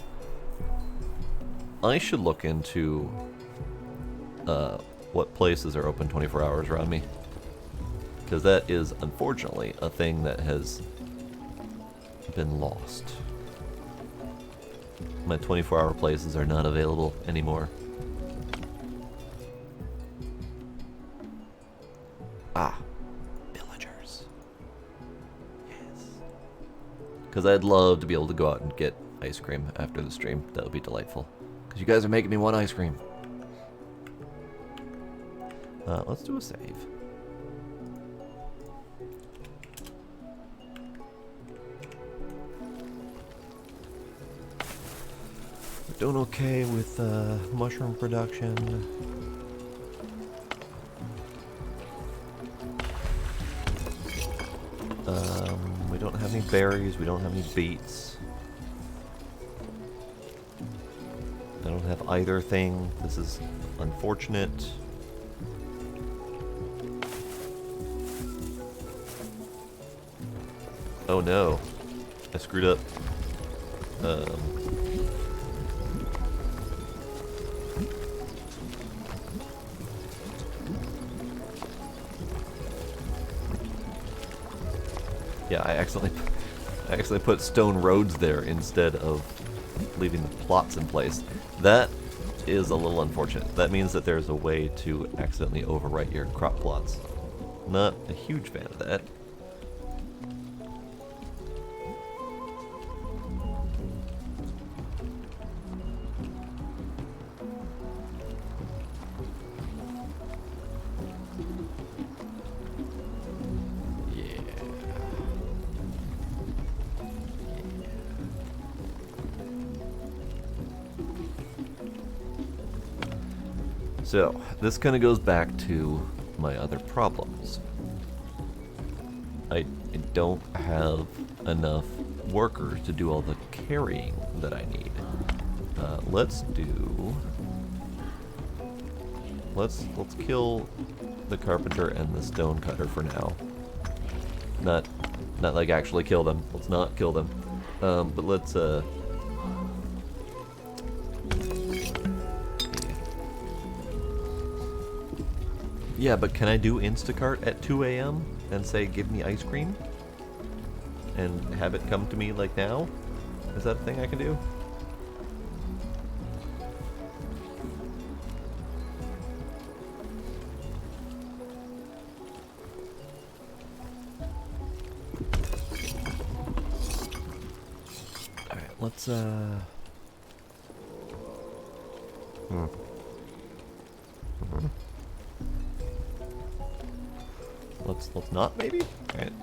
I should look into what places are open 24 hours around me. Because that is, unfortunately, a thing that has been lost. My 24-hour places are not available anymore. Ah, villagers. Yes. Because I'd love to be able to go out and get ice cream after the stream. That would be delightful. Because you guys are making me want ice cream. Let's do a save. We're doing okay with mushroom production. We don't have any berries, we don't have any beets. I don't have either thing. This is unfortunate. Oh no. I screwed up. Yeah, I accidentally put stone roads there instead of leaving the plots in place. That is a little unfortunate. That means that there's a way to accidentally overwrite your crop plots. Not a huge fan of that. So, this kind of goes back to my other problems. I don't have enough workers to do all the carrying that I need. Let's kill the carpenter and the stone cutter for now. Not like actually kill them. Let's not kill them. But let's yeah, but can I do Instacart at 2 a.m. and say, give me ice cream? And have it come to me like now? Is that a thing I can do? Alright, let's, Let's not, maybe? Alright,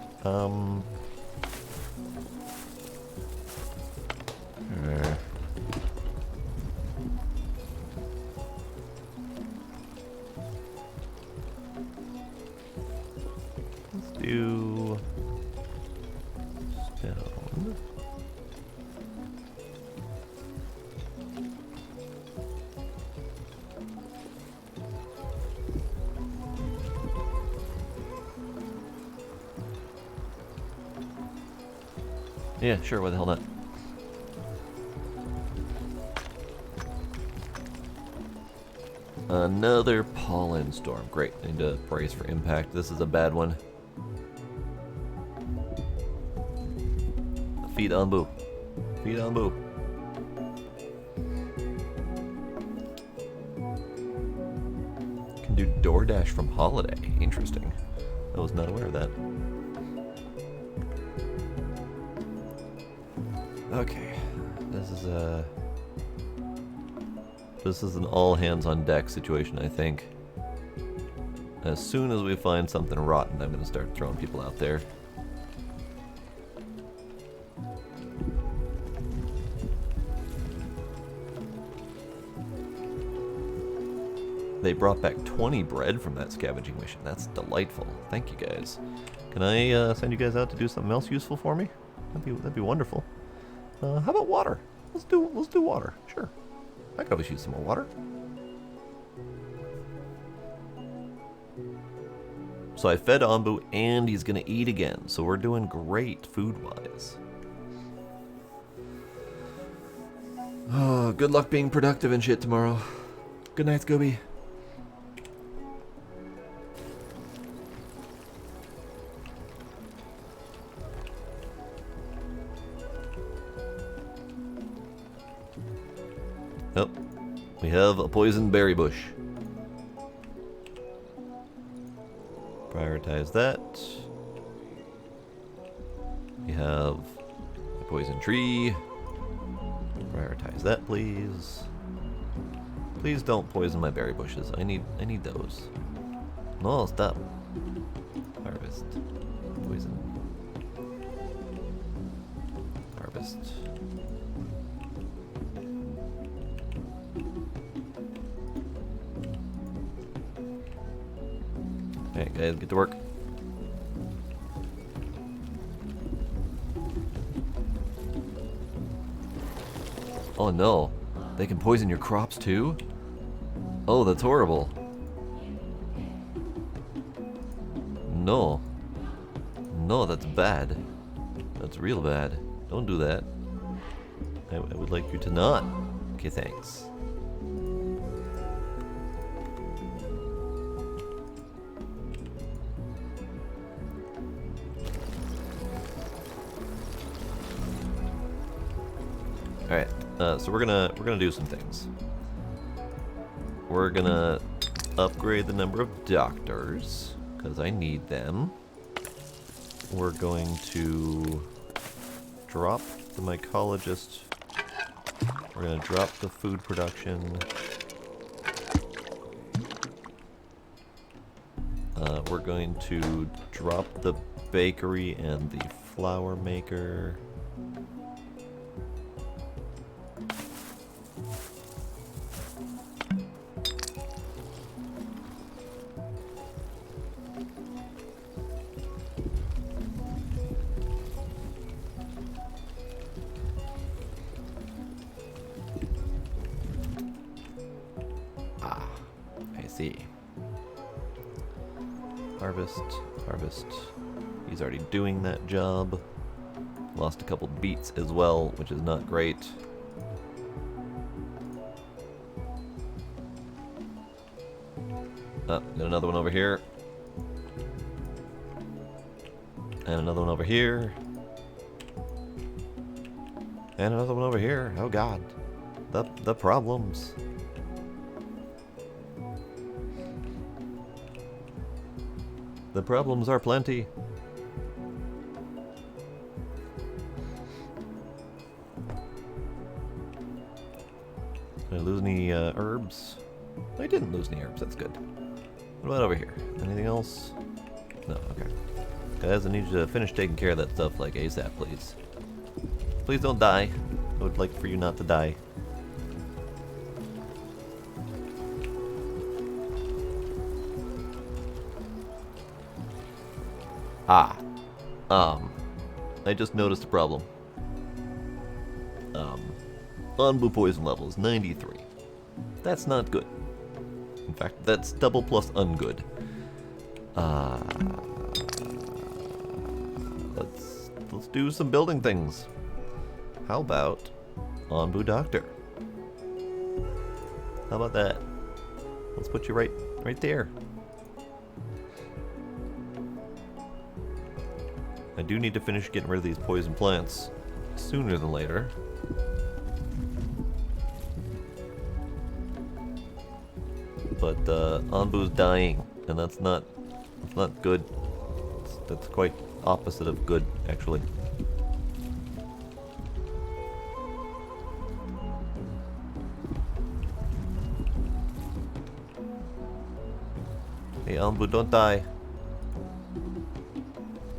let's do stone. Yeah, sure, why the hell not? Another pollen storm. Great, I need to brace for impact. This is a bad one. Feed Ombu. Feed Ombu. Can do DoorDash from Holiday. Interesting. I was not aware of that. Okay, this is an all hands on deck situation, I think. As soon as we find something rotten, I'm gonna start throwing people out there. They brought back 20 bread from that scavenging mission. That's delightful. Thank you guys. Can I send you guys out to do something else useful for me? That'd be wonderful. How about water? Let's do water. Sure. I could always use some more water. So I fed Ombu and he's gonna eat again. So we're doing great food-wise. Oh, good luck being productive and shit tomorrow. Good night, Scooby. Oh, we have a poison berry bush. Prioritize that. We have a poison tree. Prioritize that, please. Please don't poison my berry bushes. I need those. No, stop. Harvest. Poison. Harvest. Alright guys, get to work. Oh no, they can poison your crops too? Oh, that's horrible. No. No, that's bad. That's real bad. Don't do that. I would like you to not. Okay, thanks. Alright, so we're gonna do some things. We're gonna upgrade the number of doctors, because I need them. We're going to drop the mycologist. We're gonna drop the food production. We're going to drop the bakery and the flour maker. Harvest, harvest. He's already doing that job. Lost a couple beets as well, which is not great. Got another one over here. And another one over here. And another one over here. Oh god. The problems. The problems are plenty. Did I lose any herbs? I didn't lose any herbs, that's good. What about over here? Anything else? No, okay. Guys, I need you to finish taking care of that stuff like ASAP, please. Please don't die. I would like for you not to die. I just noticed a problem. Ombu poison level is 93. That's not good. In fact, that's double plus ungood. Let's do some building things. How about Ombu Doctor? How about that? Let's put you right there. I do need to finish getting rid of these poison plants sooner than later. But Ombu's dying, and that's not good. That's quite opposite of good, actually. Hey Ombu, don't die.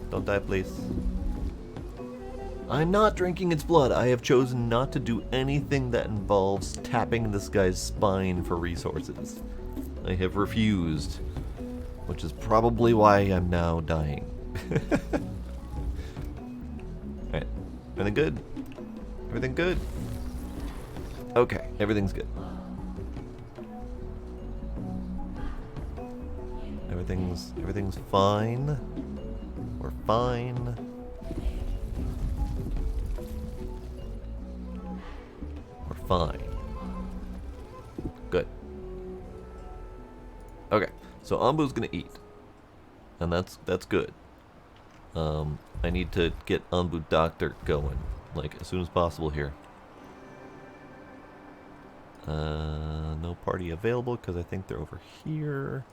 Don't die, please. I'm not drinking its blood. I have chosen not to do anything that involves tapping this guy's spine for resources. I have refused. Which is probably why I'm now dying. Alright. Everything good? Everything good? Okay, everything's good. Everything's fine. We're fine. We're fine. Good. Okay, so Ombu's gonna eat. And that's good. I need to get Ombu Doctor going, like, as soon as possible here. No party available because I think they're over here.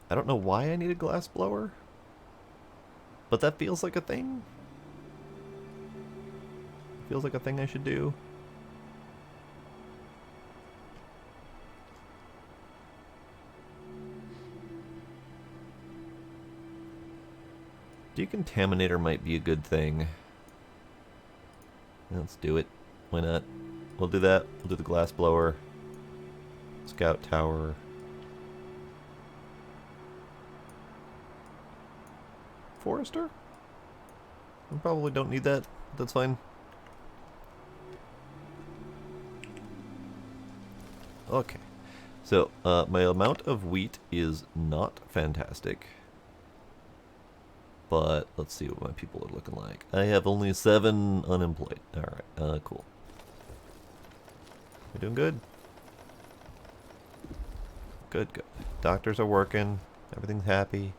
I don't know why I need a glass blower, but that feels like a thing. Feels like a thing I should do. Decontaminator might be a good thing. Let's do it. Why not? We'll do that. We'll do the glass blower. Scout tower. Forester? I probably don't need that. That's fine. Okay. So, my amount of wheat is not fantastic. But let's see what my people are looking like. I have only 7 unemployed. Alright, cool. We're doing good. Good, good. Doctors are working. Everything's happy.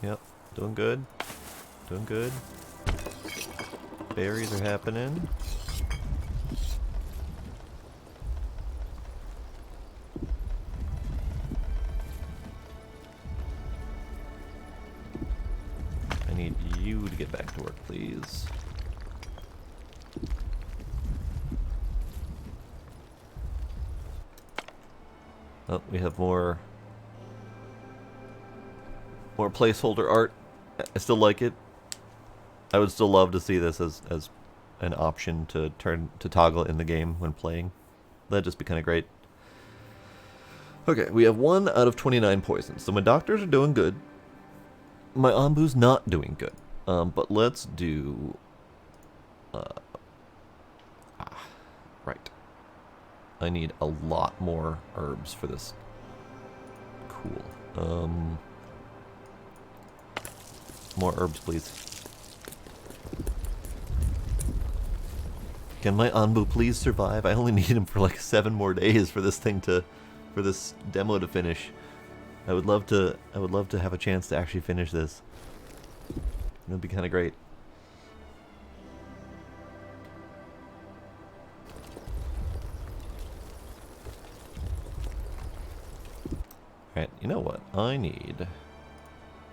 Yep, doing good. Doing good. Berries are happening. I need you to get back to work, please. Oh, we have more placeholder art. I still like it. I would still love to see this as an option to toggle in the game when playing. That'd just be kind of great. Okay, we have 1 out of 29 poisons. So my doctors are doing good. My Ombu's not doing good. But let's do... right. I need a lot more herbs for this. Cool. More herbs, please. Can my Ombu please survive? I only need him for like 7 more days for this thing to, for this demo to finish. I would love to have a chance to actually finish this. It would be kind of great. Alright, you know what? I need...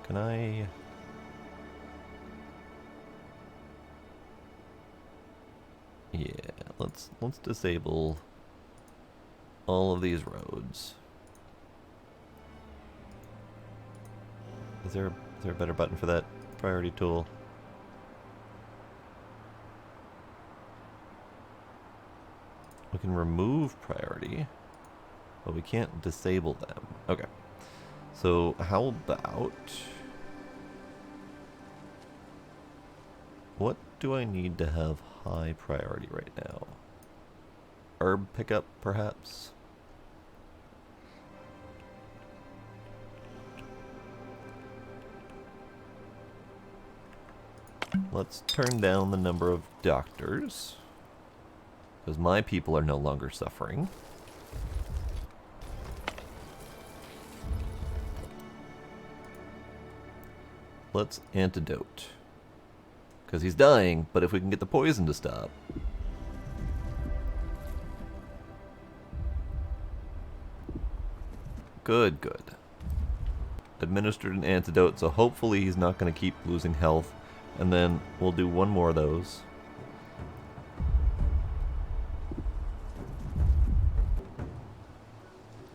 Can I... Yeah, let's disable all of these roads. Is there a better button for that priority tool? We can remove priority, but we can't disable them. Okay. So how about... What do I need to have high priority right now? Herb pickup, perhaps? Let's turn down the number of doctors, because my people are no longer suffering. let's antidote. Because he's dying, but if we can get the poison to stop. Good, good. Administered an antidote, so hopefully he's not going to keep losing health. And then we'll do one more of those.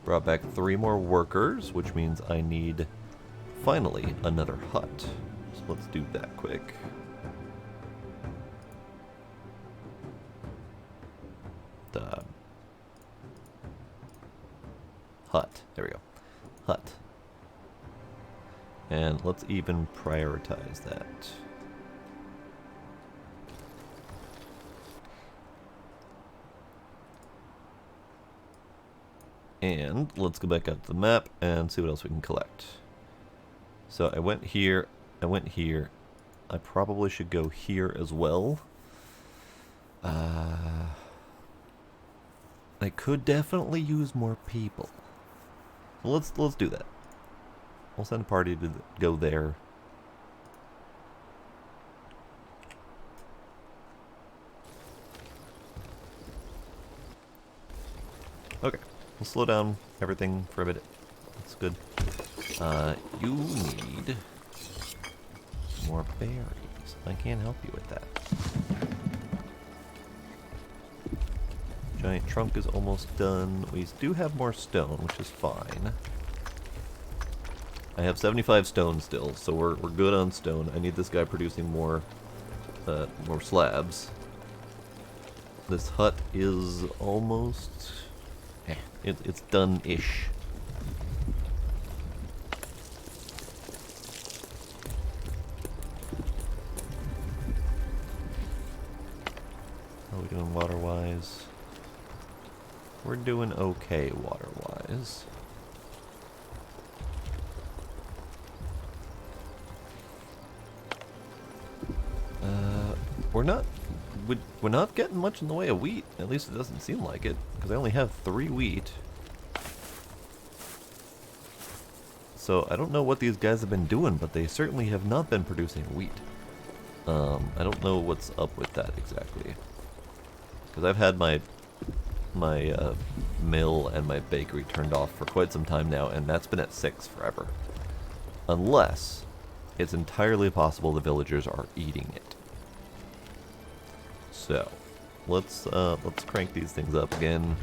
Brought back 3 more workers, which means I need, finally, another hut. So let's do that quick. Hut. There we go. Hut. And let's even prioritize that. And let's go back out to the map and see what else we can collect. So I went here, I went here. I probably should go here as well. I could definitely use more people. So let's do that. We'll send a party to go there. Okay, we'll slow down everything for a bit. That's good. You need more berries. I can't help you with that. Giant trunk is almost done. We do have more stone, which is fine. I have 75 stone still, so we're good on stone. I need this guy producing more slabs. This hut is almost... it's done-ish. How are we doing water-wise? We're doing okay water-wise. We're not getting much in the way of wheat. At least it doesn't seem like it, because I only have 3 wheat. So I don't know what these guys have been doing, but they certainly have not been producing wheat. I don't know what's up with that exactly, because I've had my mill and my bakery turned off for quite some time now, and that's been at 6 forever. Unless it's entirely possible the villagers are eating it. So, let's crank these things up again.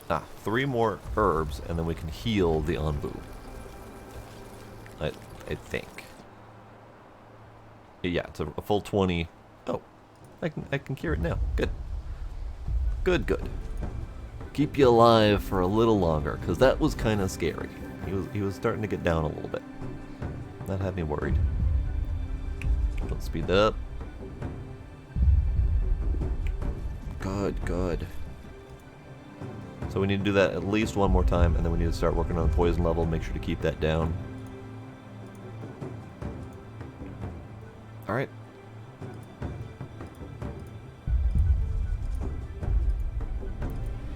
Ah, 3 more herbs, and then we can heal the Ombu. I think. Yeah, it's a full 20. Oh, I can cure it now. Good. Good, good. Keep you alive for a little longer, because that was kind of scary. He was starting to get down a little bit. That had me worried. Let's speed that up. Good, good. So we need to do that at least 1 more time, and then we need to start working on the poison level. Make sure to keep that down. Alright.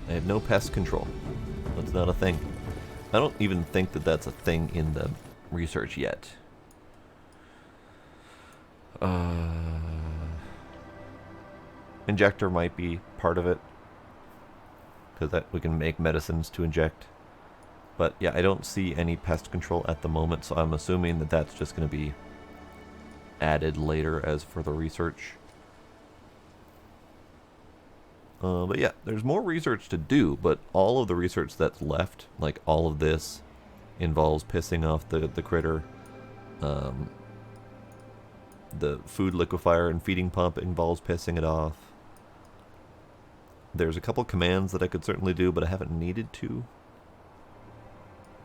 I have no pest control. That's not a thing. I don't even think that that's a thing in the research yet. Injector might be part of it, because that we can make medicines to inject. But yeah, I don't see any pest control at the moment, so I'm assuming that that's just going to be added later as further research. But yeah, there's more research to do, but all of the research that's left, like all of this, involves pissing off the critter. The food liquefier and feeding pump involves pissing it off. There's a couple commands that I could certainly do, but I haven't needed to.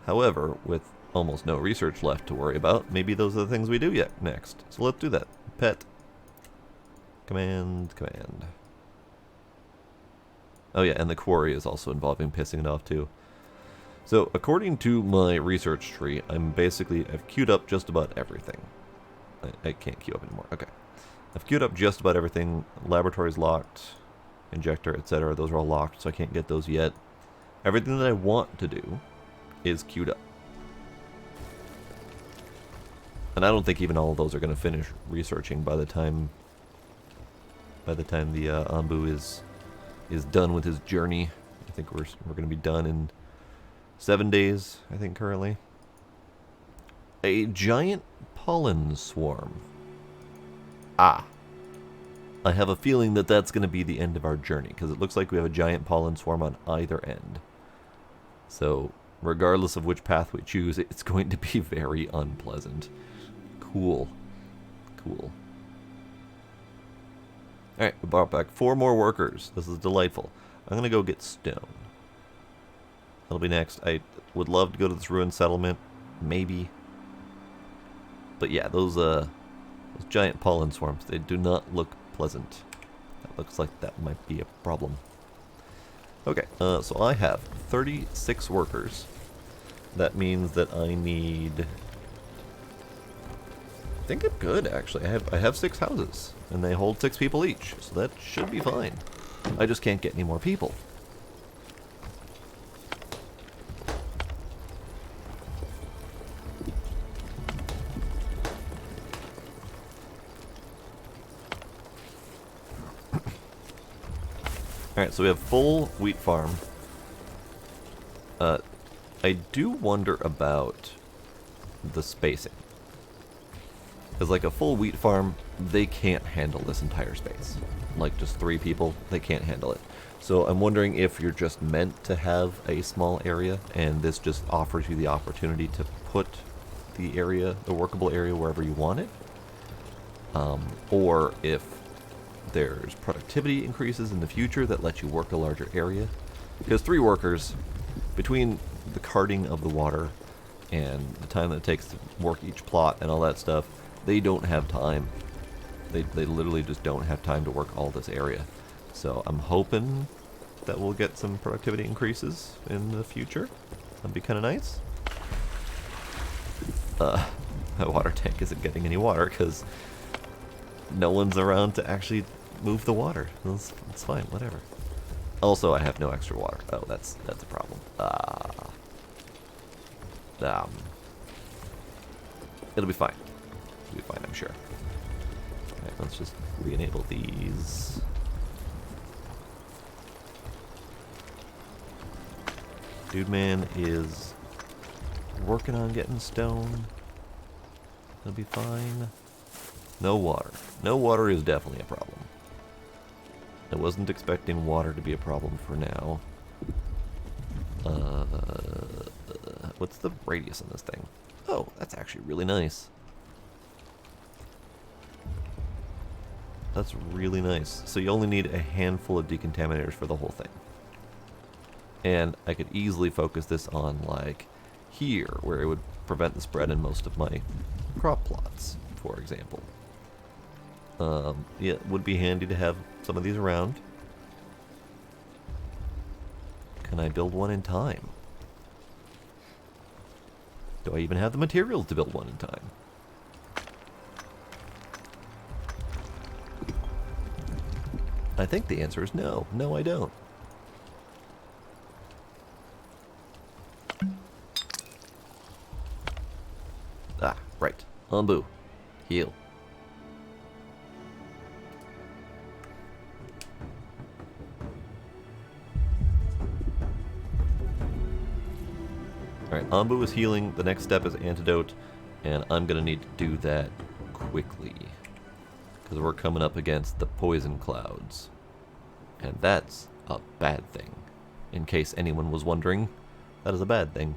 However, with almost no research left to worry about, maybe those are the things we do yet next. So let's do that. Pet. Command. Oh yeah, and the quarry is also involving pissing it off too. So according to my research tree, I've queued up just about everything. I can't queue up anymore. Okay. I've queued up just about everything. Laboratory's locked. injector, etc. Those are all locked, so I can't get those yet. Everything that I want to do is queued up. And I don't think even all of those are going to finish researching by the time the Ombu is done with his journey. I think we're going to be done in 7 days, I think, currently. A giant pollen swarm. Ah. I have a feeling that that's going to be the end of our journey, because it looks like we have a giant pollen swarm on either end. So, regardless of which path we choose, it's going to be very unpleasant. Cool. Cool. Alright, we brought back 4 more workers. This is delightful. I'm going to go get stone. That'll be next. I would love to go to this ruined settlement. Maybe. But yeah, those giant pollen swarms, they do not look pleasant. That looks like that might be a problem. Okay, so I have 36 workers. That means that I need... I think I'm good, actually. I have 6 houses, and they hold 6 people each, so that should be fine. I just can't get any more people. Alright, so we have full wheat farm. I do wonder about the spacing. Because like a full wheat farm, they can't handle this entire space. Like just 3 people, they can't handle it. So I'm wondering if you're just meant to have a small area, and this just offers you the opportunity to put the area, the workable area, wherever you want it. Or if there's productivity increases in the future that let you work a larger area. Because 3 workers, between the carting of the water and the time that it takes to work each plot and all that stuff, they don't have time. They literally just don't have time to work all this area. So I'm hoping that we'll get some productivity increases in the future. That'd be kind of nice. My water tank isn't getting any water because no one's around to actually move the water. It's fine, whatever. Also, I have no extra water. Oh, that's a problem. It'll be fine. It'll be fine, I'm sure. Alright, let's just re-enable these. Dude man is working on getting stone. It'll be fine. No water. No water is definitely a problem. I wasn't expecting water to be a problem for now. What's the radius on this thing? Oh, that's actually really nice. That's really nice. So you only need a handful of decontaminators for the whole thing. And I could easily focus this on, like, here, where it would prevent the spread in most of my crop plots, for example. Yeah, it would be handy to have some of these around. Can I build one in time? Do I even have the materials to build one in time? I think the answer is no. No, I don't. Ah, right. Ombu. Heal. Alright, Ombu is healing. The next step is antidote, and I'm going to need to do that quickly. Because we're coming up against the poison clouds. And that's a bad thing. In case anyone was wondering, that is a bad thing.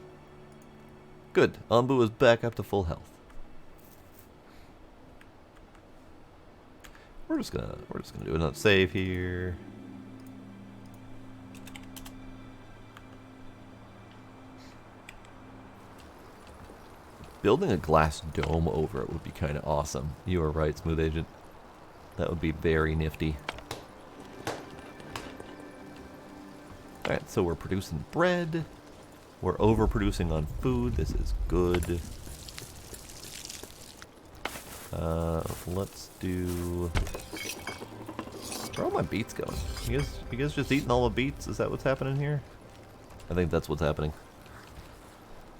Good, Ombu is back up to full health. We're just gonna do another save here. Building a glass dome over it would be kind of awesome. You are right, Smooth Agent. That would be very nifty. Alright, so we're producing bread. We're overproducing on food. This is good. Let's do... Where are all my beets going? You guys just eating all the beets? Is that what's happening here? I think that's what's happening.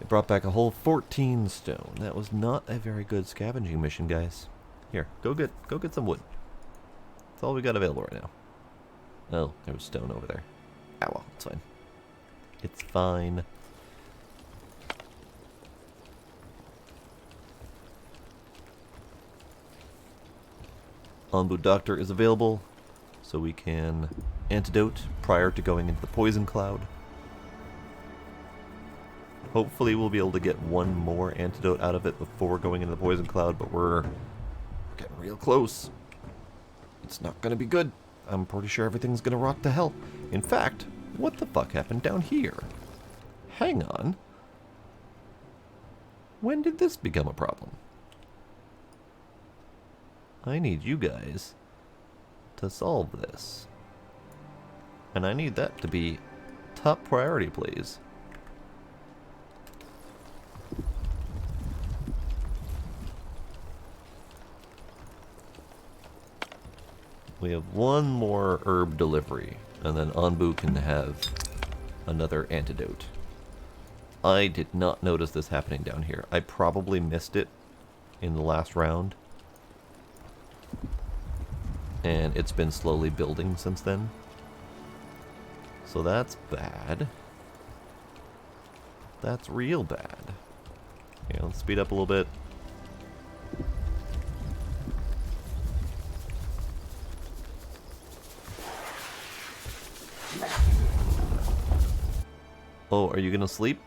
It brought back a whole 14 stone. That was not a very good scavenging mission, guys. Here, go get some wood. That's all we got available right now. Oh, there was stone over there. Ah, well, it's fine. It's fine. Ombu Doctor is available, so we can antidote prior to going into the poison cloud. Hopefully we'll be able to get one more antidote out of it before going into the poison cloud, but we're getting real close. It's not gonna be good. I'm pretty sure everything's gonna rot to hell. In fact, what the fuck happened down here? Hang on. When did this become a problem? I need you guys to solve this. And I need that to be top priority, please. We have one more herb delivery, and then Ombu can have another antidote. I did not notice this happening down here. I probably missed it in the last round. And it's been slowly building since then. So that's bad. That's real bad. Okay, let's speed up a little bit. Oh, are you gonna sleep?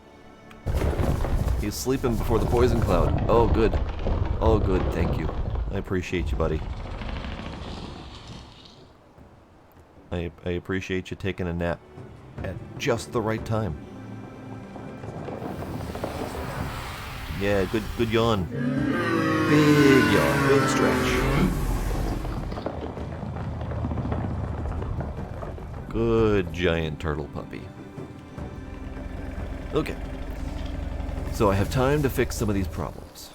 He's sleeping before the poison cloud. Oh, good. Oh, good. Thank you. I appreciate you, buddy. I appreciate you taking a nap at just the right time. Yeah, good yawn. Big yawn. Good stretch. Good giant turtle puppy. Okay. So I have time to fix some of these problems.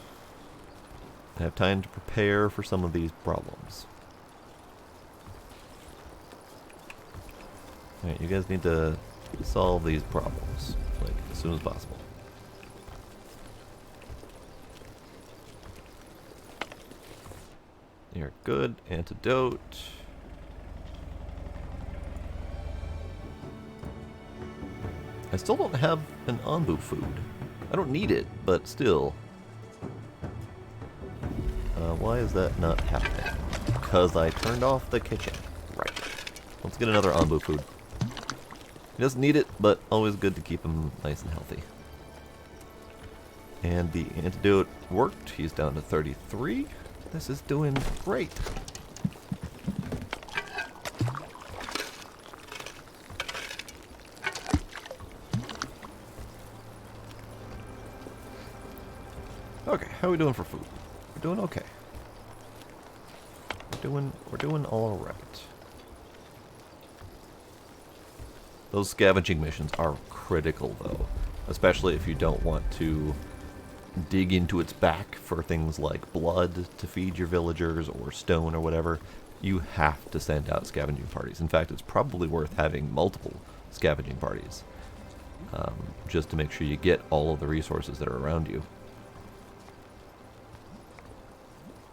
I have time to prepare for some of these problems. Alright, you guys need to solve these problems, like, as soon as possible. You're good. Antidote. I still don't have an Ombu food. I don't need it, but still. Why is that not happening? Because I turned off the kitchen. Right. Let's get another Ombu food. He doesn't need it, but always good to keep him nice and healthy. And the antidote worked. He's down to 33. This is doing great. Okay, how are we doing for food? We're doing okay. We're doing all right. Those scavenging missions are critical, though, especially if you don't want to dig into its back for things like blood to feed your villagers or stone or whatever. You have to send out scavenging parties. In fact, it's probably worth having multiple scavenging parties, just to make sure you get all of the resources that are around you.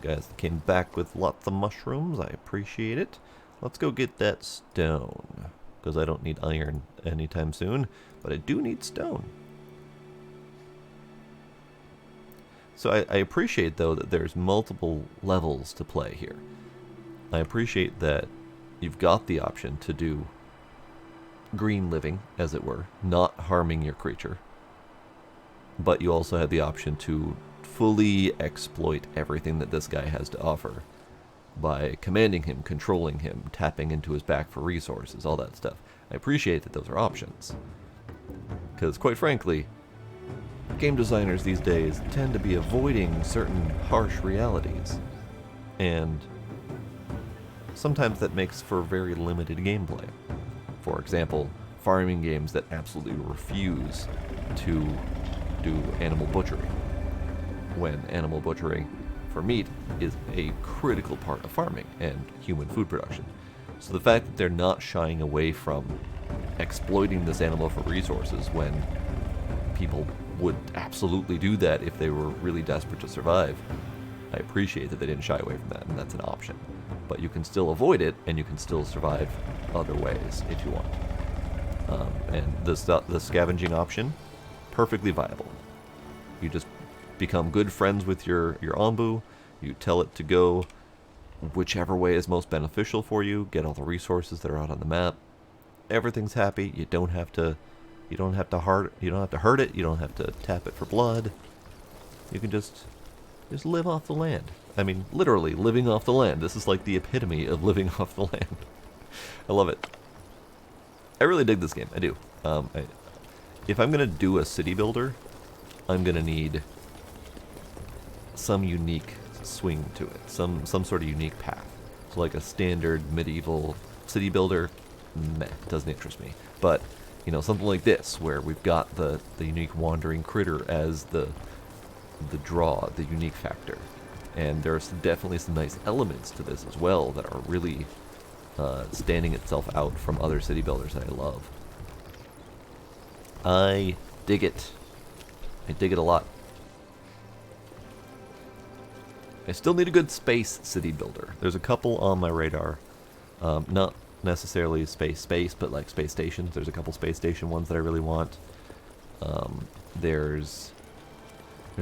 Guys came back with lots of mushrooms. I appreciate it. Let's go get that stone, because I don't need iron anytime soon, but I do need stone. So I appreciate, though, that there's multiple levels to play here. I appreciate that you've got the option to do green living, as it were, not harming your creature. But you also have the option to fully exploit everything that this guy has to offer by commanding him, controlling him, tapping into his back for resources, all that stuff. I appreciate that those are options. Because, quite frankly, game designers these days tend to be avoiding certain harsh realities. And sometimes that makes for very limited gameplay. For example, farming games that absolutely refuse to do animal butchery, when animal butchery for meat is a critical part of farming and human food production. So the fact that they're not shying away from exploiting this animal for resources when people would absolutely do that if they were really desperate to survive, I appreciate that they didn't shy away from that, and that's an option. But you can still avoid it, and you can still survive other ways if you want. And the scavenging option, perfectly viable. You just become good friends with your Ombu, you tell it to go whichever way is most beneficial for you, get all the resources that are out on the map. Everything's happy. You don't have to hurt it, you don't have to tap it for blood. You can just live off the land. I mean, literally living off the land. This is like the epitome of living off the land. I love it. I really dig this game. I do. If I'm gonna do a city builder, I'm gonna need some unique swing to it, some sort of unique path. So like a standard medieval city builder, meh, doesn't interest me. But you know, something like this, where we've got the unique wandering critter as the draw, the unique factor. And there's definitely some nice elements to this as well that are really standing itself out from other city builders that I love. I dig it. I dig it a lot. I still need a good space city builder. There's a couple on my radar. Not necessarily space, but like space stations. There's a couple space station ones that I really want. There's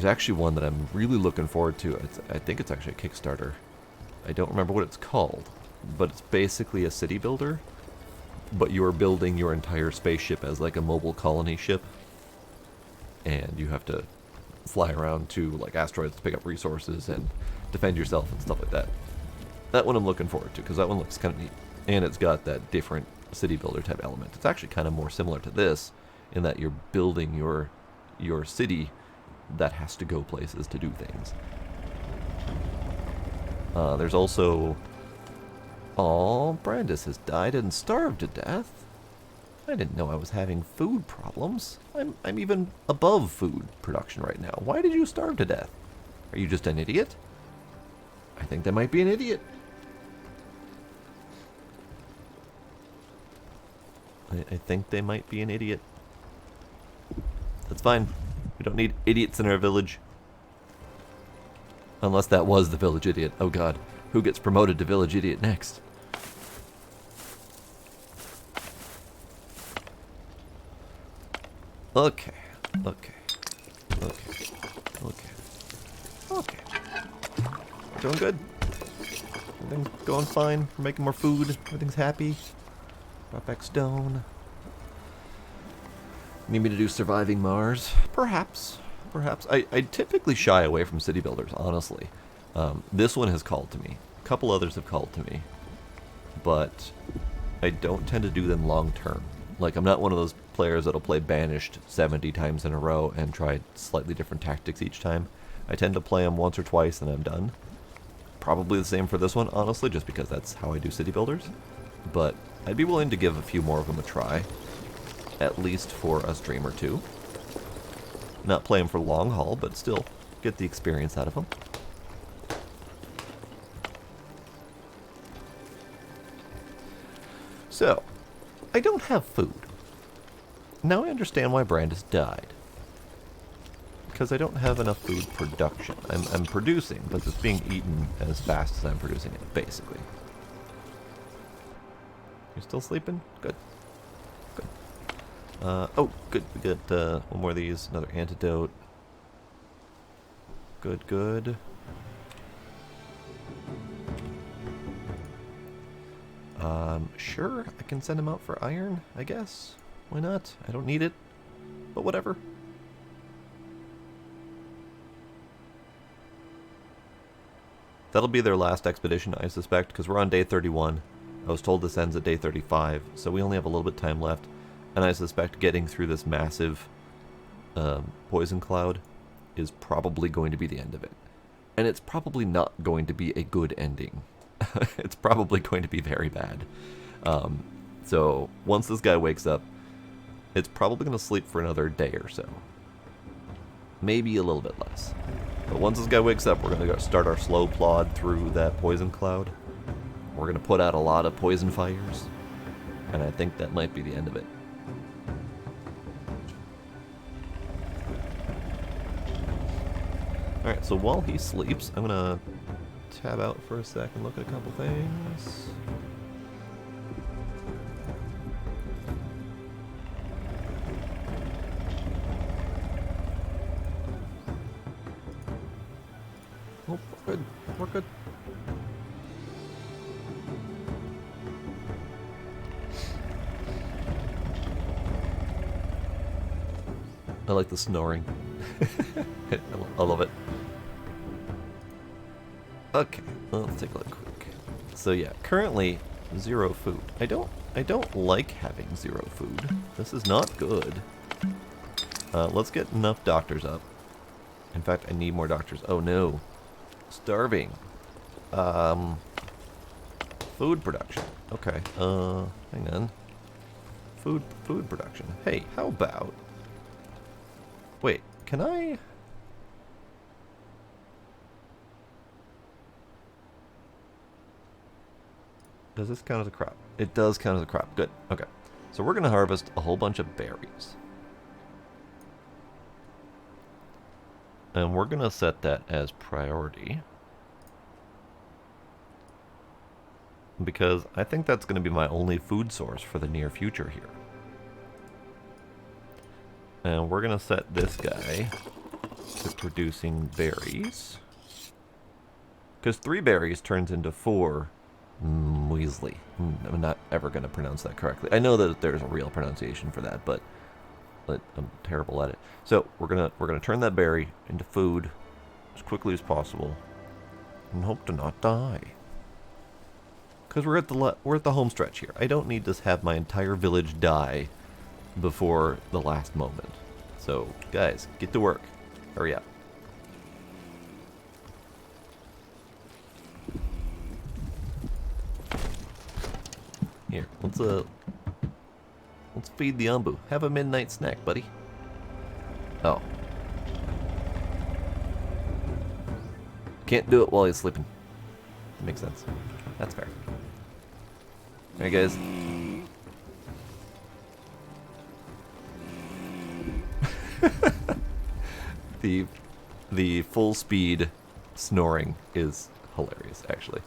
actually one that I'm really looking forward to. I think it's actually a Kickstarter. I don't remember what it's called, but it's basically a city builder, but you're building your entire spaceship as like a mobile colony ship, and you have to fly around to like asteroids to pick up resources and defend yourself and stuff like that. That one I'm looking forward to, because that one looks kind of neat, and it's got that different city builder type element. It's actually kind of more similar to this in that you're building your city that has to go places to do things. There's also... Oh, Brandis has died and starved to death. I didn't know I was having food problems. I'm even above food production right now. Why did you starve to death? Are you just an idiot? I think that might be an idiot. I think they might be an idiot. That's fine. We don't need idiots in our village. Unless that was the village idiot. Oh god. Who gets promoted to village idiot next? Okay. Okay. Okay. Okay. Okay. We're doing good. Everything's going fine. We're making more food. Everything's happy. Brought back stone. Need me to do surviving Mars? Perhaps. Perhaps. I typically shy away from city builders, honestly. This one has called to me. A couple others have called to me. But I don't tend to do them long term. Like, I'm not one of those players that'll play Banished 70 times in a row and try slightly different tactics each time. I tend to play them once or twice and I'm done. Probably the same for this one, honestly, just because that's how I do city builders. But I'd be willing to give a few more of them a try. At least for a stream or two. Not play them for long haul, but still get the experience out of them. So, I don't have food. Now I understand why Brandis died. Because I don't have enough food production. I'm producing, but it's being eaten as fast as I'm producing it, basically. You still sleeping? Good. Good. Oh, good. We got one more of these. Another antidote. Good, good. Sure, I can send him out for iron, I guess. Why not? I don't need it, but whatever. That'll be their last expedition, I suspect, because we're on day 31. I was told this ends at day 35, so we only have a little bit of time left. And I suspect getting through this massive poison cloud is probably going to be the end of it. And it's probably not going to be a good ending. It's probably going to be very bad. So once this guy wakes up, it's probably going to sleep for another day or so. Maybe a little bit less. But once this guy wakes up, we're going to start our slow plod through that poison cloud. We're going to put out a lot of poison fires. And I think that might be the end of it. Alright, so while he sleeps, I'm going to tab out for a sec and look at a couple things. Oh, we're good. We're good. I like the snoring. I love it. Okay, well, let's take a look quick. So yeah, currently 0 food. I don't like having 0 food. This is not good. Let's get enough doctors up. In fact, I need more doctors. Oh no. Starving. Food production. Okay. Hang on. Food production. Hey, how about... Wait, can I... Does this count as a crop? It does count as a crop. Good. Okay. So we're going to harvest a whole bunch of berries. And we're going to set that as priority. Because I think that's going to be my only food source for the near future here. And we're going to set this guy to producing berries. Because 3 berries turns into 4 Weasley. I'm not ever going to pronounce that correctly. I know that there's a real pronunciation for that, but I'm terrible at it. So we're gonna turn that berry into food as quickly as possible, and hope to not die. Because we're at the home stretch here. I don't need to have my entire village die before the last moment. So guys, get to work. Hurry up. Here, let's feed the Ombu. Have a midnight snack, buddy. Oh. Can't do it while he's sleeping. Makes sense. That's fair. Alright, guys. The full speed snoring is hilarious, actually.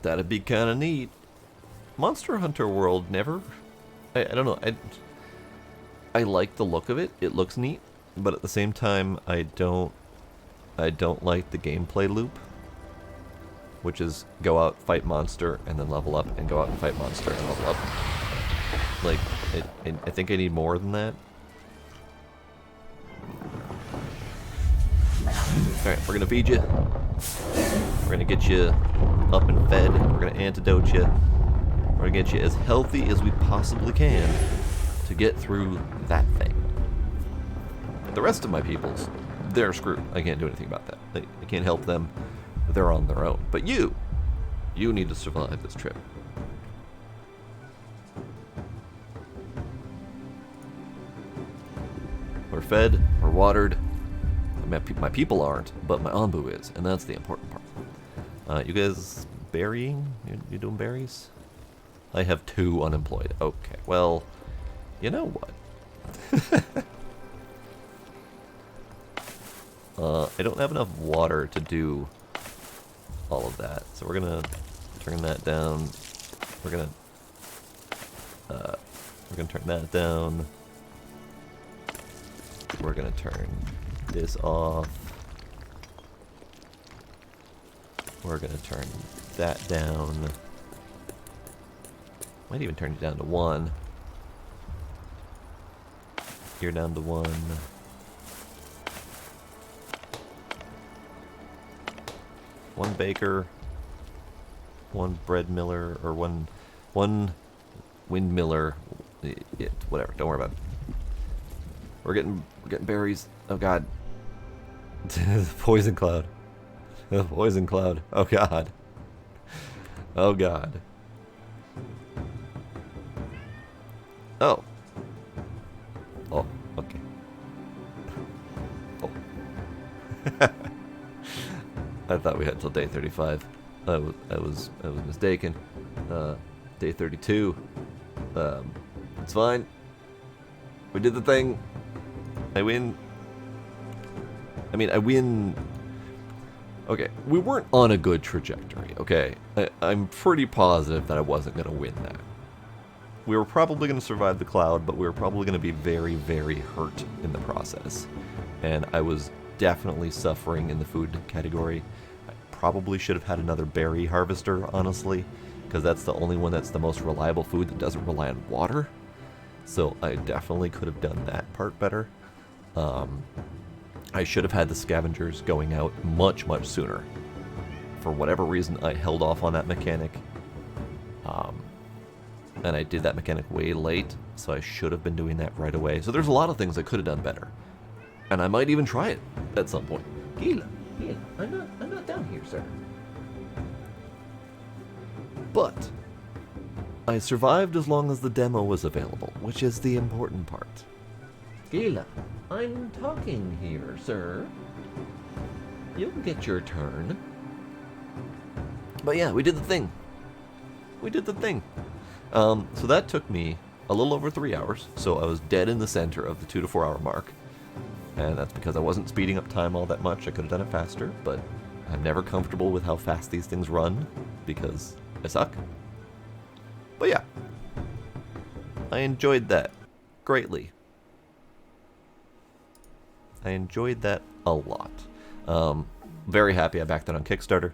That'd be kind of neat. Monster Hunter World never... I don't know. I like the look of it. It looks neat. But at the same time, I don't like the gameplay loop. Which is go out, fight monster, and then level up, and go out and fight monster, and level up. Like, I think I need more than that. Alright, we're gonna feed you. We're gonna get you up and fed. We're gonna antidote you. We're gonna get you as healthy as we possibly can to get through that thing. The rest of my peoples, they're screwed. I can't do anything about that. I can't help them. They're on their own. But you need to survive this trip. We're fed, we're watered. My people aren't, but my Ombu is, and that's the important part. You guys berrying? You doing berries? I have 2 unemployed. Okay, well, you know what? I don't have enough water to do all of that, so we're gonna turn that down. We're gonna turn that down. We're gonna turn this off. We're gonna turn that down. Might even turn it down to 1. You're down to 1. One baker, 1 bread miller, or one windmiller. Whatever. Don't worry about it. We're getting berries. Oh god. The poison cloud. The poison cloud. Oh god. Oh god. Oh. Oh, okay. Oh. I thought we had till day 35. I was mistaken. Day 32. It's fine. We did the thing. I win. I mean, I win. Okay, we weren't on a good trajectory, okay? I'm pretty positive that I wasn't going to win that. We were probably going to survive the cloud, but we were probably going to be very, very hurt in the process. And I was definitely suffering in the food category. I probably should have had another berry harvester, honestly, because that's the only one that's the most reliable food that doesn't rely on water. So I definitely could have done that part better. I should have had the scavengers going out much, much sooner. For whatever reason, I held off on that mechanic. And I did that mechanic way late, so I should have been doing that right away. So there's a lot of things I could have done better. And I might even try it at some point. Gila, I'm not down here, sir. But I survived as long as the demo was available, which is the important part. Gila, I'm talking here, sir. You'll get your turn. But yeah, we did the thing. We did the thing. So that took me a little over 3 hours, so I was dead in the center of the 2 to 4 hour mark. And that's because I wasn't speeding up time all that much. I could have done it faster, but I'm never comfortable with how fast these things run, because I suck. But yeah, I enjoyed that greatly. I enjoyed that a lot. Very happy I backed it on Kickstarter.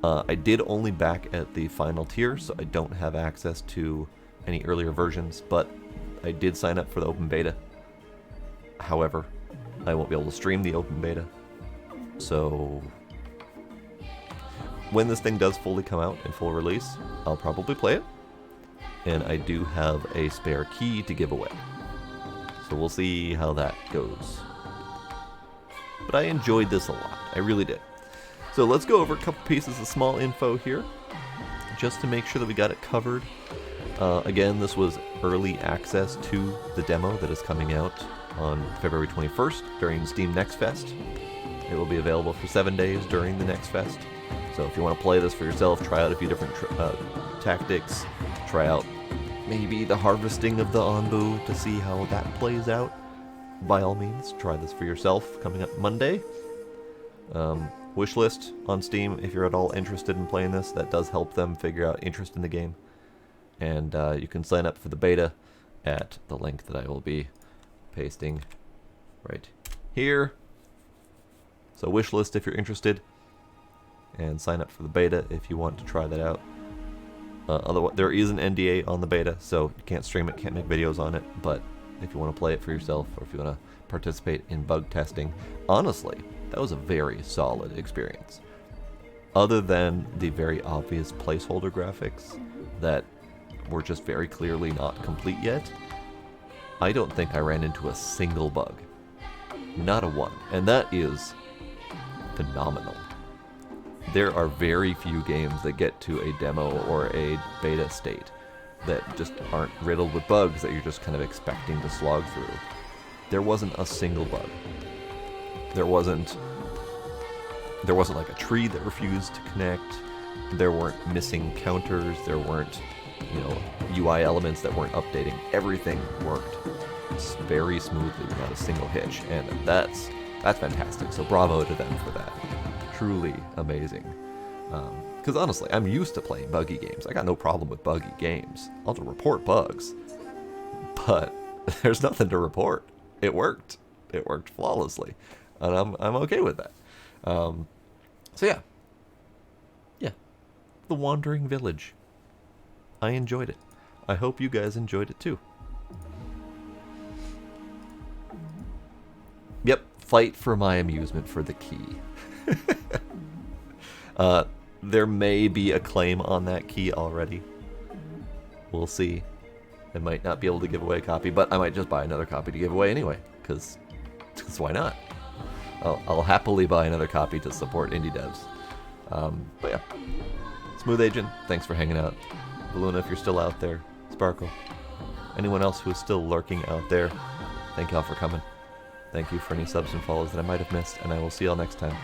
I did only back at the final tier, so I don't have access to any earlier versions, but I did sign up for the open beta. However, I won't be able to stream the open beta. So when this thing does fully come out in full release, I'll probably play it. And I do have a spare key to give away. So we'll see how that goes. But I enjoyed this a lot. I really did. So let's go over a couple pieces of small info here, just to make sure that we got it covered. Again, this was early access to the demo that is coming out on February 21st during Steam Next Fest. It will be available for 7 days during the Next Fest. So if you want to play this for yourself, try out a few different tactics, try out maybe the harvesting of the Ombu to see how that plays out. By all means, try this for yourself coming up Monday. Wishlist on Steam if you're at all interested in playing this. That does help them figure out interest in the game. And you can sign up for the beta at the link that I will be pasting right here. So wishlist if you're interested, and sign up for the beta if you want to try that out. Otherwise, there is an NDA on the beta, so you can't stream it, can't make videos on it, but if you want to play it for yourself, or if you want to participate in bug testing, honestly, that was a very solid experience. Other than the very obvious placeholder graphics that were just very clearly not complete yet, I don't think I ran into a single bug. Not a one. And that is phenomenal. There are very few games that get to a demo or a beta state that just aren't riddled with bugs that you're just kind of expecting to slog through. There wasn't a single bug. There wasn't like a tree that refused to connect. There weren't missing counters. There weren't, UI elements that weren't updating. Everything worked very smoothly without a single hitch, and that's fantastic. So bravo to them for that. Truly amazing. Because honestly, I'm used to playing buggy games. I got no problem with buggy games. I'll have to report bugs, but there's nothing to report. It worked. It worked flawlessly, and I'm okay with that. So yeah, The Wandering Village. I enjoyed it. I hope you guys enjoyed it too. Yep, fight for my amusement for the key. There may be a claim on that key already. We'll see. I might not be able to give away a copy, but I might just buy another copy to give away anyway, because why not? I'll happily buy another copy to support indie devs. But yeah, Smooth Agent, thanks for hanging out. Balloona, if you're still out there, Sparkle, anyone else who is still lurking out there, thank y'all for coming. Thank you for any subs and follows that I might have missed, and I will see y'all next time.